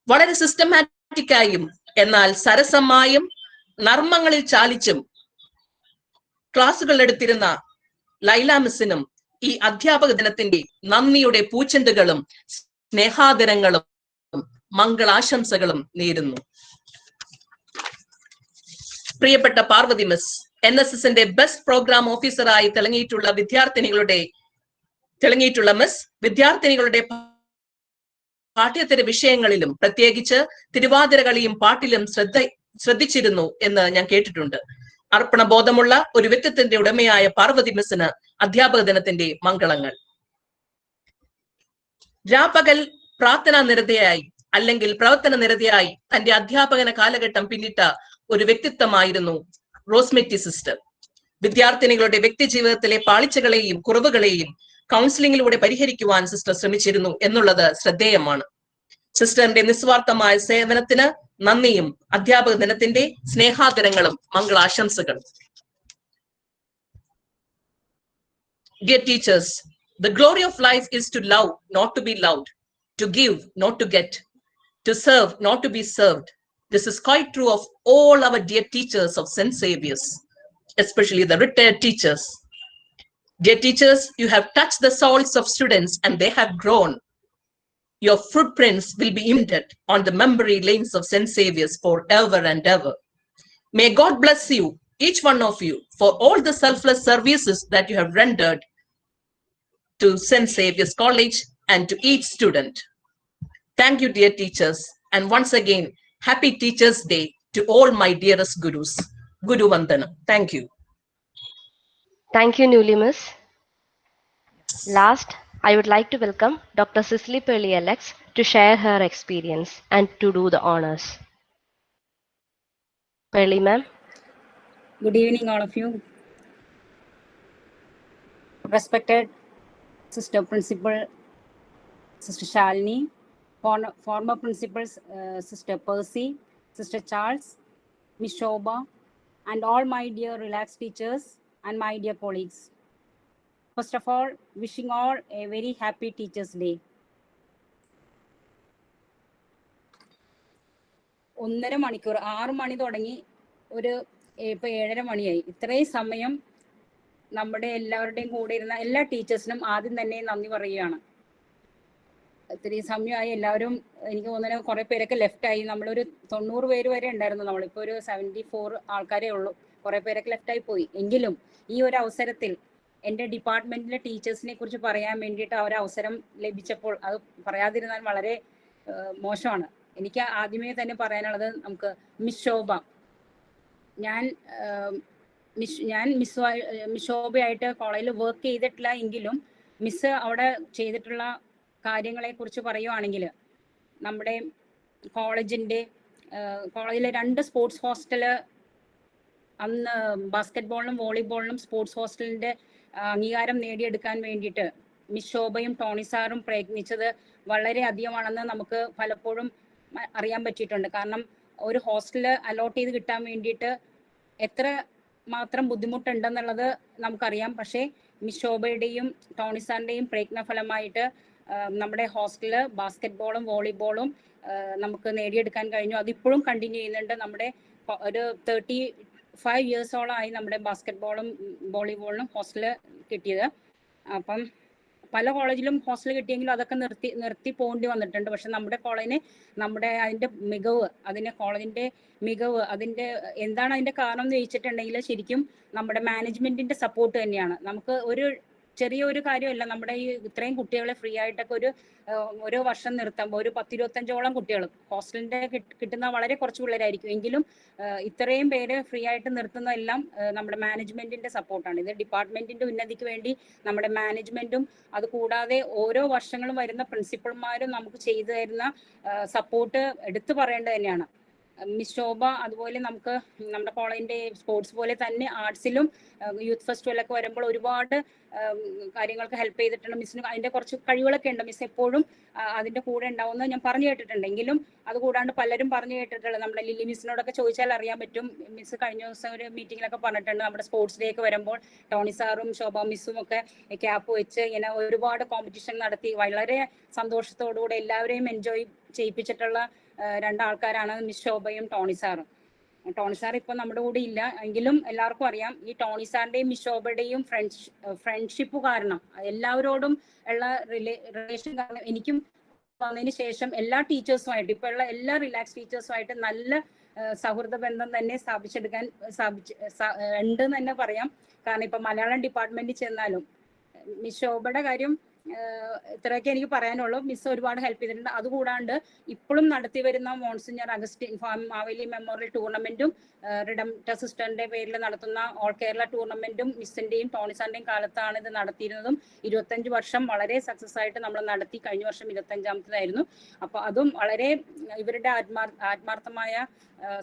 വളരെ സിസ്റ്റമാറ്റിക്കായും എന്നാൽ സരസമായും നർമ്മങ്ങളിൽ ചാലിച്ചും ക്ലാസുകൾ എടുത്തിരുന്ന ലൈല മിസ്സിനും ഈ അധ്യാപക ദിനത്തിന്റെ നന്ദിയുടെ പൂച്ചെണ്ടുകളും സ്നേഹാദരങ്ങളും മംഗളാശംസകളും നേരുന്നു. പ്രിയപ്പെട്ട പാർവതി മിസ്, NSSന്റെ ബെസ്റ്റ് പ്രോഗ്രാം ഓഫീസറായി തിളങ്ങിയിട്ടുള്ള മിസ് വിദ്യാർത്ഥിനികളുടെ പാഠ്യേതര വിഷയങ്ങളിലും പ്രത്യേകിച്ച് തിരുവാതിര കളിയും പാട്ടിലും ശ്രദ്ധിച്ചിരുന്നു എന്ന് ഞാൻ കേട്ടിട്ടുണ്ട്. അർപ്പണബോധമുള്ള ഒരു വ്യക്തിത്വത്തിന്റെ ഉടമയായ പാർവതി മിസ്സിന് അധ്യാപക ദിനത്തിന്റെ മംഗളങ്ങൾ. രാപ്പകൽ പ്രാർത്ഥനാ നിരതയായി അല്ലെങ്കിൽ പ്രവർത്തന നിരതയായി തന്റെ അധ്യാപകന കാലഘട്ടം പിന്നിട്ട ഒരു വ്യക്തിത്വമായിരുന്നു റോസ്മെറ്റി സിസ്റ്റർ. വിദ്യാർത്ഥിനികളുടെ വ്യക്തി ജീവിതത്തിലെ പാളിച്ചകളെയും കുറവുകളെയും കൗൺസിലിംഗിലൂടെ പരിഹരിക്കുവാൻ സിസ്റ്റർ ശ്രമിച്ചിരുന്നു എന്നുള്ളത് ശ്രദ്ധേയമാണ്. സിസ്റ്ററിന്റെ നിസ്വാർത്ഥമായ സേവനത്തിന് നന്ദിയും അധ്യാപക ദിനത്തിന്റെ സ്നേഹാദരങ്ങളും മംഗളാശംസകളും. Dear teachers, the glory of life is to love, not to be loved, to give, not to get, to serve, not to be served. This is quite true of all our dear teachers of St. Xavier's, especially the retired teachers. Dear teachers, you have touched the souls of students and they have grown. Your footprints will be imprinted on the memory lanes of St. Xavier's forever and ever. May God bless you, each one of you, for all the selfless services that you have rendered to St. Xavier's College and to each student. Thank you, dear teachers. And once again, happy Teachers' Day to all my dearest gurus. Guru Vandana. Thank you. Thank you, Newly Miss. Last, I would like to welcome Dr. Cicely Pelli Alex to share her experience and to do the honors. Pelli ma'am. Good evening, all of you. respected Sister Principal, Sister Shalini, former principals, Sister Percy, Sister Charles, Miss Shobha, and all my dear relaxed teachers and my dear colleagues. First of all, wishing all a very happy Teachers' Day. 1.5 മണിക്കൂർ 6 മണി തുടങ്ങി ഇപ്പൊ 7:30 മണിയായി. ഇത്രയും സമയം നമ്മുടെ എല്ലാവരുടെയും കൂടെ ഇരുന്ന എല്ലാ ടീച്ചേഴ്സിനും ആദ്യം തന്നെ നന്ദി പറയുകയാണ്. ഇത്രയും സമയമായി എല്ലാവരും എനിക്ക് തോന്നുന്നു കുറെ പേരൊക്കെ ലെഫ്റ്റ് ആയി. നമ്മളൊരു 90 പേര് വരെ ഉണ്ടായിരുന്നു. നമ്മളിപ്പോൾ ഒരു 74 ആൾക്കാരേ ഉള്ളൂ. കുറെ പേരൊക്കെ ലെഫ്റ്റ് ആയി പോയി. എങ്കിലും ഈ ഒരു അവസരത്തിൽ എൻ്റെ ഡിപ്പാർട്ട്മെന്റിലെ ടീച്ചേഴ്സിനെ കുറിച്ച് പറയാൻ വേണ്ടിയിട്ട് ഒരു അവസരം ലഭിച്ചപ്പോൾ അത് പറയാതിരുന്നാൽ വളരെ മോശമാണ്. എനിക്ക് ആദ്യമേ തന്നെ പറയാനുള്ളത് നമുക്ക് മിസ് ശോഭ. ഞാൻ മിസ് ശോഭയായിട്ട് കോളേജിൽ വർക്ക് ചെയ്തിട്ടില്ല എങ്കിലും മിസ് അവിടെ ചെയ്തിട്ടുള്ള കാര്യങ്ങളെ കുറിച്ച് പറയുവാണെങ്കിൽ നമ്മുടെ കോളേജിലെ 2 സ്പോർട്സ് ഹോസ്റ്റല് അന്ന് ബാസ്കറ്റ്ബോളിനും വോളിബോളിനും സ്പോർട്സ് ഹോസ്റ്റലിന്റെ അംഗീകാരം നേടിയെടുക്കാൻ വേണ്ടിയിട്ട് മിസ് ശോഭയും ടോണി സാറും പ്രയത്നിച്ചത് വളരെ അധികമാണെന്ന് നമുക്ക് പലപ്പോഴും അറിയാൻ പറ്റിയിട്ടുണ്ട്. കാരണം ഒരു ഹോസ്റ്റല് അലോട്ട് ചെയ്ത് കിട്ടാൻ വേണ്ടിയിട്ട് എത്ര മാത്രം ബുദ്ധിമുട്ടുണ്ടെന്നുള്ളത് നമുക്കറിയാം. പക്ഷേ മിസ് ശോഭയുടെയും ടോണി സാറിന്റെയും പ്രയത്നഫലമായിട്ട് നമ്മുടെ ഹോസ്റ്റലില് ബാസ്കറ്റ്ബോളും വോളിബോളും നമുക്ക് നേടിയെടുക്കാൻ കഴിഞ്ഞു. അതിപ്പോഴും കണ്ടിന്യൂ ചെയ്യുന്നുണ്ട്. നമ്മുടെ ഒരു 35 ഇയേഴ്സോളമായി നമ്മുടെ ബാസ്കറ്റ്ബോളും വോളിബോളിനും ഹോസ്റ്റല് കിട്ടിയത്. അപ്പം പല കോളേജിലും ഹോസ്റ്റൽ കിട്ടിയെങ്കിലും അതൊക്കെ നിർത്തി പോകേണ്ടി വന്നിട്ടുണ്ട്. പക്ഷെ നമ്മുടെ കോളേജിന് അതിന്റെ മികവ്, കോളേജിന്റെ മികവ്, എന്താണ് അതിന്റെ കാരണം എന്ന് ചോദിച്ചിട്ടുണ്ടെങ്കിൽ ശരിക്കും നമ്മുടെ മാനേജ്മെന്റിന്റെ സപ്പോർട്ട് തന്നെയാണ്. നമുക്ക് ചെറിയൊരു കാര്യമല്ല. നമ്മുടെ ഈ ഇത്രയും കുട്ടികളെ ഫ്രീ ആയിട്ടൊക്കെ ഓരോ വർഷം നിർത്തുമ്പോൾ ഒരു 10-25ഓളം കുട്ടികൾ ഹോസ്റ്റലിന്റെ കിട്ടുന്ന വളരെ കുറച്ച് പിള്ളേരായിരിക്കും. എങ്കിലും ഇത്രയും പേര് ഫ്രീ ആയിട്ട് നിർത്തുന്നതെല്ലാം നമ്മുടെ മാനേജ്മെന്റിന്റെ സപ്പോർട്ടാണ്. ഇത് ഡിപ്പാർട്ട്മെന്റിന്റെ ഉന്നതിക്ക് വേണ്ടി നമ്മുടെ മാനേജ്മെന്റും അതുകൂടാതെ ഓരോ വർഷങ്ങളും വരുന്ന പ്രിൻസിപ്പൽമാരും നമുക്ക് ചെയ്തു തരുന്ന സപ്പോർട്ട് എടുത്തു പറയേണ്ടത് തന്നെയാണ്. മിസ് ശോഭ അതുപോലെ നമുക്ക് നമ്മുടെ കോളേജിന്റെ സ്പോർട്സ് പോലെ തന്നെ ആർട്സിലും യൂത്ത് ഫെസ്റ്റിവലൊക്കെ വരുമ്പോൾ ഒരുപാട് കാര്യങ്ങൾക്ക് ഹെൽപ്പ് ചെയ്തിട്ടുണ്ട്. മിസ്സിന് അതിന്റെ കുറച്ച് കഴിവുകളൊക്കെ ഉണ്ട്. മിസ് എപ്പോഴും അതിന്റെ കൂടെ ഉണ്ടാവുമെന്ന് ഞാൻ പറഞ്ഞു കേട്ടിട്ടുണ്ട്. എങ്കിലും അതുകൂടാണ്ട് പലരും പറഞ്ഞു കേട്ടിട്ടുള്ളത് നമ്മുടെ ലില്ലി മിസ്സിനോടൊക്കെ ചോദിച്ചാൽ അറിയാൻ പറ്റും. മിസ് കഴിഞ്ഞ ദിവസം ഒരു മീറ്റിങ്ങിലൊക്കെ പറഞ്ഞിട്ടുണ്ട്, നമ്മുടെ സ്പോർട്സ് ഡേ ഒക്കെ വരുമ്പോൾ ടോണി സാറും ശോഭ മിസ്സും ഒക്കെ ക്യാപ്പ് വെച്ച് ഇങ്ങനെ ഒരുപാട് കോമ്പറ്റീഷൻ നടത്തി വളരെ സന്തോഷത്തോടുകൂടെ എല്ലാവരെയും എൻജോയ് ചെയ്യിപ്പിച്ചിട്ടുള്ള 2 ആൾക്കാരാണ് മിസ് ശോഭയും ടോണി സാറും. ടോണി സാർ ഇപ്പൊ നമ്മുടെ കൂടെ ഇല്ല എങ്കിലും എല്ലാവർക്കും അറിയാം ഈ ടോണി സാറിന്റെയും മിസ് ശോഭയുടെയും ഫ്രണ്ട്ഷിപ്പ് കാരണം എല്ലാവരോടും ഉള്ള റിലേഷൻ കാരണം എനിക്കും വന്നതിന് ശേഷം എല്ലാ ടീച്ചേഴ്സുമായിട്ട് ഇപ്പൊ ഉള്ള എല്ലാ റിലാക്സ് ടീച്ചേഴ്സുമായിട്ട് നല്ല സൗഹൃദ ബന്ധം തന്നെ ഉണ്ട് എന്ന് തന്നെ പറയാം. കാരണം ഇപ്പൊ മലയാളം ഡിപ്പാർട്ട്മെന്റിൽ ചെന്നാലും മിസ് ശോഭയുടെ കാര്യം ഇത്രയൊക്കെ എനിക്ക് പറയാനുള്ളൂ. മിസ് ഒരുപാട് ഹെൽപ്പ് ചെയ്തിട്ടുണ്ട്. അതുകൂടാണ്ട് ഇപ്പോഴും നടത്തി വരുന്ന മോൺസിഞ്ഞർ അഗസ്റ്റിൻ മാവേലി മെമ്മോറിയൽ ടൂർണമെന്റും റിഡംപ്റ്റർ സിസ്റ്ററിന്റെ പേരിൽ നടത്തുന്ന ഓൾ കേരള ടൂർണമെന്റും മിസ്സിന്റെയും ടോണി സാറിന്റെയും കാലത്താണ് ഇത് നടത്തിയിരുന്നതും. 25 വർഷം വളരെ സക്സസ് ആയിട്ട് നമ്മൾ നടത്തി. കഴിഞ്ഞ വർഷം 25ാമത്തേതായിരുന്നു. അപ്പൊ അതും വളരെ ഇവരുടെ ആത്മാർത്ഥമായ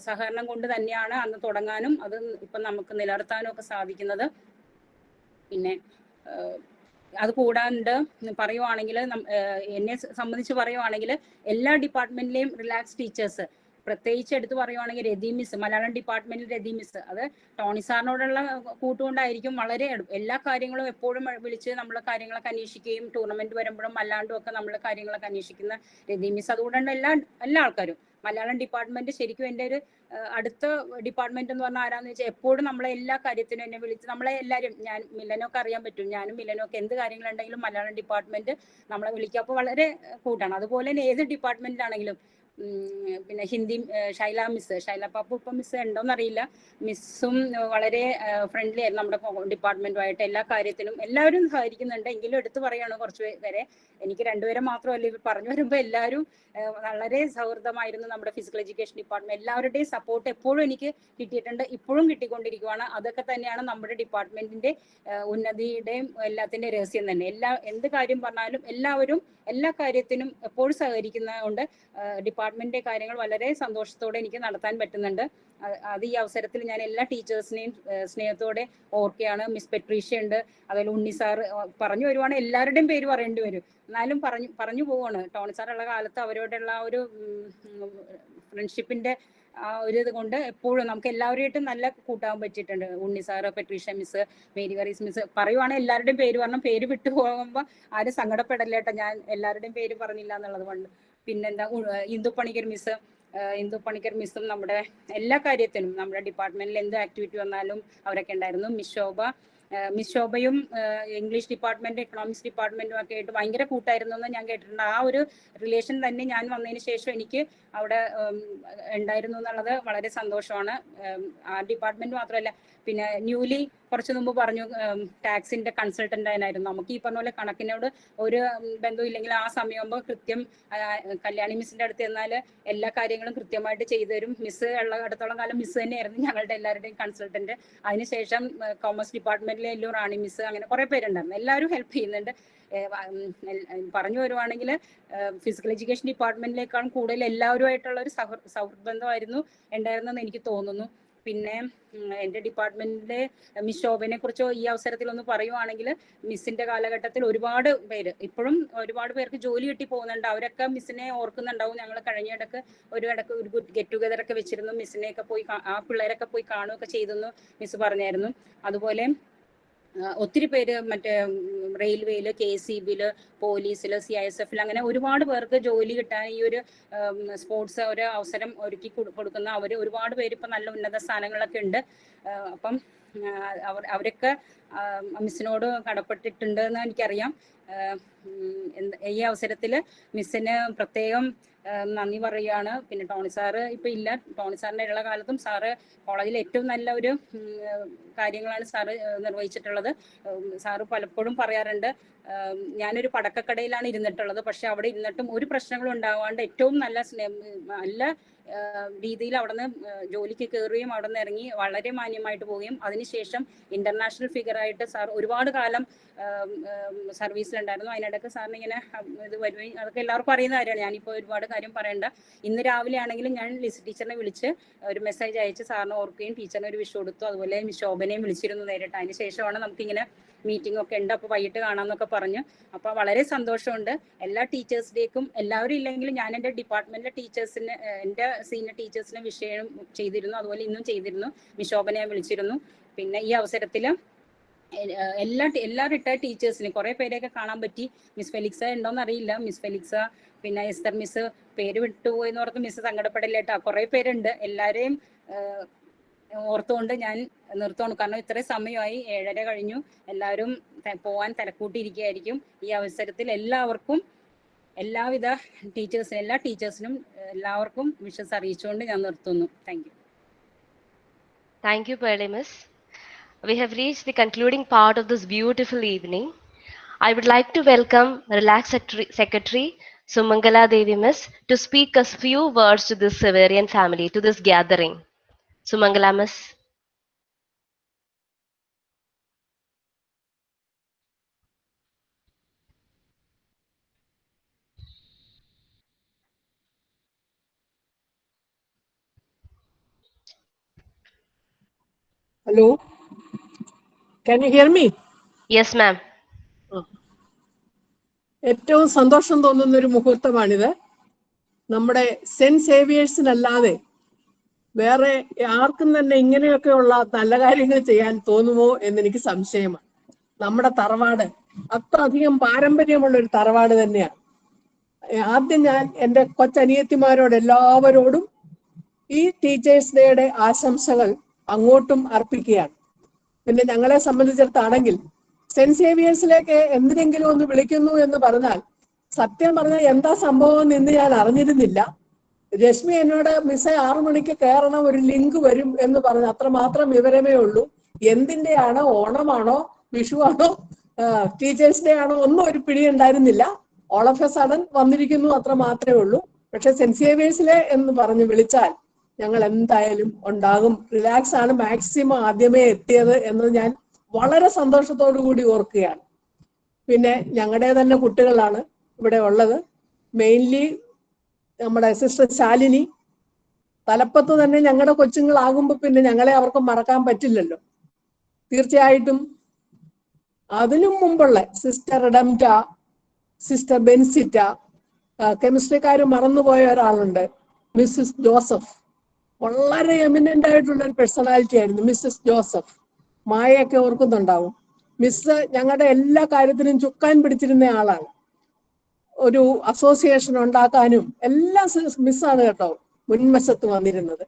സഹകരണം കൊണ്ട് തന്നെയാണ് അന്ന് തുടങ്ങാനും അത് ഇപ്പൊ നമുക്ക് നിലനിർത്താനും ഒക്കെ സാധിക്കുന്നത്. പിന്നെ അത് കൂടാണ്ട് പറയുവാണെങ്കിൽ എന്നെ സംബന്ധിച്ച് പറയുവാണെങ്കിൽ എല്ലാ ഡിപ്പാർട്ട്മെന്റിലെയും റിലാക്സ് ടീച്ചേഴ്സ് പ്രത്യേകിച്ച് എടുത്ത് പറയുവാണെങ്കിൽ രതി മിസ്, മലയാളം ഡിപ്പാർട്ട്മെന്റിൽ രതി മിസ്, അത് ടോണി സാറിനോടുള്ള കൂട്ടുകൊണ്ടായിരിക്കും വളരെ എല്ലാ കാര്യങ്ങളും എപ്പോഴും വിളിച്ച് നമ്മൾ കാര്യങ്ങളൊക്കെ അന്വേഷിക്കുകയും ടൂർണമെന്റ് വരുമ്പോഴും അല്ലാണ്ടും ഒക്കെ നമ്മൾ കാര്യങ്ങളൊക്കെ അന്വേഷിക്കുന്ന രതി മിസ്. അതുകൊണ്ടാണ് എല്ലാ ആൾക്കാരും മലയാളം ഡിപ്പാർട്ട്മെന്റ് ശരിക്കും എൻ്റെ ഒരു അടുത്ത ഡിപ്പാർട്ട്മെന്റ് എന്ന് പറഞ്ഞാൽ ആരാന്ന് വെച്ചാൽ എപ്പോഴും നമ്മളെ എല്ലാ കാര്യത്തിനും എന്നെ വിളിച്ച് നമ്മളെ എല്ലാവരും ഞാൻ മിലനൊക്കെ അറിയാൻ പറ്റും. ഞാനും മിലനൊക്കെ എന്ത് കാര്യങ്ങളുണ്ടെങ്കിലും മലയാളം ഡിപ്പാർട്ട്മെന്റ് നമ്മളെ വിളിക്കുക. അപ്പോൾ വളരെ കൂട്ടാണ്. അതുപോലെ തന്നെ ഏത് ഡിപ്പാർട്ട്മെന്റിലാണെങ്കിലും പിന്നെ ഹിന്ദി ശൈല മിസ്, ശൈല പാപ്പു ഇപ്പം മിസ് ഉണ്ടോന്നറിയില്ല, മിസ്സും വളരെ ഫ്രണ്ട്ലി ആയിരുന്നു നമ്മുടെ ഡിപ്പാർട്ട്മെന്റുമായിട്ട്. എല്ലാ കാര്യത്തിനും എല്ലാവരും സഹകരിക്കുന്നുണ്ട്. എങ്കിലും എടുത്തു പറയാണ് കുറച്ച് പേരെ, എനിക്ക് 2 പേരെ മാത്രമല്ല ഇവർ പറഞ്ഞു വരുമ്പോൾ എല്ലാവരും വളരെ സൗഹൃദമായിരുന്നു. നമ്മുടെ ഫിസിക്കൽ എഡ്യൂക്കേഷൻ ഡിപ്പാർട്ട്മെന്റ് എല്ലാവരുടെയും സപ്പോർട്ട് എപ്പോഴും എനിക്ക് കിട്ടിയിട്ടുണ്ട്, ഇപ്പോഴും കിട്ടിക്കൊണ്ടിരിക്കുകയാണ്. അതൊക്കെ തന്നെയാണ് നമ്മുടെ ഡിപ്പാർട്ട്മെന്റിന്റെ ഉന്നതിയുടെയും എല്ലാത്തിന്റെ രഹസ്യം തന്നെ. എന്ത് കാര്യം പറഞ്ഞാലും എല്ലാവരും എല്ലാ കാര്യത്തിനും എപ്പോഴും സഹകരിക്കുന്നതുകൊണ്ട് ഡിപ്പാർട്ട്മെന്റിന്റെ കാര്യങ്ങൾ വളരെ സന്തോഷത്തോടെ എനിക്ക് നടത്താൻ പറ്റുന്നുണ്ട്. അത് ഈ അവസരത്തിൽ ഞാൻ എല്ലാ ടീച്ചേഴ്സിനെയും സ്നേഹത്തോടെ ഓർക്കുകയാണ്. മിസ് പെട്രീഷ്യ ഉണ്ട്, അതുപോലെ ഉണ്ണി സാർ പറഞ്ഞു വരുവാണ്, എല്ലാവരുടെയും പേര് പറയേണ്ടി വരും, എന്നാലും പറഞ്ഞു പോവാണ്. ടോണി സാറുള്ള കാലത്ത് അവരോടുള്ള ഒരു ഫ്രണ്ട്ഷിപ്പിന്റെ ആ ഒരു ഇത് കൊണ്ട് എപ്പോഴും നമുക്ക് എല്ലാവരുമായിട്ടും നല്ല കൂട്ടാൻ പറ്റിയിട്ടുണ്ട്. Unni sir, Patricia miss, Mary Varees miss പറയുവാണെങ്കിൽ എല്ലാവരുടെയും പേര് പറഞ്ഞു. പേര് വിട്ടു പോകുമ്പോൾ ആരും സങ്കടപ്പെടല്ലേട്ടോ, ഞാൻ എല്ലാവരുടെയും പേര് പറഞ്ഞില്ല എന്നുള്ളത് കൊണ്ട്. പിന്നെന്താ, ഇന്ദു പണിക്കർ മിസ്സും നമ്മുടെ എല്ലാ കാര്യത്തിനും നമ്മുടെ ഡിപ്പാർട്ട്മെന്റിൽ എന്ത് ആക്ടിവിറ്റി വന്നാലും അവരൊക്കെ ഉണ്ടായിരുന്നു. മിസ് ശോഭയും ഇംഗ്ലീഷ് ഡിപ്പാർട്ട്മെന്റ്, എക്കണോമിക്സ് ഡിപ്പാർട്ട്മെന്റും ഒക്കെ ആയിട്ട് ഭയങ്കര കൂട്ടായിരുന്നു എന്ന് ഞാൻ കേട്ടിട്ടുണ്ട്. ആ ഒരു റിലേഷൻ തന്നെ ഞാൻ വന്നതിന് ശേഷം എനിക്ക് അവിടെ ഉണ്ടായിരുന്നു എന്നുള്ളത് വളരെ സന്തോഷമാണ്. ആ ഡിപ്പാർട്ട്മെന്റ് മാത്രമല്ല, പിന്നെ ന്യൂലി കുറച്ച് മുമ്പ് പറഞ്ഞു ടാക്സിന്റെ കൺസൾട്ടന്റ് ആയിരുന്നു. നമുക്ക് ഈ പറഞ്ഞ പോലെ കണക്കിനോട് ഒരു ബന്ധവും ഇല്ലെങ്കിൽ ആ സമയമാകുമ്പോൾ കൃത്യം കല്യാണി മിസ്സിന്റെ അടുത്ത് എന്നാൽ എല്ലാ കാര്യങ്ങളും കൃത്യമായിട്ട് ചെയ്തു തരും. മിസ് ഉള്ള അടുത്തോളം കാലം മിസ് തന്നെയായിരുന്നു ഞങ്ങളുടെ എല്ലാവരുടെയും കൺസൾട്ടന്റ്. അതിനുശേഷം കോമേഴ്സ് ഡിപ്പാർട്ട്മെന്റിലെ റാണി മിസ്, അങ്ങനെ കുറെ പേരുണ്ടായിരുന്നു. എല്ലാവരും ഹെൽപ്പ് ചെയ്യുന്നുണ്ട്. പറഞ്ഞു വരുവാണെങ്കിൽ ഫിസിക്കൽ എഡ്യൂക്കേഷൻ ഡിപ്പാർട്ട്മെന്റിലേക്കാളും കൂടുതൽ എല്ലാവരുമായിട്ടുള്ള ഒരു സൗഹൃദമായിരുന്നു ഉണ്ടായിരുന്നെന്ന് എനിക്ക് തോന്നുന്നു. പിന്നെ എൻ്റെ ഡിപ്പാർട്ട്മെന്റിലെ മിസ് ശോഭനെ കുറിച്ച് ഈ അവസരത്തിൽ ഒന്ന് പറയുവാണെങ്കിൽ, മിസ്സിന്റെ കാലഘട്ടത്തിൽ ഒരുപാട് പേര്, ഇപ്പോഴും ഒരുപാട് പേർക്ക് ജോലി കിട്ടി പോകുന്നുണ്ട്. അവരൊക്കെ മിസ്സിനെ ഓർക്കുന്നുണ്ടാവും. ഞങ്ങൾ കഴിഞ്ഞിടക്ക് ഒരു ഗെറ്റ് ടുഗദർ ഒക്കെ വെച്ചിരുന്നു. മിസ്സിനെയൊക്കെ പോയി ആ പിള്ളേരൊക്കെ പോയി കാണുകയൊക്കെ ചെയ്തെന്ന് മിസ് പറഞ്ഞായിരുന്നു. അതുപോലെ ഒത്തിരി പേര് മറ്റേ റെയിൽവേയില്, KCB-യിൽ, പോലീസിൽ, CISF-ൽ അങ്ങനെ ഒരുപാട് പേർക്ക് ജോലി കിട്ടാൻ ഈ ഒരു സ്പോർട്സ് ഒരു അവസരം ഒരുക്കി കൊടുക്കുന്ന ഒരുപാട് പേര് ഇപ്പം നല്ല ഉന്നത സ്ഥാനങ്ങളൊക്കെ ഉണ്ട്. അപ്പം അവരൊക്കെ മിസ്സിനോട് കടപ്പെട്ടിട്ടുണ്ട് എന്ന് എനിക്കറിയാം. ഈ അവസരത്തിൽ മിസ്സിന് പ്രത്യേകം നന്ദി പറയുകയാണ്. പിന്നെ ടോണി സാറ് ഇപ്പം ഇല്ല, ടോണി സാറിൻ്റെ ഉള്ള കാലത്തും സാറ് കോളേജിൽ ഏറ്റവും നല്ല ഒരു കാര്യങ്ങളാണ് സാറ് നിർവഹിച്ചിട്ടുള്ളത്. സാറ് പലപ്പോഴും പറയാറുണ്ട്, ഞാനൊരു പടക്കക്കടയിലാണ് ഇരുന്നിട്ടുള്ളത്, പക്ഷെ അവിടെ ഇരുന്നിട്ടും ഒരു പ്രശ്നങ്ങളും ഉണ്ടാവാണ്ട് ഏറ്റവും നല്ല രീതിയിൽ അവിടെ നിന്ന് ജോലിക്ക് കയറുകയും അവിടെ നിന്ന് ഇറങ്ങി വളരെ മാന്യമായിട്ട് പോവുകയും അതിനുശേഷം ഇന്റർനാഷണൽ ഫിഗറായിട്ട് സാർ ഒരുപാട് കാലം സർവീസിലുണ്ടായിരുന്നു. അതിനിടയ്ക്ക് സാറിന് ഇങ്ങനെ ഇത് വരുകയും അതൊക്കെ എല്ലാവർക്കും അറിയുന്ന കാര്യമാണ്, ഞാനിപ്പോൾ ഒരുപാട് കാര്യം പറയണ്ട. ഇന്ന് രാവിലെ ആണെങ്കിലും ഞാൻ ലിസി ടീച്ചറിനെ വിളിച്ച് ഒരു മെസ്സേജ് അയച്ച് സാറിനെ ഓർക്കുകയും ടീച്ചറിന് ഒരു വിഷ് കൊടുത്തു. അതുപോലെ ശോഭനയും വിളിച്ചിരുന്നു നേരിട്ട്. അതിന് ശേഷമാണ് നമുക്കിങ്ങനെ മീറ്റിംഗ് ഒക്കെ ഉണ്ട്, അപ്പോൾ വൈകിട്ട് കാണാമെന്നൊക്കെ പറഞ്ഞു. അപ്പോൾ വളരെ സന്തോഷമുണ്ട്. എല്ലാ ടീച്ചേഴ്സിലേക്കും എല്ലാവരും ഇല്ലെങ്കിലും ഞാൻ എൻ്റെ ഡിപ്പാർട്ട്മെന്റിലെ ടീച്ചേഴ്സിന്, എൻ്റെ സീനിയർ ടീച്ചേഴ്സിനെ വിഷയം ചെയ്തിരുന്നു. അതുപോലെ ഇന്നും ചെയ്തിരുന്നു. ശോഭനയെ വിളിച്ചിരുന്നു. പിന്നെ ഈ അവസരത്തിൽ എല്ലാ റിട്ടയർഡ് ടീച്ചേഴ്സിനും കുറേ പേരെയൊക്കെ കാണാൻ പറ്റി. മിസ് ഫെലിക്സ ഉണ്ടോന്ന് അറിയില്ല, മിസ് ഫെലിക്സ, പിന്നെ എസ്തർ മിസ്, പേര് വിട്ടുപോയെന്ന് ഓർത്ത് മിസ് സങ്കടപ്പെടില്ല കേട്ടോ. കുറേ പേരുണ്ട്. എല്ലാവരെയും ഓർത്തുകൊണ്ട് ഞാൻ നിർത്തുകയാണ്. കാരണം ഇത്രയും സമയമായി, 7:30 കഴിഞ്ഞു. എല്ലാവരും പോവാൻ തിരക്കൂട്ടിയിരിക്കുകയായിരിക്കും. ഈ അവസരത്തിൽ എല്ലാവർക്കും, എല്ലാവിധ ടീച്ചേഴ്സിനും, എല്ലാ ടീച്ചേഴ്സിനും എല്ലാവർക്കും വിഷസ് അറിയിച്ചുകൊണ്ട് ഞാൻ നിർത്തുന്നു. Thank you. Thank you, Pearly Miss. We have reached the concluding part of this beautiful evening. I would like to welcome Relax Secretary Sumangala Devi Miss to speak a few words to this Severian family, to this gathering. Sumangala Miss. Hello, can you hear me? Yes, ma'am. ഏറ്റവും സന്തോഷം തോന്നുന്ന ഒരു മുഹൂർത്തമാണിത്. നമ്മുടെ saint സേവിയേഴ്സിനല്ലാതെ വേറെ ആർക്കും തന്നെ ഇങ്ങനെയൊക്കെയുള്ള നല്ല കാര്യങ്ങൾ ചെയ്യാൻ തോന്നുമോ എന്നെനിക്ക് സംശയമാണ്. നമ്മുടെ തറവാട് അത്രയധികം പാരമ്പര്യമുള്ള ഒരു തറവാട് തന്നെയാണ്. ആദ്യം ഞാൻ എൻ്റെ കൊച്ചനിയത്തിമാരോട് എല്ലാവരോടും ഈ ടീച്ചേഴ്സ് ഡേയുടെ ആശംസകൾ അങ്ങോട്ടും അർപ്പിക്കുകയാണ്. പിന്നെ ഞങ്ങളെ സംബന്ധിച്ചിടത്താണെങ്കിൽ സെന്റ് സേവിയേഴ്സിലേക്ക് എന്തിനെങ്കിലും ഒന്ന് വിളിക്കുന്നു എന്ന് പറഞ്ഞാൽ സത്യം പറഞ്ഞാൽ എന്താ സംഭവം എന്ന് ഞാൻ അറിഞ്ഞിരുന്നില്ല. രശ്മി എന്നോട് മിസ്സേ 6 മണിക്ക് കയറണം, ഒരു ലിങ്ക് വരും എന്ന് പറഞ്ഞു. അത്രമാത്രം വിവരമേ ഉള്ളൂ. എന്തിന്റെയാണോ, ഓണമാണോ, വിഷുവാണോ, ടീച്ചേഴ്സ് ഡേ ആണോ ഒന്നും ഒരു പിടി ഉണ്ടായിരുന്നില്ല. ഓൾ ഓഫ് എ സഡൻ വന്നിരിക്കുന്നു, അത്ര മാത്രമേ ഉള്ളൂ. പക്ഷെ സെന്റ് സേവിയേഴ്സിലെ എന്ന് പറഞ്ഞ് വിളിച്ചാൽ ഞങ്ങൾ എന്തായാലും ഉണ്ടാകും. റിലാക്സ് ആണ് മാക്സിമം ആദ്യമേ എത്തിയത് എന്ന് ഞാൻ വളരെ സന്തോഷത്തോടു കൂടി ഓർക്കുകയാണ്. പിന്നെ ഞങ്ങളുടെ തന്നെ കുട്ടികളാണ് ഇവിടെ ഉള്ളത്. മെയിൻലി നമ്മുടെ സിസ്റ്റർ ശാലിനി, തലപ്പത്ത് തന്നെ ഞങ്ങളുടെ കൊച്ചുങ്ങളാകുമ്പോൾ പിന്നെ ഞങ്ങളെ അവർക്ക് മറക്കാൻ പറ്റില്ലല്ലോ. തീർച്ചയായിട്ടും അതിനും മുമ്പുള്ള സിസ്റ്റർ റിഡംറ്റ, സിസ്റ്റർ ബെൻസിറ്റ, കെമിസ്ട്രിക്കാർ മറന്നുപോയ ഒരാളുണ്ട്, മിസ്സിസ് ജോസഫ്. വളരെ എമിനന്റ് ആയിട്ടുള്ള ഒരു പേഴ്സണാലിറ്റി ആയിരുന്നു മിസ്സിസ് ജോസഫ്. മായയൊക്കെ ഓർക്കുന്നുണ്ടാവും. മിസ് ഞങ്ങളുടെ എല്ലാ കാര്യത്തിനും ചുക്കാൻ പിടിച്ചിരുന്ന ആളാണ്. ഒരു അസോസിയേഷൻ ഉണ്ടാക്കാനും എല്ലാം മിസ്സാണ് കേട്ടോ മുൻവശത്ത് വന്നിരുന്നത്.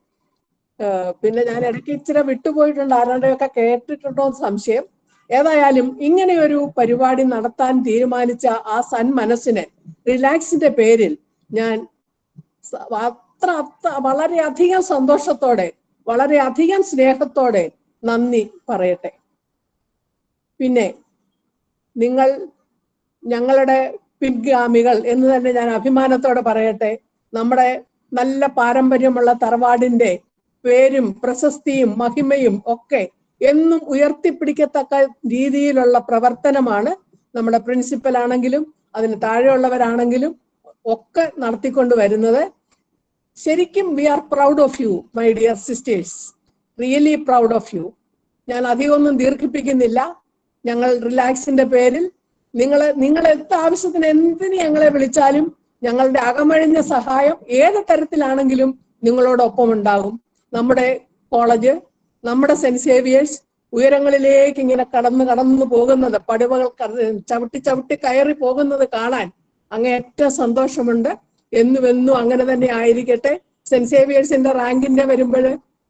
പിന്നെ ഞാൻ ഇടയ്ക്ക് ഇച്ചിരി വിട്ടുപോയിട്ടുണ്ട്, ആരുടെയൊക്കെ കേട്ടിട്ടുണ്ടോ എന്ന് സംശയം. ഏതായാലും ഇങ്ങനെ ഒരു പരിപാടി നടത്താൻ തീരുമാനിച്ച ആ സന്മനസ്സിന് റിലാക്സിന്റെ പേരിൽ ഞാൻ വളരെയധികം സന്തോഷത്തോടെ, വളരെയധികം സ്നേഹത്തോടെ നന്ദി പറയട്ടെ. പിന്നെ നിങ്ങൾ ഞങ്ങളുടെ പിൻഗാമികൾ എന്ന് തന്നെ ഞാൻ അഭിമാനത്തോടെ പറയട്ടെ. നമ്മുടെ നല്ല പാരമ്പര്യമുള്ള തറവാടിന്റെ പേരും പ്രശസ്തിയും മഹിമയും ഒക്കെ എന്നും ഉയർത്തിപ്പിടിക്കത്തക്ക രീതിയിലുള്ള പ്രവർത്തനമാണ് നമ്മുടെ പ്രിൻസിപ്പൽ ആണെങ്കിലും അതിന് താഴെയുള്ളവരാണെങ്കിലും ഒക്കെ നടത്തിക്കൊണ്ട് വരുന്നത്. ശരിക്കും we are proud of you my dear sisters, really proud of you. ഞാൻ അധികമൊന്നും ദീർഘിപ്പിക്കുന്നില്ല. ഞങ്ങൾ റിലാക്സിന്റെ പേരിൽ നിങ്ങൾ ആവശ്യത്തിന് എന്തിന് ഞങ്ങളെ വിളിച്ചാലും ഞങ്ങളുടെ അകമഴിഞ്ഞ സഹായം ഏത് തരത്തിലാണെങ്കിലും നിങ്ങളോടൊപ്പം ഉണ്ടാകും. നമ്മുടെ കോളേജ്, നമ്മുടെ സെന്റ് സേവിയേഴ്സ് ഉയരങ്ങളിലേക്ക് ഇങ്ങനെ കടന്നു പോകുന്നത്, പടിവകൾ ചവിട്ടി കയറി പോകുന്നത് കാണാൻ അങ്ങേയറ്റം സന്തോഷമുണ്ട്. എന്നും അങ്ങനെ തന്നെ ആയിരിക്കട്ടെ. സെന്റ് സേവിയേഴ്സിന്റെ റാങ്കിന്റെ വരുമ്പോൾ,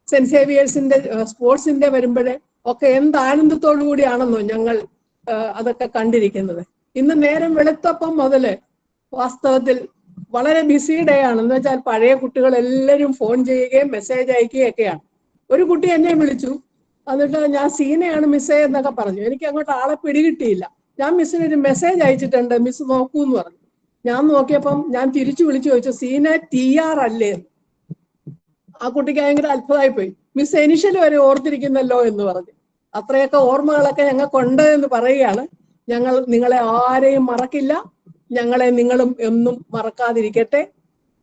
സെന്റ് സേവിയേഴ്സിന്റെ സ്പോർട്സിന്റെ വരുമ്പോൾ ഒക്കെ എന്ത് ആനന്ദത്തോടു കൂടിയാണെന്നോ ഞങ്ങൾ അതൊക്കെ കണ്ടിരിക്കുന്നത്. ഇന്ന് നേരം വെളുത്തപ്പം മുതല് വാസ്തവത്തിൽ വളരെ ബിസി ഡേ ആണ്. എന്ന് വെച്ചാൽ പഴയ കുട്ടികൾ എല്ലാവരും ഫോൺ ചെയ്യുകയും മെസ്സേജ് അയക്കുകയും ഒക്കെയാണ്. ഒരു കുട്ടി എന്നെ വിളിച്ചു, എന്നിട്ട് ഞാൻ സീനയാണ് മിസ്സേ എന്നൊക്കെ പറഞ്ഞു. എനിക്ക് അങ്ങോട്ട് ആളെ പിടികിട്ടിയില്ല. ഞാൻ മിസ്സിന് ഒരു മെസ്സേജ് അയച്ചിട്ടുണ്ട്, മിസ് നോക്കൂ എന്ന് പറഞ്ഞു. ഞാൻ നോക്കിയപ്പം ഞാൻ തിരിച്ചു വിളിച്ചു ചോദിച്ചു, സീന TR അല്ലേ? ആ കുട്ടിക്ക് ഭയങ്കര അത്ഭുതമായി പോയി. മിസ് ഇനിഷ്യൽ വരെ ഓർത്തിരിക്കുന്നല്ലോ എന്ന് പറഞ്ഞു. അത്രയൊക്കെ ഓർമ്മകളൊക്കെ ഞങ്ങൾക്കുണ്ട് എന്ന് പറയുകയാണ്. ഞങ്ങൾ നിങ്ങളെ ആരെയും മറക്കില്ല, ഞങ്ങളെ നിങ്ങളും എന്നും മറക്കാതിരിക്കട്ടെ.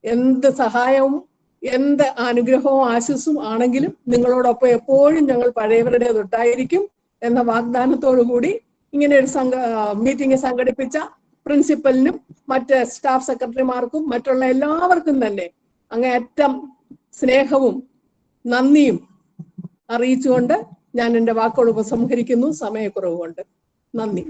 എന്ത് സഹായവും എന്ത് അനുഗ്രഹവും ആശിസ്സും ആണെങ്കിലും നിങ്ങളോടൊപ്പം എപ്പോഴും ഞങ്ങൾ പഴയവരുടെ തൊട്ടായിരിക്കും എന്ന വാഗ്ദാനത്തോടു കൂടി ഇങ്ങനെ ഒരു മീറ്റിംഗ് സംഘടിപ്പിച്ച പ്രിൻസിപ്പലിനും മറ്റ് സ്റ്റാഫ് സെക്രട്ടറിമാർക്കും മറ്റുള്ള എല്ലാവർക്കും തന്നെ അങ്ങേയറ്റം സ്നേഹവും നന്ദിയും അറിയിച്ചുകൊണ്ട് ഞാൻ എൻ്റെ വാക്കുകൾ ഉപസംഹരിക്കുന്നു. സമയക്കുറവ് കൊണ്ട് നന്ദി.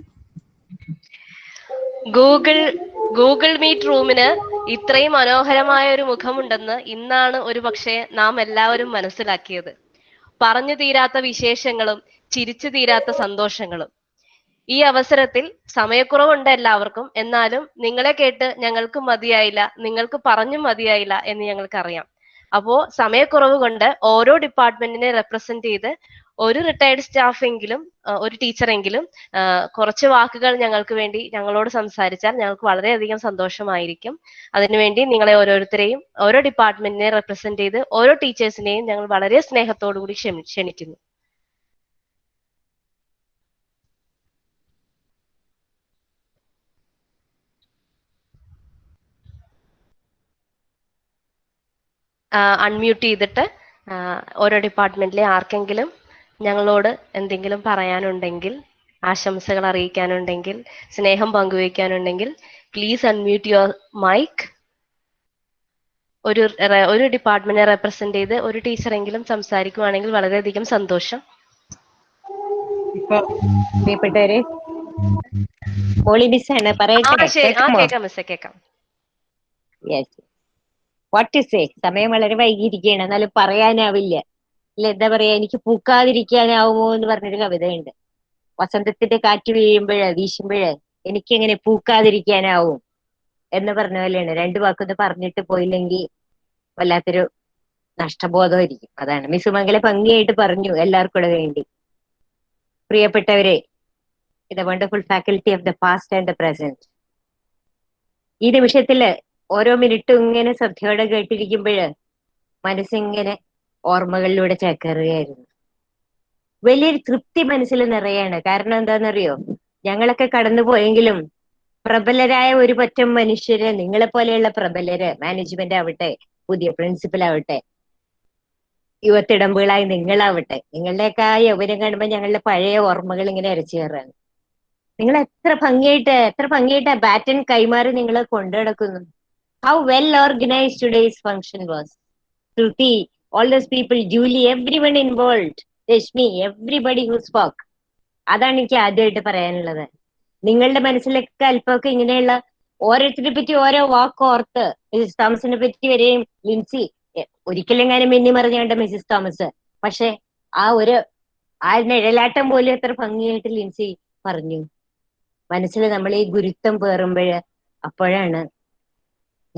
ഗൂഗിൾ മീറ്റ് റൂമിന് ഇത്രയും മനോഹരമായ ഒരു മുഖമുണ്ടെന്ന് ഇന്നാണ് ഒരു പക്ഷേ നാം എല്ലാവരും മനസ്സിലാക്കിയത്. പറഞ്ഞു തീരാത്ത വിശേഷങ്ങളും ചിരിച്ചു തീരാത്ത സന്തോഷങ്ങളും. ഈ അവസരത്തിൽ സമയക്കുറവുണ്ട് എല്ലാവർക്കും, എന്നാലും നിങ്ങളെ കേട്ട് ഞങ്ങൾക്ക് മതിയായില്ല, നിങ്ങൾക്ക് പറഞ്ഞും മതിയായില്ല എന്ന് ഞങ്ങൾക്കറിയാം. അപ്പോ സമയക്കുറവ് കൊണ്ട് ഓരോ ഡിപ്പാർട്ട്മെന്റിനെ റെപ്രസെന്റ് ചെയ്ത് ഒരു റിട്ടയർഡ് സ്റ്റാഫ് എങ്കിലും, ഒരു ടീച്ചറെങ്കിലും കുറച്ച് വാക്കുകൾ ഞങ്ങൾക്ക് വേണ്ടി ഞങ്ങളോട് സംസാരിച്ചാൽ ഞങ്ങൾക്ക് വളരെയധികം സന്തോഷമായിരിക്കും. അതിനുവേണ്ടി നിങ്ങളെ ഓരോരുത്തരെയും, ഓരോ ഡിപ്പാർട്ട്മെന്റിനെ റെപ്രസെന്റ് ചെയ്ത് ഓരോ ടീച്ചേഴ്സിനെയും ഞങ്ങൾ വളരെ സ്നേഹത്തോടു കൂടി ക്ഷണിക്കുന്നു. അൺമ്യൂട്ട് ചെയ്തിട്ട് ഓരോ ഡിപ്പാർട്ട്മെന്റിലെ ആർക്കെങ്കിലും ഞങ്ങളോട് എന്തെങ്കിലും പറയാനുണ്ടെങ്കിൽ, ആശംസകൾ അറിയിക്കാനുണ്ടെങ്കിൽ, സ്നേഹം പങ്കുവയ്ക്കാനുണ്ടെങ്കിൽ പ്ലീസ് അൺമ്യൂട്ട് യുവർ മൈക്ക്. ഒരു ഡിപ്പാർട്ട്മെന്റിനെ റെപ്രസെന്റ് ചെയ്ത് ഒരു ടീച്ചറെങ്കിലും സംസാരിക്കുവാണെങ്കിൽ വളരെയധികം സന്തോഷം. പ്രിയപ്പെട്ടവരെ, മോളി മിസ്സാണ് പറയട്ടെ? കേൾക്കാം മിസ്സേ, കേൾക്കാം. What to say? സമയം വളരെ വൈകിയിരിക്കുകയാണ്, എന്നാലും പറയാനാവില്ല. ഇല്ല, എന്താ പറയാ, എനിക്ക് പൂക്കാതിരിക്കാനാവുമോ എന്ന് പറഞ്ഞൊരു കവിതയുണ്ട്. വസന്തത്തിന്റെ കാറ്റ് വീശുമ്പോഴേ എനിക്കെങ്ങനെ പൂക്കാതിരിക്കാനാവും എന്ന് പറഞ്ഞ പോലെയാണ്. രണ്ടു വാക്കൊന്ന് പറഞ്ഞിട്ട് പോയില്ലെങ്കിൽ വല്ലാത്തൊരു നഷ്ടബോധമായിരിക്കും. അതാണ് മിസ് മംഗല ഭംഗിയായിട്ട് പറഞ്ഞു എല്ലാവർക്കും വേണ്ടി. പ്രിയപ്പെട്ടവരെ, the wonderful faculty of the past and the present, ഈ നിമിഷത്തില് ഓരോ മിനിറ്റും ഇങ്ങനെ ശ്രദ്ധയോടെ കേട്ടിരിക്കുമ്പോഴ് മനസ്സിങ്ങനെ ഓർമ്മകളിലൂടെ ചേക്കേറുകയായിരുന്നു. വലിയൊരു തൃപ്തി മനസ്സിൽ നിറയാണ്. കാരണം എന്താണെന്നറിയോ, ഞങ്ങളൊക്കെ കടന്നു പോയെങ്കിലും പ്രബലരായ ഒരു പറ്റം മനുഷ്യര്, നിങ്ങളെ പോലെയുള്ള പ്രബലര്, മാനേജ്മെന്റ് ആവട്ടെ, പുതിയ പ്രിൻസിപ്പൽ ആവട്ടെ, യുവത്തിടമ്പുകളായി നിങ്ങളാവട്ടെ, നിങ്ങളുടെയൊക്കെ ആ യൗവനം കാണുമ്പോൾ ഞങ്ങളുടെ പഴയ ഓർമ്മകൾ ഇങ്ങനെ അരച്ചു കയറാണ്. നിങ്ങൾ എത്ര ഭംഗിയായിട്ട് ബാറ്റൺ കൈമാറി നിങ്ങൾ കൊണ്ടു നടക്കുന്നു. How well organised today's function was. Shruti, all those people, Julie, everyone involved, Rashmi, everybody who spoke. അതാണ് എനിക്ക് ആദ്യമായിട്ട് പറയാനുള്ളത്. നിങ്ങളുടെ മനസ്സിലൊക്കെ അല്പമൊക്കെ ഇങ്ങനെയുള്ള ഓരോരുത്തരെ പറ്റി ഓരോ വാക്ക് ഓർത്ത്, മിസ്സിസ് തോമസിനെ പറ്റി വരെയും ലിൻസി ഒരിക്കലെങ്ങാനും മിന്നി മറിഞ്ഞുകൊണ്ട് മിസ്സിസ് തോമസ്, പക്ഷെ ആ നിഴലാട്ടം പോലും എത്ര ഭംഗിയായിട്ട് ലിൻസി പറഞ്ഞു. മനസ്സിൽ നമ്മൾ ഈ ഗുരുത്വം പേറുമ്പോൾ അപ്പോഴാണ്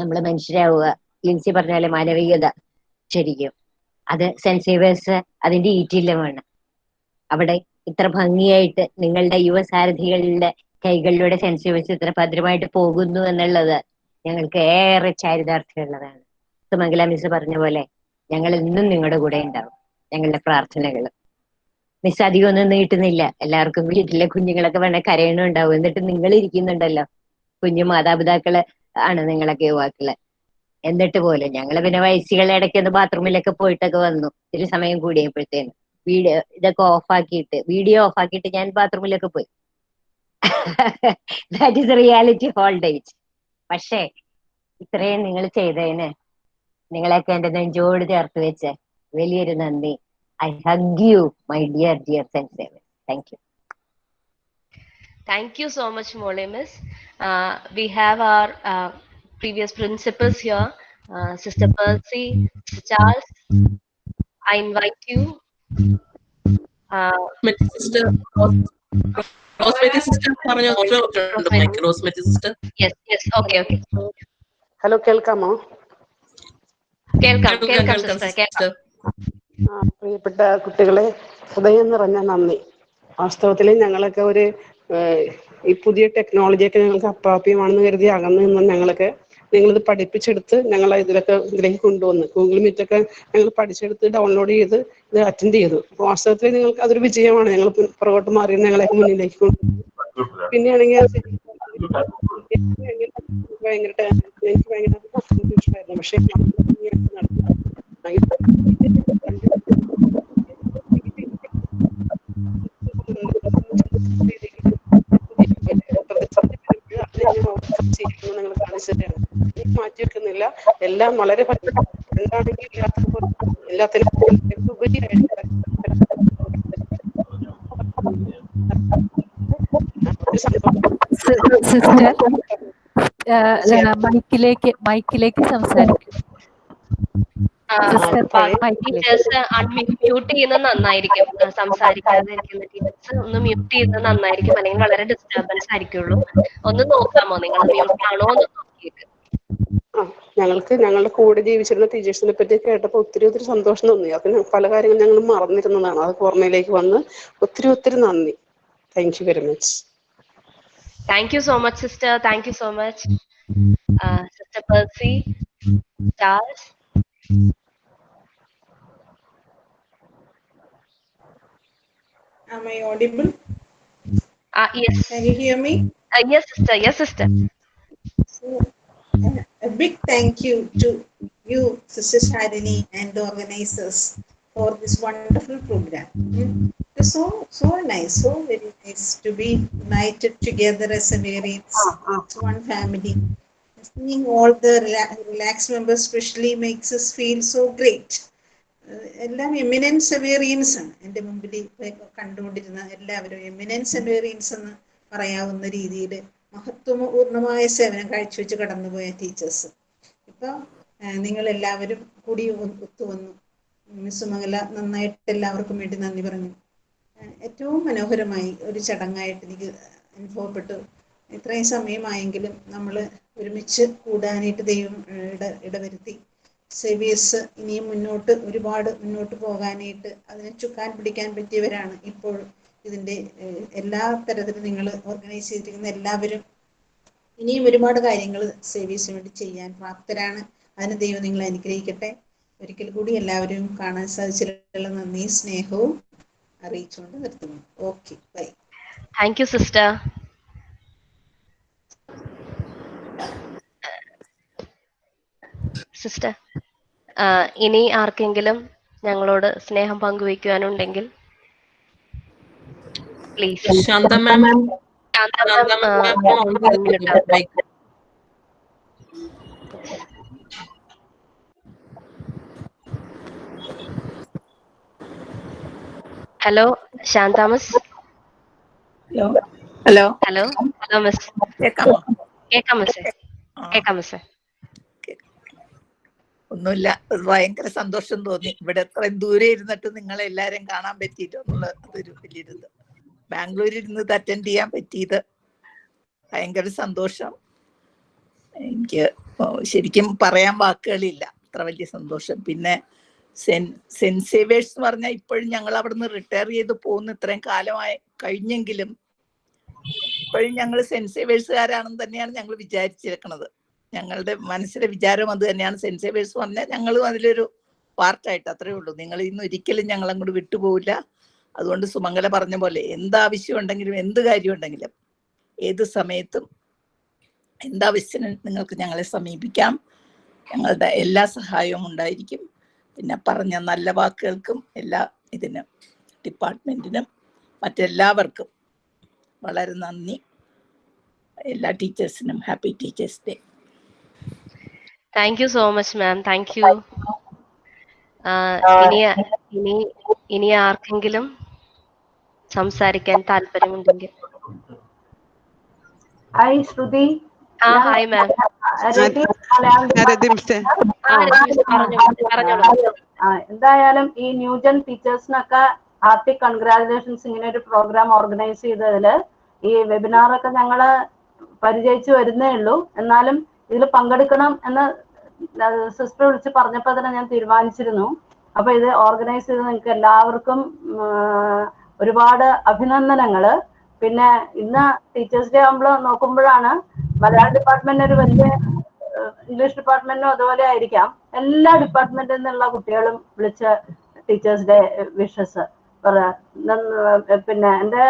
നമ്മൾ മനുഷ്യരാവുക. ലിൻസി പറഞ്ഞ പോലെ മാനവികത ശരിക്കും അത് സെന്റ് സേവിയേഴ്സ് അതിന്റെ ഈറ്റില്ലമാണ്. അവിടെ ഇത്ര ഭംഗിയായിട്ട് നിങ്ങളുടെ യുവസാരഥികളുടെ കൈകളിലൂടെ സെന്റ് സേവിയേഴ്സ് ഇത്ര ഭദ്രമായിട്ട് പോകുന്നു എന്നുള്ളത് ഞങ്ങൾക്ക് ഏറെ ചാരിതാർത്ഥ്യമുള്ളതാണ്. സുമംഗല മിസ് പറഞ്ഞ പോലെ ഞങ്ങൾ ഇന്നും നിങ്ങളുടെ കൂടെ ഉണ്ടാവും. ഞങ്ങളുടെ പ്രാർത്ഥനകൾ മിസ് അധികം ഒന്നും നീട്ടുന്നില്ല. എല്ലാവർക്കും വീട്ടിലെ കുഞ്ഞുങ്ങളൊക്കെ വേണേ കരയണുണ്ടാവും. എന്നിട്ട് നിങ്ങൾ ഇരിക്കുന്നുണ്ടല്ലോ, കുഞ്ഞു മാതാപിതാക്കള് ആണ് നിങ്ങളൊക്കെ യുവാക്കള്. എന്നിട്ട് പോലും ഞങ്ങള് പിന്നെ വയസ്സുകളെ ഇടയ്ക്ക് ഒന്ന് ബാത്റൂമിലൊക്കെ പോയിട്ടൊക്കെ വന്നു. ഇത്തിരി സമയം കൂടിയപ്പോഴത്തേന് വീഡിയോ ഓഫ് ആക്കിയിട്ട് ഞാൻ ബാത്റൂമിലൊക്കെ പോയി. That is reality old age. പക്ഷേ ഇത്രയും നിങ്ങൾ ചെയ്തതിന് നിങ്ങളെയൊക്കെ എന്റെ നെഞ്ചോട് ചേർത്ത് വെച്ച് വലിയൊരു നന്ദി. I hug you, my dear Saint Saviour. Thank you. Thank you so much, Mole Miss. We have our previous principals here, Sister Percy, Mr. Charles. I invite you. Sister Rosemary sister, Rosemary sister. Yes, okay. Hello, കേൾക്കാമോ? കേൾക്കാം sister. പ്രിയപ്പെട്ട കുട്ടികളെ, ഹൃദയം നിറഞ്ഞ നന്ദി. വാസ്തവത്തിൽ ഞങ്ങളൊക്കെ ഈ പുതിയ ടെക്നോളജിയൊക്കെ ഞങ്ങൾക്ക് അപ്രാപ്യമാണെന്ന് കരുതി അകന്നു നിന്നും ഞങ്ങളൊക്കെ നിങ്ങളിത് പഠിപ്പിച്ചെടുത്ത് ഞങ്ങളെ ഇതിലേക്ക് കൊണ്ടുവന്ന് ഗൂഗിൾ മീറ്റൊക്കെ ഞങ്ങൾ പഠിച്ചെടുത്ത് ഡൗൺലോഡ് ചെയ്ത് ഇത് അറ്റൻഡ് ചെയ്തു. അപ്പോൾ വാസ്തവത്തിൽ നിങ്ങൾക്ക് അതൊരു വിജയമാണ്. ഞങ്ങൾ പുറകോട്ട് മാറി ഞങ്ങളെയൊക്കെ മുന്നിലേക്ക് കൊണ്ടുവന്നു. പിന്നെയാണെങ്കിൽ എനിക്ക് ഭയങ്കര കൺഫ്യൂഷനായിരുന്നു. പക്ഷേ നിങ്ങൾ കാണിച്ചതാണ്. മാറ്റി വെക്കുന്നില്ല, എല്ലാം വളരെ എന്താണെങ്കിൽ എല്ലാത്തിനും ഉപരിയായിട്ട് മൈക്കിലേക്ക് സംസാരിക്കും. ടീച്ചേഴ്സ് മ്യൂട്ട് ചെയ്യുന്നത് നന്നായിരിക്കും. സംസാരിക്കാതിരിക്കുന്ന ടീച്ചേഴ്സ് ഒന്ന് മ്യൂട്ട് ചെയ്യുന്നത് നന്നായിരിക്കും, അല്ലെങ്കിൽ വളരെ ഡിസ്റ്റർബൻസ് ആയിരിക്കുള്ളൂ. ഒന്ന് നോക്കാമോ നിങ്ങൾ മ്യൂട്ട് ആണോ എന്ന് നോക്കിയിട്ട്? ഞങ്ങളുടെ കൂടെ ജീവിച്ചിരുന്ന ടീച്ചേഴ്സിനെ പറ്റി കേട്ടപ്പോൾ ഒത്തിരി സന്തോഷം തോന്നി. അതിന് പല കാര്യങ്ങളും ഞങ്ങൾ മറന്നിരുന്നതാണ്. അത് ഓർമ്മയിലേക്ക് വന്ന് ഒത്തിരി നന്ദി. Thank you very much. Thank you so much, sister. Thank you so much. Sister Percy, Charles. Am I audible? Yes. Can you hear me? Yes, sister. Yes, sister. So, a big thank you to you, Sister Sharini, and the organizers for this wonderful program. It's so nice, so very nice to be united together as a variants, one family. Seeing all the relaxed members especially makes us feel so great. എല്ലാം eminence സെവേറിയൻസ് ആണ്. എൻ്റെ മുമ്പിൽ കണ്ടുകൊണ്ടിരുന്ന എല്ലാവരും eminence സെവേറിയൻസ് എന്ന് പറയാവുന്ന രീതിയിൽ മഹത്വപൂർണമായ സേവനം കാഴ്ചവെച്ച് കടന്നുപോയ ടീച്ചേഴ്സ്. ഇപ്പം നിങ്ങളെല്ലാവരും കൂടി ഒത്തുവന്നു. മിസ് മംഗല നന്നായിട്ട് എല്ലാവർക്കും വേണ്ടി നന്ദി പറഞ്ഞു. ഏറ്റവും മനോഹരമായി ഒരു ചടങ്ങായിട്ട് എനിക്ക് അനുഭവപ്പെട്ടു. ഇത്രയും സമയമായെങ്കിലും നമ്മൾ ഒരുമിച്ച് കൂടാനായിട്ട് ദൈവം ഇടവരുത്തി. സേവിയേഴ്സ് ഇനിയും ഒരുപാട് മുന്നോട്ട് പോകാനായിട്ട് അതിനെ ചുക്കാൻ പിടിക്കാൻ പറ്റിയവരാണ്. ഇപ്പോൾ ഇതിൻ്റെ എല്ലാ തരത്തിലും നിങ്ങൾ ഓർഗനൈസ് ചെയ്തിരിക്കുന്ന എല്ലാവരും ഇനിയും ഒരുപാട് കാര്യങ്ങൾ സേവിയേഴ്സിന് വേണ്ടി ചെയ്യാൻ പ്രാപ്തരാണ്. അതിന് ദൈവം നിങ്ങളെ അനുഗ്രഹിക്കട്ടെ. ഒരിക്കൽ കൂടി എല്ലാവരും കാണാൻ സാധിച്ചിട്ടുള്ള നന്ദി സ്നേഹവും അറിയിച്ചുകൊണ്ട് നിർത്തുന്നു. Okay, bye. Thank you, sister. Sister, ഇനി ആർക്കെങ്കിലും ഞങ്ങളോട് സ്നേഹം പങ്കുവയ്ക്കുവാനുണ്ടെങ്കിൽ please. Shantha ma'am, hello Shantha miss. Hello hello hello hello miss, കേൾക്കാമോ? കേൾക്കാം മിസ്, കേൾക്കാം മിസ്. ഒന്നുമില്ല, ഭയങ്കര സന്തോഷം തോന്നി. ഇവിടെ എത്രയും ദൂരെ ഇരുന്നിട്ട് നിങ്ങളെ എല്ലാരും കാണാൻ പറ്റിയിട്ടൊന്നുള്ള അതൊരു വലിയൊരിത്. ബാംഗ്ലൂരിൽ ഇരുന്ന് ഇത് അറ്റൻഡ് ചെയ്യാൻ പറ്റിയത് ഭയങ്കര സന്തോഷം. എനിക്ക് ശരിക്കും പറയാൻ വാക്കുകളില്ല, അത്ര വലിയ സന്തോഷം. പിന്നെ സെന്റ് സേവേഴ്സ് എന്ന് പറഞ്ഞാൽ ഇപ്പോഴും ഞങ്ങൾ അവിടുന്ന് റിട്ടയർ ചെയ്ത് പോകുന്ന ഇത്രയും കാലമായി കഴിഞ്ഞെങ്കിലും ഇപ്പോഴും ഞങ്ങൾ സെന്റ് സേവേഴ്സുകാരാണെന്ന് തന്നെയാണ് ഞങ്ങൾ വിചാരിച്ചിരിക്കുന്നത്. ഞങ്ങളുടെ മനസ്സിലെ വിചാരം അത് തന്നെയാണ്. സെന്റ് സേവേഴ്സ് പറഞ്ഞാൽ ഞങ്ങളും അതിലൊരു പാർട്ടായിട്ട്, അത്രേ ഉള്ളൂ. നിങ്ങൾ ഇന്ന് ഒരിക്കലും ഞങ്ങൾ അങ്ങോട്ട് വിട്ടുപോകില്ല. അതുകൊണ്ട് സുമംഗല പറഞ്ഞ പോലെ എന്താവശ്യം ഉണ്ടെങ്കിലും എന്ത് കാര്യം ഉണ്ടെങ്കിലും ഏത് സമയത്തും എന്താവശ്യത്തിനും നിങ്ങൾക്ക് ഞങ്ങളെ സമീപിക്കാം. ഞങ്ങളുടെ എല്ലാ സഹായവും ഉണ്ടായിരിക്കും. പിന്നെ പറഞ്ഞ നല്ല വാക്കുകൾക്കും എല്ലാ ഇതിനും ഡിപ്പാർട്ട്മെന്റിനും മറ്റെല്ലാവർക്കും വളരെ നന്ദി. എല്ലാ ടീച്ചേഴ്സിനും happy teachers day. Thank you so much ma'am, thank you. ഇനി ആർക്കെങ്കിലും സംസാരിക്കാൻ താല്പര്യമുണ്ടെങ്കിൽ. ഹായ് ശ്രുതി. Hi ma'am. എന്തായാലും ഈ ന്യൂജൻ ടീച്ചേഴ്സിനൊക്കെ ഹാർട്ടി കൺഗ്രാജുലേഷൻസ്. ഇങ്ങനെ ഒരു പ്രോഗ്രാം ഓർഗനൈസ് ചെയ്തതില്. ഈ വെബിനാറൊക്കെ ഞങ്ങള് പരിചയിച്ചു വരുന്നേ ഉള്ളൂ. എന്നാലും ഇതിൽ പങ്കെടുക്കണം എന്ന് സിസ്റ്റർ വിളിച്ച് പറഞ്ഞപ്പോൾ തന്നെ ഞാൻ തീരുമാനിച്ചിരുന്നു. അപ്പൊ ഇത് ഓർഗനൈസ് ചെയ്ത് നിങ്ങൾക്ക് എല്ലാവർക്കും ഒരുപാട് അഭിനന്ദനങ്ങള്. പിന്നെ ഇന്ന് ടീച്ചേഴ്സ് ഡേ ആകുമ്പോൾ നോക്കുമ്പോഴാണ് മലയാളം ഡിപ്പാർട്ട്മെന്റ് ഒരു വലിയ, ഇംഗ്ലീഷ് ഡിപ്പാർട്ട്മെന്റിനും അതുപോലെ ആയിരിക്കാം, എല്ലാ ഡിപ്പാർട്ട്മെന്റിൽ നിന്നുള്ള കുട്ടികളും വിളിച്ച ടീച്ചേഴ്സ് ഡേ വിഷസ്. പിന്നെ എന്റെ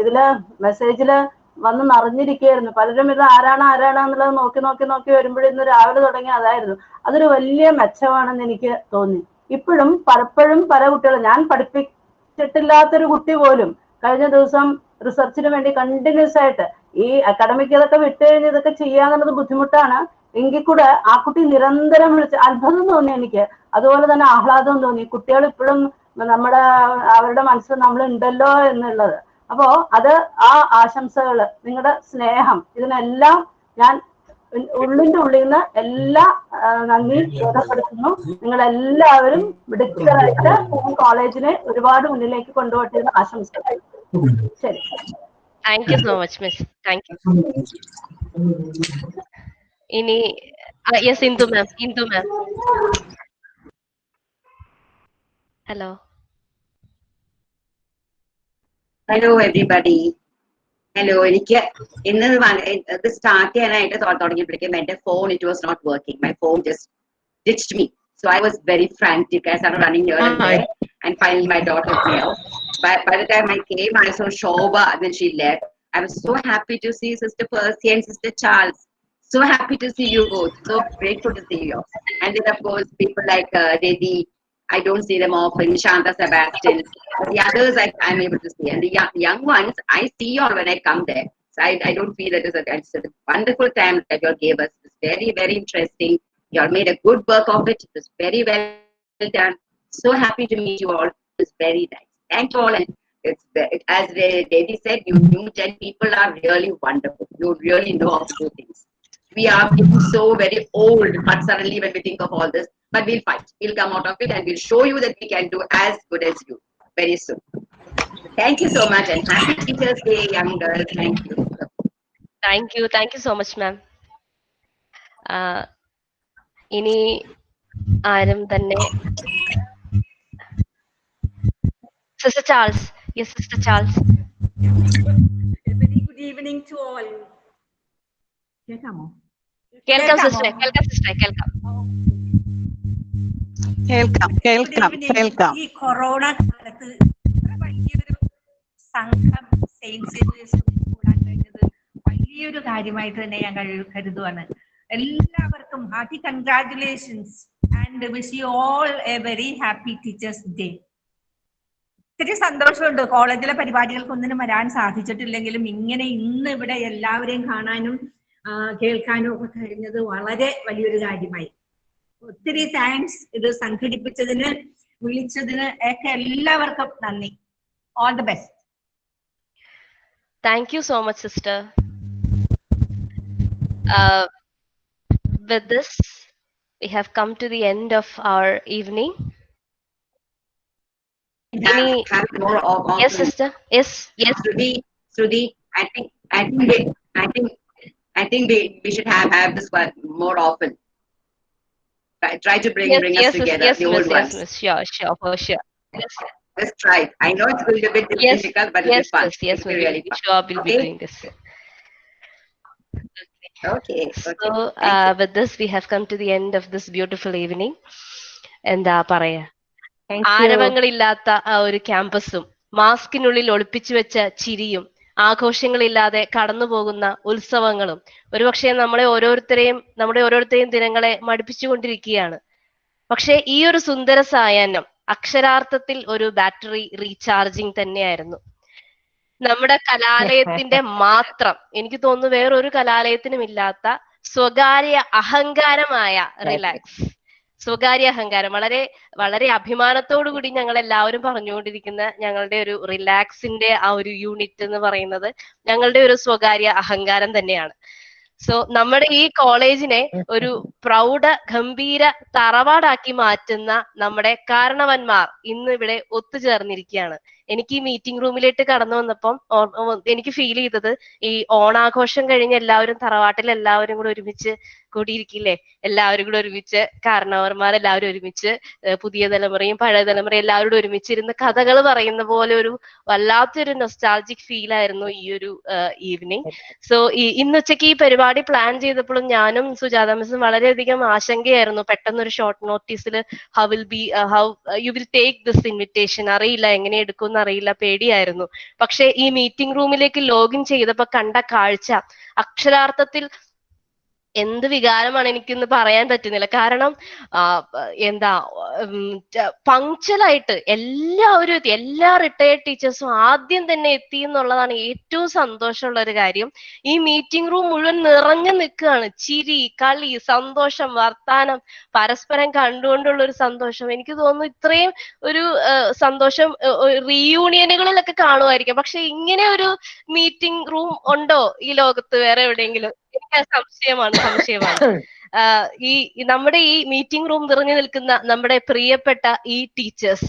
ഇതില് മെസ്സേജില് വന്ന് നിറഞ്ഞിരിക്കുകയായിരുന്നു. പലരും ഇത് ആരാണെന്നുള്ളത് നോക്കി വരുമ്പോഴും ഇന്ന് രാവിലെ തുടങ്ങി അതായിരുന്നു. അതൊരു വലിയ മെച്ചമാണെന്ന് എനിക്ക് തോന്നി. ഇപ്പോഴും പലപ്പോഴും പല കുട്ടികളും, ഞാൻ പഠിപ്പിച്ചിട്ടില്ലാത്തൊരു കുട്ടി പോലും കഴിഞ്ഞ ദിവസം റിസർച്ചിന് വേണ്ടി കണ്ടിന്യൂസ് ആയിട്ട് ഈ അക്കാഡമിക് ഇതൊക്കെ വിട്ട് കഴിഞ്ഞ് ഇതൊക്കെ ചെയ്യാന്നുള്ളത് ബുദ്ധിമുട്ടാണ്. എങ്കിൽ കൂടെ ആ കുട്ടി നിരന്തരം വിളിച്ച് അത്ഭുതം തോന്നി എനിക്ക്. അതുപോലെ തന്നെ ആഹ്ലാദം തോന്നി. കുട്ടികൾ ഇപ്പോഴും അവരുടെ മനസ്സിൽ നമ്മൾ ഉണ്ടല്ലോ എന്നുള്ളത്. അപ്പോ അത് ആ ആശംസകള്, നിങ്ങളുടെ സ്നേഹം, ഇതിനെല്ലാം ഞാൻ ഉള്ളിന്റെ ഉള്ളിൽ നിന്ന് എല്ലാ നന്ദി രേഖപ്പെടുത്തുന്നു. നിങ്ങളെല്ലാവരും മിടുക്കരായിട്ട് കോളേജിനെ ഒരുപാട് മുന്നിലേക്ക് കൊണ്ടുപോട്ടെ എന്ന് ആശംസിക്കുന്നു. ശരി, thank you so much miss, thank you. ഇനി yes, Indu ma'am. Indu ma'am, hello. Hello everybody. Hello. എനിക്ക് ഇന്ന് ഇത് സ്റ്റാർട്ട് ചെയ്യാനായിട്ട് തുടങ്ങിയപ്പോഴേക്കും എന്റെ phone, it was not working. My phone just ditched me. So I was very frantic. I started running here and there, and finally my daughter came. By the time I came, I saw Shobha, and then she left. I was so happy to see Sister Percy and Sister Charles. So happy to see you both. So grateful to see you. And then of course people like Dedi, I don't see them often. Shanta, Sebastian. But the others I'm able to see. And the young ones, I see you all when I come there. So I don't feel that it's a wonderful time that you all gave us. It's very, very interesting. You all made a good work of it. It was very well done. So happy to meet you all. It was very nice. Thank you all. And as Dedi said, you new gen people are really wonderful. You really know how to do things. We are getting so very old, but suddenly when we think of all this, but we'll fight. We'll come out of it and we'll show you that we can do as good as you very soon. Thank you so much and happy Teachers Day, young girls. Thank you. Thank you so much, ma'am. ഇനി ആരും തന്നെ sister Charles. Yes sister Charles. Very good evening to all. കേൾക്കാമോ? കേൾക്കാം സിസ്റ്ററെ, കേൾക്കാം സിസ്റ്ററെ, കേൾക്കാം. കേൾക്കാം. ഈ കൊറോണ കാലത്ത് വലിയൊരു സംഘം സെയിന്റ് സേവിയേഴ്സ് കൂടാൻ കഴിഞ്ഞത് വലിയൊരു കാര്യമായിട്ട് തന്നെ ഞാൻ കരുതുവാണ്. എല്ലാവർക്കും hearty congratulations and wish you all A very happy teachers day. ഒത്തിരി സന്തോഷമുണ്ട്. കോളേജിലെ പരിപാടികൾക്ക് ഒന്നിനും വരാൻ സാധിച്ചിട്ടില്ലെങ്കിലും ഇങ്ങനെ ഇന്ന് ഇവിടെ എല്ലാവരെയും കാണാനും കേൾക്കാനും ഒക്കെ കഴിഞ്ഞത് വളരെ വലിയൊരു കാര്യമായി. ഒത്തിരി താങ്ക്സ് ഇത് സംഘടിപ്പിച്ചതിന്, വിളിച്ചതിന് ഒക്കെ എല്ലാവർക്കും നന്ദി. All the best. Thank you so much, sister. With this, we have come to the end of our evening. Have more of Yes, sister. Yes. Shruti, I think we should have this one more often. Try to bring us together, yes, the old miss, ones. yes, miss. Sure, for sure. Yes. Let's try it. I know it's going to be a bit difficult, but it'll be fun. Yes, It'll be really fun. sure we'll be Okay? doing this. Okay. So, with this, we have come to the end of this beautiful evening. എന്താ പറയാ, ആരവങ്ങളില്ലാത്ത ആ ഒരു ക്യാമ്പസും മാസ്കിനുള്ളിൽ ഒളിപ്പിച്ചു വെച്ച ചിരിയും ആഘോഷങ്ങളില്ലാതെ കടന്നു പോകുന്ന ഉത്സവങ്ങളും ഒരുപക്ഷെ നമ്മുടെ ഓരോരുത്തരെയും ദിനങ്ങളെ മടുപ്പിച്ചുകൊണ്ടിരിക്കുകയാണ്. പക്ഷെ ഈ ഒരു സുന്ദര സായാഹ്നം അക്ഷരാർത്ഥത്തിൽ ഒരു ബാറ്ററി റീചാർജിങ് തന്നെയായിരുന്നു. നമ്മുടെ കലാലയത്തിന്റെ മാത്രം, എനിക്ക് തോന്നുന്നു വേറൊരു കലാലയത്തിനും ഇല്ലാത്ത സ്വകാര്യ അഹങ്കാരമായ റിലാക്സ്, സ്വകാര്യ അഹങ്കാരം, വളരെ വളരെ അഭിമാനത്തോടു കൂടി ഞങ്ങൾ എല്ലാവരും പറഞ്ഞുകൊണ്ടിരിക്കുന്ന ഞങ്ങളുടെ ഒരു റിലാക്സിന്റെ ആ ഒരു യൂണിറ്റ് എന്ന് പറയുന്നത് ഞങ്ങളുടെ ഒരു സ്വകാര്യ അഹങ്കാരം തന്നെയാണ്. സോ നമ്മുടെ ഈ കോളേജിനെ ഒരു പ്രൗഢ ഗംഭീര തറവാടാക്കി മാറ്റുന്ന നമ്മുടെ കാരണവന്മാർ ഇന്ന് ഇവിടെ ഒത്തുചേർന്നിരിക്കുകയാണ്. എനിക്ക് ഈ മീറ്റിംഗ് റൂമിലേക്ക് കടന്നു വന്നപ്പം എനിക്ക് ഫീൽ ചെയ്തത്, ഈ ഓണാഘോഷം കഴിഞ്ഞ് എല്ലാവരും തറവാട്ടിൽ എല്ലാവരും കൂടെ ഒരുമിച്ച് കൂടിയിരിക്കില്ലേ, എല്ലാവരും കൂടെ ഒരുമിച്ച് കാരണവർമാരെല്ലാവരും ഒരുമിച്ച് പുതിയ തലമുറയും പഴയ തലമുറയും എല്ലാവരും കൂടെ ഒരുമിച്ചിരുന്ന് കഥകൾ പറയുന്ന പോലെ ഒരു വല്ലാത്തൊരു നൊസ്റ്റാൾജിക് ഫീൽ ആയിരുന്നു ഈ ഒരു ഈവനിങ്. സോ ഇന്നുച്ചയ്ക്ക് ഈ പരിപാടി പ്ലാൻ ചെയ്തപ്പോഴും ഞാനും സുജാത മിസ്സും വളരെയധികം ആശങ്കയായിരുന്നു. പെട്ടെന്നൊരു ഷോർട്ട് നോട്ടീസിൽ how you will take this invitation, അറിയില്ല എങ്ങനെ എടുക്കും അറിയില്ല, പേടിയായിരുന്നു. പക്ഷെ ഈ മീറ്റിംഗ് റൂമിലേക്ക് ലോഗിൻ ചെയ്തപ്പോ കണ്ട കാഴ്ച അക്ഷരാർത്ഥത്തിൽ എന്ത് വികാരമാണ് എനിക്കിന്ന് പറയാൻ പറ്റുന്നില്ല. കാരണം എന്താ പങ്ക്ച്വലായിട്ട് എല്ലാവരും എത്തി, എല്ലാ റിട്ടയർഡ് ടീച്ചേഴ്സും ആദ്യം തന്നെ എത്തി എന്നുള്ളതാണ് ഏറ്റവും സന്തോഷമുള്ള ഒരു കാര്യം. ഈ മീറ്റിംഗ് റൂം മുഴുവൻ നിറഞ്ഞു നിൽക്കുകയാണ്. ചിരി, കളി, സന്തോഷം, വർത്താനം, പരസ്പരം കണ്ടുകൊണ്ടുള്ള ഒരു സന്തോഷം. എനിക്ക് തോന്നുന്നു ഇത്രയും ഒരു സന്തോഷം റീയൂണിയനുകളിലൊക്കെ കാണുമായിരിക്കും, പക്ഷെ ഇങ്ങനെ ഒരു മീറ്റിംഗ് റൂം ഉണ്ടോ ഈ ലോകത്ത് വേറെ എവിടെയെങ്കിലും? എനിക്ക് സംശയമാണ്. ഈ നമ്മുടെ ഈ മീറ്റിംഗ് റൂം നിറഞ്ഞു നിൽക്കുന്ന നമ്മുടെ പ്രിയപ്പെട്ട ഈ ടീച്ചേഴ്സ്,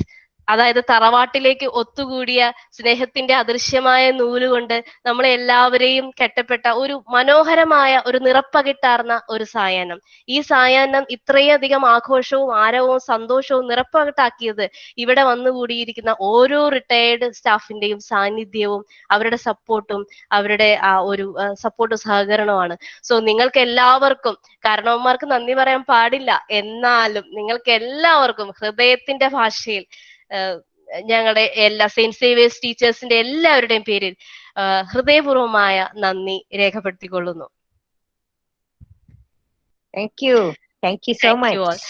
അതായത് തറവാട്ടിലേക്ക് ഒത്തുകൂടിയ സ്നേഹത്തിന്റെ അദൃശ്യമായ നൂലുകൊണ്ട് നമ്മളെ എല്ലാവരെയും കെട്ടപ്പെട്ട ഒരു മനോഹരമായ ഒരു നിറപ്പകിട്ടാർന്ന ഒരു സായാഹ്നം. ഈ സായാഹ്നം ഇത്രയധികം ആഘോഷവും ആരവവും സന്തോഷവും നിറപ്പകിട്ടാക്കിയത് ഇവിടെ വന്നുകൂടിയിരിക്കുന്ന ഓരോ റിട്ടയേർഡ് സ്റ്റാഫിന്റെയും സാന്നിധ്യവും അവരുടെ സപ്പോർട്ടും അവരുടെ ആ ഒരു സപ്പോർട്ടും സഹകരണമാണ്. സോ നിങ്ങൾക്ക് എല്ലാവർക്കും, കാരണവന്മാർക്ക് നന്ദി പറയാൻ പാടില്ല, എന്നാലും നിങ്ങൾക്ക് എല്ലാവർക്കും ഹൃദയത്തിന്റെ ഭാഷയിൽ ഞങ്ങളുടെ എല്ലാ സെയിന്റ് സേവിയേഴ്സ് ടീച്ചേഴ്സിന്റെ എല്ലാവരുടെയും പേരിൽ ഹൃദയപൂർവമായ നന്ദി രേഖപ്പെടുത്തിക്കൊള്ളുന്നു. Thank you so much.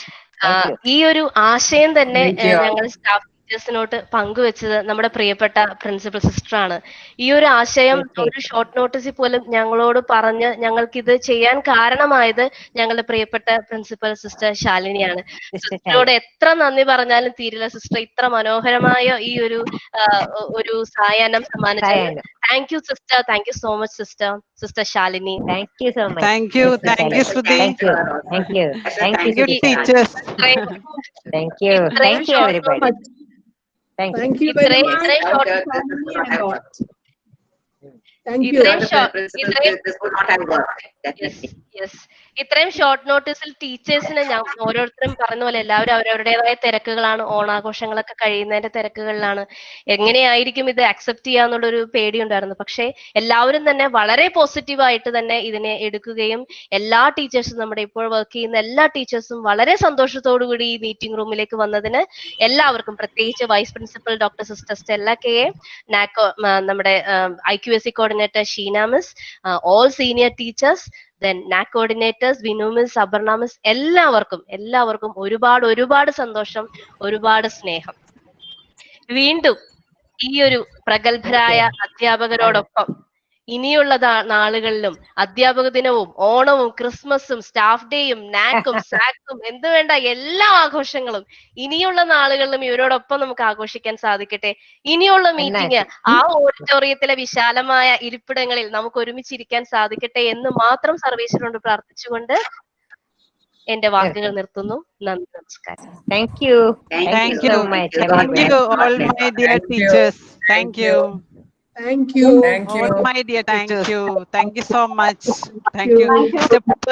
ഈ ഒരു ആശയം തന്നെ ഞങ്ങൾ സ്റ്റാഫ് ടീച്ചേഴ്സിനോട് പങ്കുവെച്ചത് നമ്മുടെ പ്രിയപ്പെട്ട പ്രിൻസിപ്പൽ സിസ്റ്റർ ആണ്. ഈ ഒരു ആശയം ഒരു ഷോർട്ട് നോട്ടീസിൽ പോലും ഞങ്ങളോട് പറഞ്ഞ് ഞങ്ങൾക്ക് ഇത് ചെയ്യാൻ കാരണമായത് ഞങ്ങളുടെ പ്രിയപ്പെട്ട പ്രിൻസിപ്പൽ സിസ്റ്റർ ശാലിനിയാണ്. സിസ്റ്ററോട് എത്ര നന്ദി പറഞ്ഞാലും തീരില്ല. സിസ്റ്റർ ഇത്ര മനോഹരമായ ഈ ഒരു സായാഹ്നം സമ്മാനിച്ചത്. Thank you sister. Thank you so much sister. Sister Shalini, Thank you so much. Thank you, Shruti. Thank you, teachers. Thank you everybody. Thank you very much. Thank you. ഇത്രയും ഷോർട്ട് നോട്ടീസിൽ ടീച്ചേഴ്സിന് ഞാൻ ഓരോരുത്തരും പറഞ്ഞ പോലെ എല്ലാവരും അവരവരുടേതായ തിരക്കുകളാണ്, ഓണാഘോഷങ്ങളൊക്കെ കഴിയുന്നതിന്റെ തിരക്കുകളിലാണ്. എങ്ങനെയായിരിക്കും ഇത് അക്സെപ്റ്റ് ചെയ്യാന്നുള്ളൊരു പേടിയുണ്ടായിരുന്നു. പക്ഷെ എല്ലാവരും തന്നെ വളരെ പോസിറ്റീവായിട്ട് തന്നെ ഇതിനെ എടുക്കുകയും എല്ലാ ടീച്ചേഴ്സും, നമ്മുടെ ഇപ്പോൾ വർക്ക് ചെയ്യുന്ന എല്ലാ ടീച്ചേഴ്സും വളരെ സന്തോഷത്തോടു കൂടി ഈ മീറ്റിംഗ് റൂമിലേക്ക് വന്നതിന് എല്ലാവർക്കും, പ്രത്യേകിച്ച് vice principal doctor sister Stella K, നാക്കോ, നമ്മുടെ IQAC coordinator Sheena miss, all senior teachers, then NAAC coordinators, Vinu miss, Aparna miss, എല്ലാവർക്കും ഒരുപാട് സന്തോഷം, ഒരുപാട് സ്നേഹം. വീണ്ടും ഈ ഒരു പ്രഗത്ഭരായ അധ്യാപകരോടൊപ്പം ഇനിയുള്ള നാളുകളിലും അധ്യാപക ദിനവും ഓണവും ക്രിസ്മസും സ്റ്റാഫ് ഡേയും നാക്കും സാക്കും എന്ത് വേണ്ട എല്ലാ ആഘോഷങ്ങളും ഇനിയുള്ള നാളുകളിലും ഇവരോടൊപ്പം നമുക്ക് ആഘോഷിക്കാൻ സാധിക്കട്ടെ. ഇനിയുള്ള മീറ്റിംഗ് ആ ഓഡിറ്റോറിയത്തിലെ വിശാലമായ ഇരിപ്പിടങ്ങളിൽ നമുക്ക് ഒരുമിച്ചിരിക്കാൻ സാധിക്കട്ടെ എന്ന് മാത്രം സർവേശ്വരനോട് പ്രാർത്ഥിച്ചുകൊണ്ട് എന്റെ വാക്കുകൾ നിർത്തുന്നു. നന്ദി, നമസ്കാരം. Thank you so much. Thank you all my dear teachers. Thank you. Thank you. All my dear teachers. Thank you so much. Thank you.